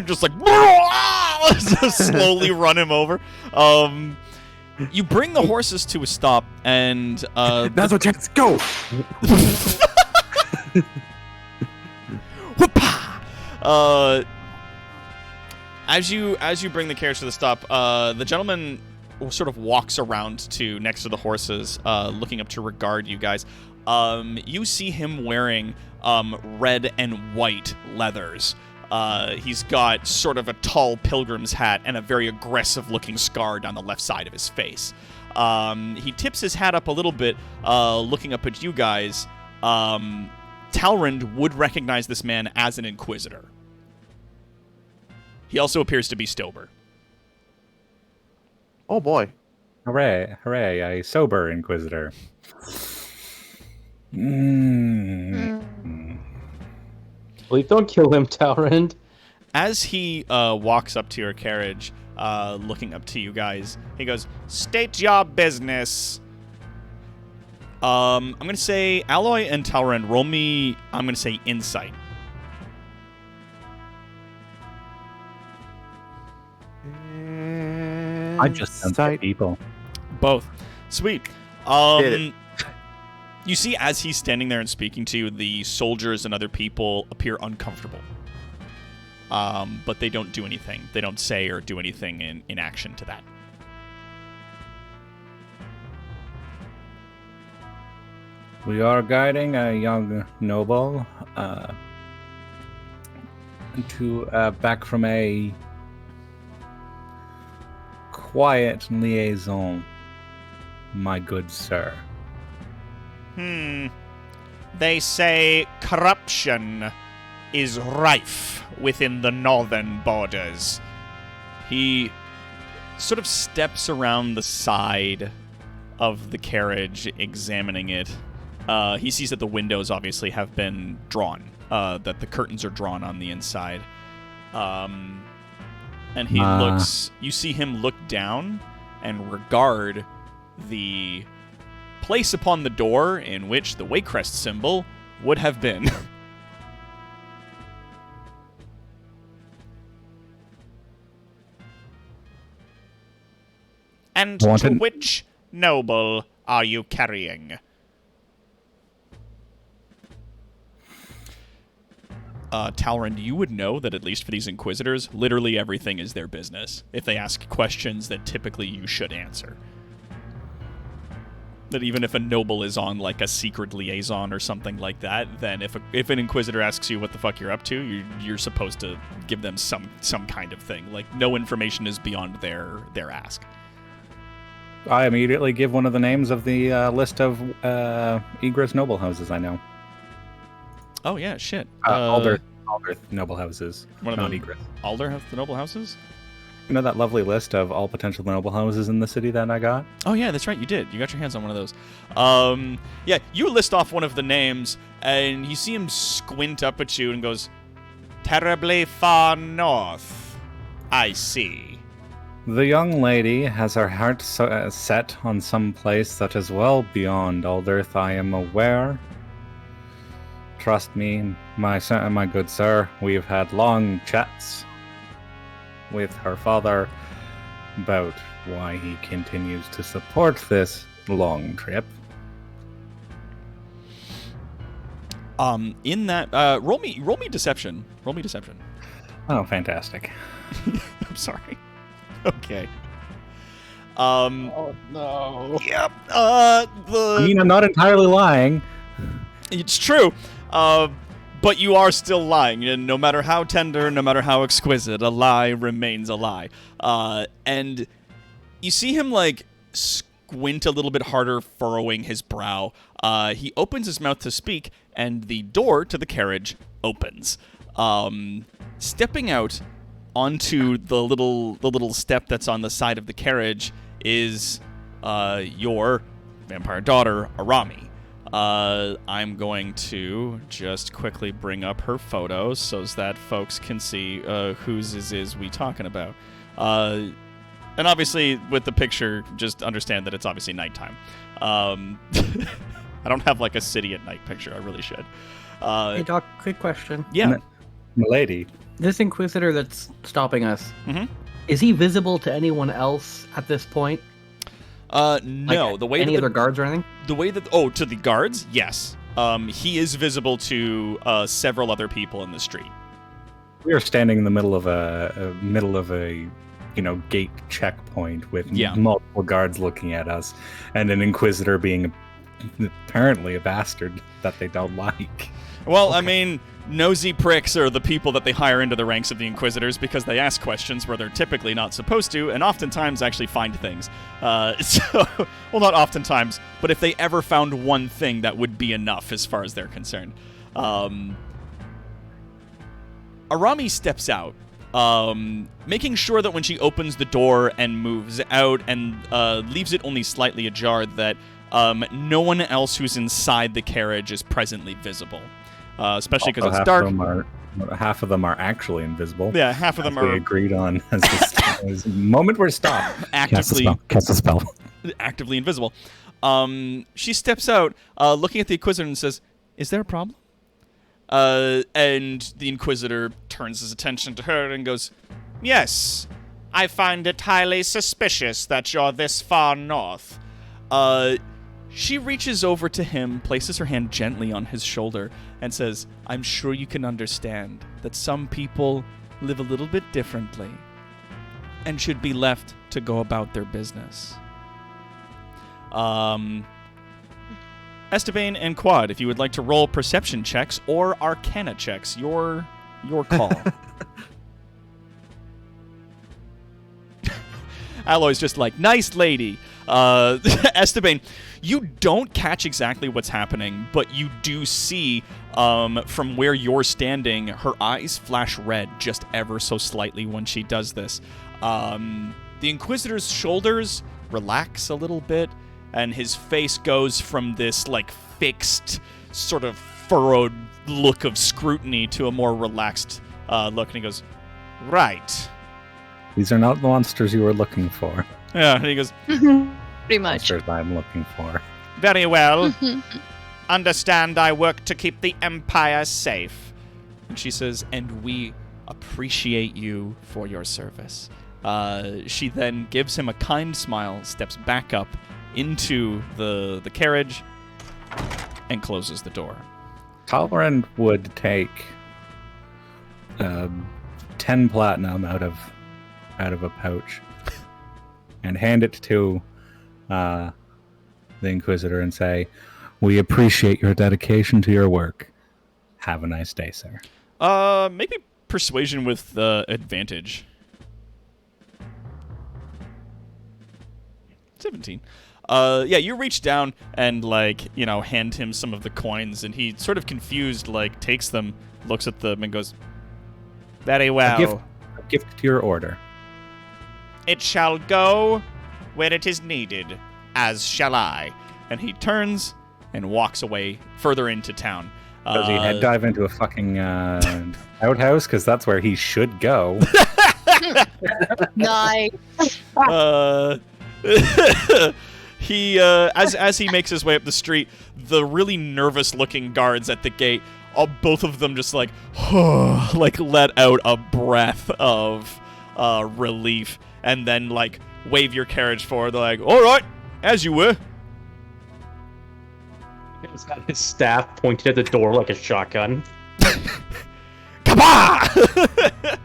Just like slowly run him over. You bring the horses to a stop, and That's what chance. Go. Whoopah! As you bring the carriage to the stop, the gentleman sort of walks around to next to the horses, looking up to regard you guys. You see him wearing red and white leathers. He's got sort of a tall pilgrim's hat and a very aggressive-looking scar down the left side of his face. He tips his hat up a little bit, looking up at you guys. Talrand would recognize this man as an inquisitor. He also appears to be Stober. Oh boy. Hooray, hooray, a sober inquisitor. Please don't kill him, Talrand. As he walks up to your carriage, looking up to you guys, he goes, "State your business." I'm going to say, Alloy and Talrand, roll me, I'm going to say, insight. I just sense the people. Both. Sweet. Did it. You see, as he's standing there and speaking to you, the soldiers and other people appear uncomfortable. But they don't do anything. They don't say or do anything in action to that. We are guiding a young noble to back from a quiet liaison, my good sir. They say corruption is rife within the northern borders. He sort of steps around the side of the carriage, examining it. He sees that the windows obviously have been drawn, that the curtains are drawn on the inside. And he looks, you see him look down and regard the place upon the door in which the Waycrest symbol would have been. And to which noble are you carrying? Talrand, you would know that at least for these Inquisitors, literally everything is their business. If they ask questions that typically you should answer. That even if a noble is on like a secret liaison or something like that, then if an Inquisitor asks you what the fuck you're up to, you're supposed to give them some kind of thing. Like no information is beyond their ask. I immediately give one of the names of the list of Egress noble houses I know. Oh yeah, shit. Alder noble houses. One of not the Egress. Alder have the noble houses? You know that lovely list of all potential noble houses in the city that I got? Oh yeah, that's right, you did. You got your hands on one of those. Yeah, you list off one of the names, and you see him squint up at you and goes, "Terribly far north. I see." The young lady has her heart set on some place that is well beyond Alderth, I am aware. Trust me, my good sir, we have had long chats with her father about why he continues to support this long trip. In that, roll me deception. Roll me deception. Oh, fantastic. I'm sorry. Okay. Oh no. Yep. I mean, I'm not entirely lying. It's true. But you are still lying, and no matter how tender, no matter how exquisite, a lie remains a lie. And you see him, like, squint a little bit harder, furrowing his brow. He opens his mouth to speak, and the door to the carriage opens. Stepping out onto the little step that's on the side of the carriage is your vampire daughter, Arami. I'm going to just quickly bring up her photos so that folks can see whose is we talking about. And obviously, with the picture, just understand that it's obviously nighttime. I don't have, like, a city at night picture. I really should. Hey, Doc, quick question. Yeah. Milady. This Inquisitor that's stopping us, Mhm. is he visible to anyone else at this point? No. Like, The way any that other guards or anything? the way that to the guards, yes. He is visible to several other people in the street. We are standing in the middle of a gate checkpoint with Yeah. multiple guards looking at us, and an Inquisitor being apparently a bastard that they don't like. Well, I mean, nosy pricks are the people that they hire into the ranks of the Inquisitors because they ask questions where they're typically not supposed to, and oftentimes actually find things. Well, not oftentimes, but if they ever found one thing, that would be enough as far as they're concerned. Arami steps out, making sure that when she opens the door and moves out and leaves it only slightly ajar, that no one else who's inside the carriage is presently visible. Especially because it's dark. Half of them are actually invisible. Yeah, half of them we are agreed on as the moment we're stopped. Cast a spell. Actively invisible. She steps out, looking at the Inquisitor and says, "Is there a problem?" And the Inquisitor turns his attention to her and goes, "Yes, I find it highly suspicious that you're this far north." She reaches over to him, places her hand gently on his shoulder, and says, "I'm sure you can understand that some people live a little bit differently and should be left to go about their business." Esteban and Quad, if you would like to roll perception checks or arcana checks, your call. Alloy's just like, "Nice lady." Esteban, you don't catch exactly what's happening, but you do see from where you're standing, her eyes flash red just ever so slightly when she does this. The Inquisitor's shoulders relax a little bit, and his face goes from this, like, fixed, sort of furrowed look of scrutiny to a more relaxed look, and he goes, "Right." These are not the monsters you were looking for. Yeah, and he goes, Pretty much. Monsters I'm looking for. "Very well. Understand I work to keep the Empire safe." And she says, "And we appreciate you for your service." She then gives him a kind smile, steps back up into the carriage, and closes the door. Talrand would take 10 platinum out of a pouch and hand it to the Inquisitor and say, "We appreciate your dedication to your work. Have a nice day, sir." Maybe persuasion with advantage. 17. Yeah, you reach down and, like, hand him some of the coins, and he, sort of confused, like, takes them, looks at them, and goes, "Very well. A gift to your order." It shall go where it is needed, as shall I." And he turns and walks away further into town. Does he head dive into a fucking outhouse? Because that's where he should go. Nice. He as he makes his way up the street, the really nervous-looking guards at the gate, both of them just like let out a breath of relief, and then like wave your carriage forward. They're like, "All right, as you were." He's got his staff pointed at the door like a shotgun. Kabah!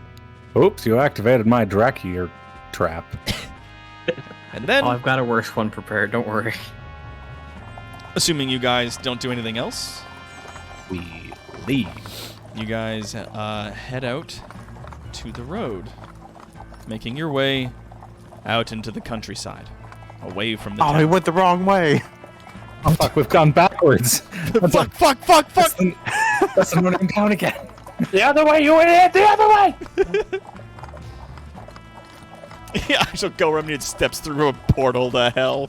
Oops, you activated my Dracula trap. And then, Oh, I've got a worse one prepared. Don't worry. assuming you guys don't do anything else, We leave. you guys head out to the road, making your way out into the countryside, away from the Oh, town. he went the wrong way. Oh fuck, we've gone backwards. Fuck! That's the running town again. The other way, you idiot! The other way! Yeah, I shall go Remnant steps through a portal to hell.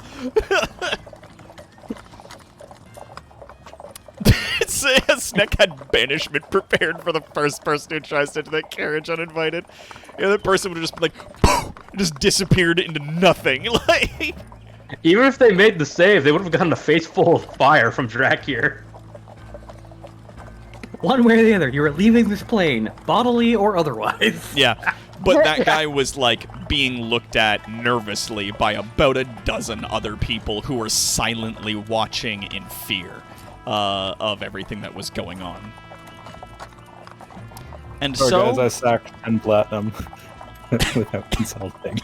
Sneck had banishment prepared for the first person who tries to enter that carriage uninvited. The other person would have just been like, poof, just disappeared into nothing. Like, Even if they made the save, they would have gotten a face full of fire from Dracula. One way or the other, you were leaving this plane, bodily or otherwise. yeah. But that guy was like being looked at nervously by about a dozen other people who were silently watching in fear of everything that was going on. And Sorry, so, guys, I sacked 10 platinum without consulting.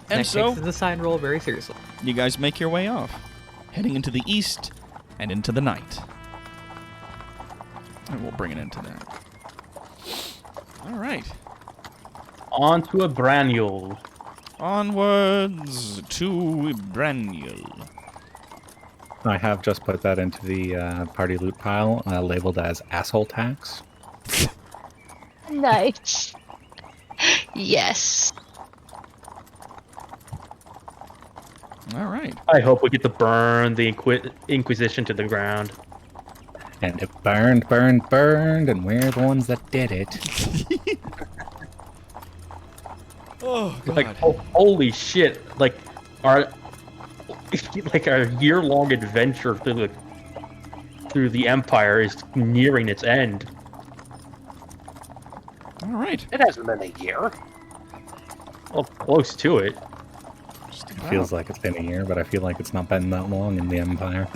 and Nick so, takes the side roll very seriously. you guys make your way off, heading into the east and into the night. And we'll bring it into that. All right. On to a Braniel. Onwards to Braniel. I have just put that into the party loot pile, labeled as asshole tax. Nice. Yes. All right. I hope we get to burn the Inquisition to the ground. And it burned, and we're the ones that did it. Oh, God. Like, holy shit! Like, our year-long adventure through the Empire is nearing its end. All right. It hasn't been a year. Well, close to it. It feels like it's been a year, but I feel like it's not been that long in the Empire.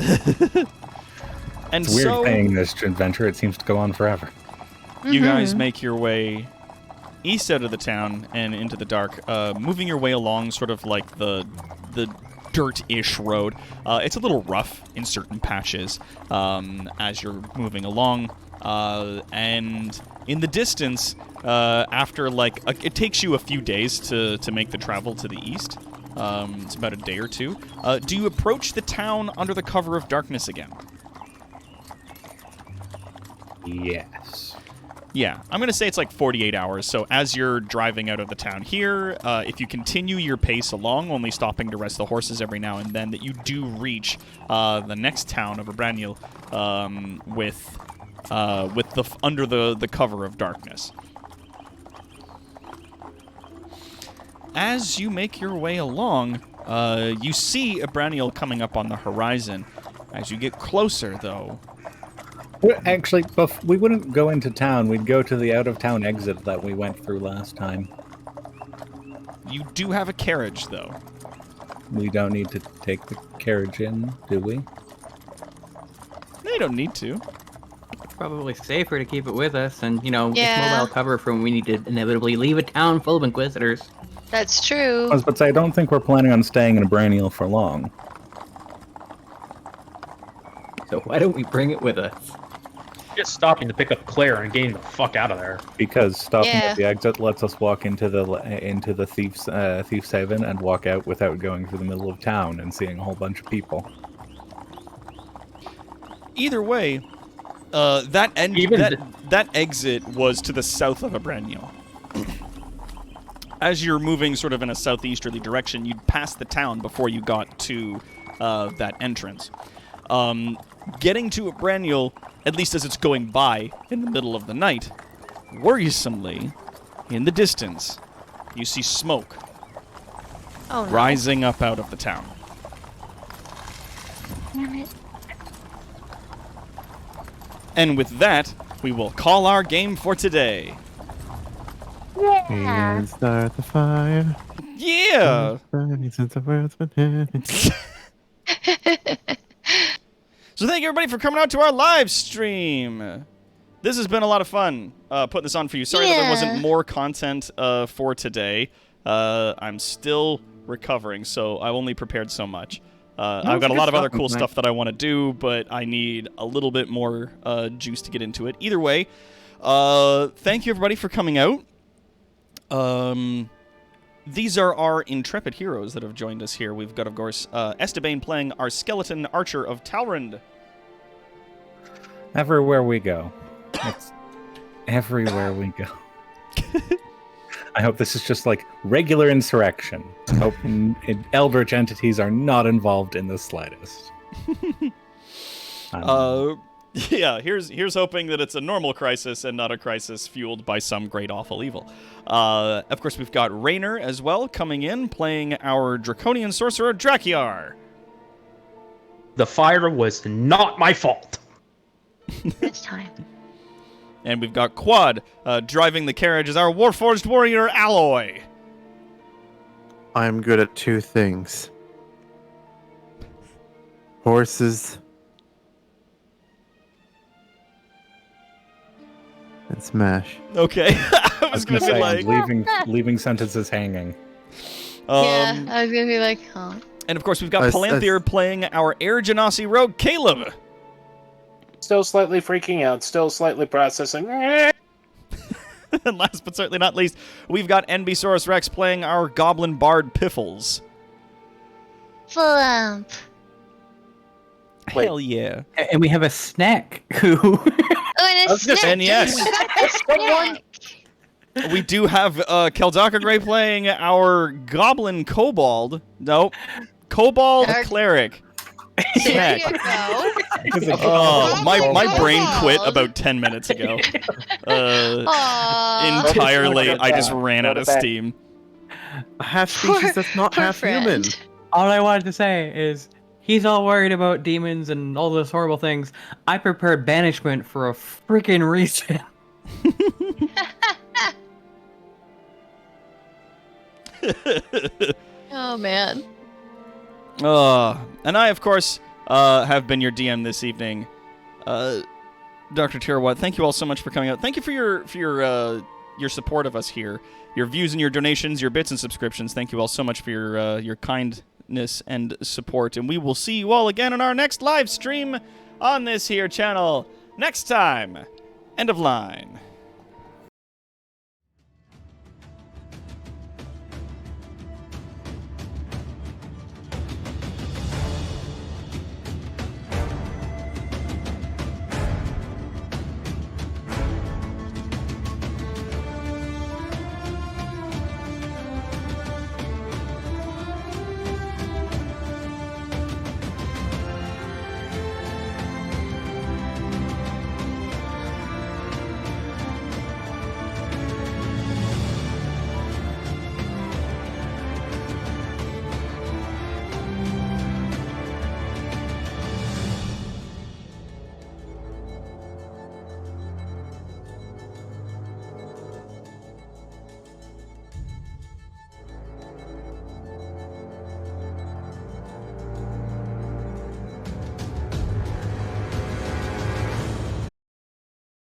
And It's weird so, saying this adventure, it seems to go on forever. you guys make your way east out of the town and into the dark, moving your way along sort of like the dirt-ish road. It's a little rough in certain patches as you're moving along. And in the distance, after it takes you a few days to make the travel to the east. It's about a day or two. Do you approach the town under the cover of darkness again? Yes. Yeah, I'm going to say it's like 48 hours. So as you're driving out of the town here, if you continue your pace along, only stopping to rest the horses every now and then, that you do reach the next town of Abraniel under the cover of darkness. As you make your way along, you see Abraniel coming up on the horizon. As you get closer, though, Well, actually, we wouldn't go into town. We'd go to the out-of-town exit that we went through last time. you do have a carriage, though. We don't need to take the carriage in, do we? No, you don't need to. It's probably safer to keep it with us, and Yeah. it's mobile cover for when we need to inevitably leave a town full of Inquisitors. That's true. I was about to say, I don't think we're planning on staying in Abraniel for long. So why don't we bring it with us? Just stopping to pick up Claire and getting the fuck out of there. Because stopping Yeah. at the exit lets us walk into the thief's haven and walk out without going through the middle of town and seeing a whole bunch of people. Either way, that exit was to the south of Abraniel. As you're moving sort of in a southeasterly direction, you'd pass the town before you got to that entrance. Getting to Branule, at least as it's going by in the middle of the night, worrisomely, in the distance, you see smoke rising up out of the town. Damn it. And with that, we will call our game for today. Yeah. And start the fire. Yeah! Burning since the world's been ending. So thank you everybody for coming out to our live stream. This has been a lot of fun putting this on for you. Sorry that there wasn't more content for today. I'm still recovering, so I only prepared so much. I've got a lot of other cool stuff that I want to do, but I need a little bit more juice to get into it. Either way, thank you everybody for coming out. These are our intrepid heroes that have joined us here. We've got, of course, Esteban playing our skeleton archer of Talrand. Everywhere we go. It's everywhere we go. I hope this is just like regular insurrection. I hope eldritch entities are not involved in the slightest. Yeah, here's hoping that it's a normal crisis and not a crisis fueled by some great awful evil. Of course, we've got Raynor as well coming in, playing our draconian sorcerer Drakiar. The fire was not my fault. This time. And we've got Quad driving the carriage as our warforged warrior Alloy. I'm good at two things. Horses and Smash. Okay, I was gonna be say, like, leaving sentences hanging. Yeah, I was gonna be like, huh. And of course, we've got Palanthir playing our Air Genasi rogue Caleb. Still slightly freaking out, still slightly processing. And last but certainly not least, we've got NBsaurus Rex playing our goblin bard Piffles. Flump. Hell yeah. And we have a snack who. Oh, and a snack. And yes, Snack. we do have Keldaka Grey playing our goblin kobold. Nope. Kobold Dark- cleric. There Snack. you go. Oh, my brain quit about 10 minutes ago. Aww. Entirely, I just ran out of steam. A half species that's not Poor half human. friend. All I wanted to say is he's all worried about demons and all those horrible things. I prepared banishment for a freaking reason. Oh man. And I, of course, have been your DM this evening. Dr. Tirawat, thank you all so much for coming out. Thank you for your support of us here. Your views and your donations, your bits and subscriptions. Thank you all so much for your kindness and support. And we will see you all again on our next live stream on this here channel next time. End of line.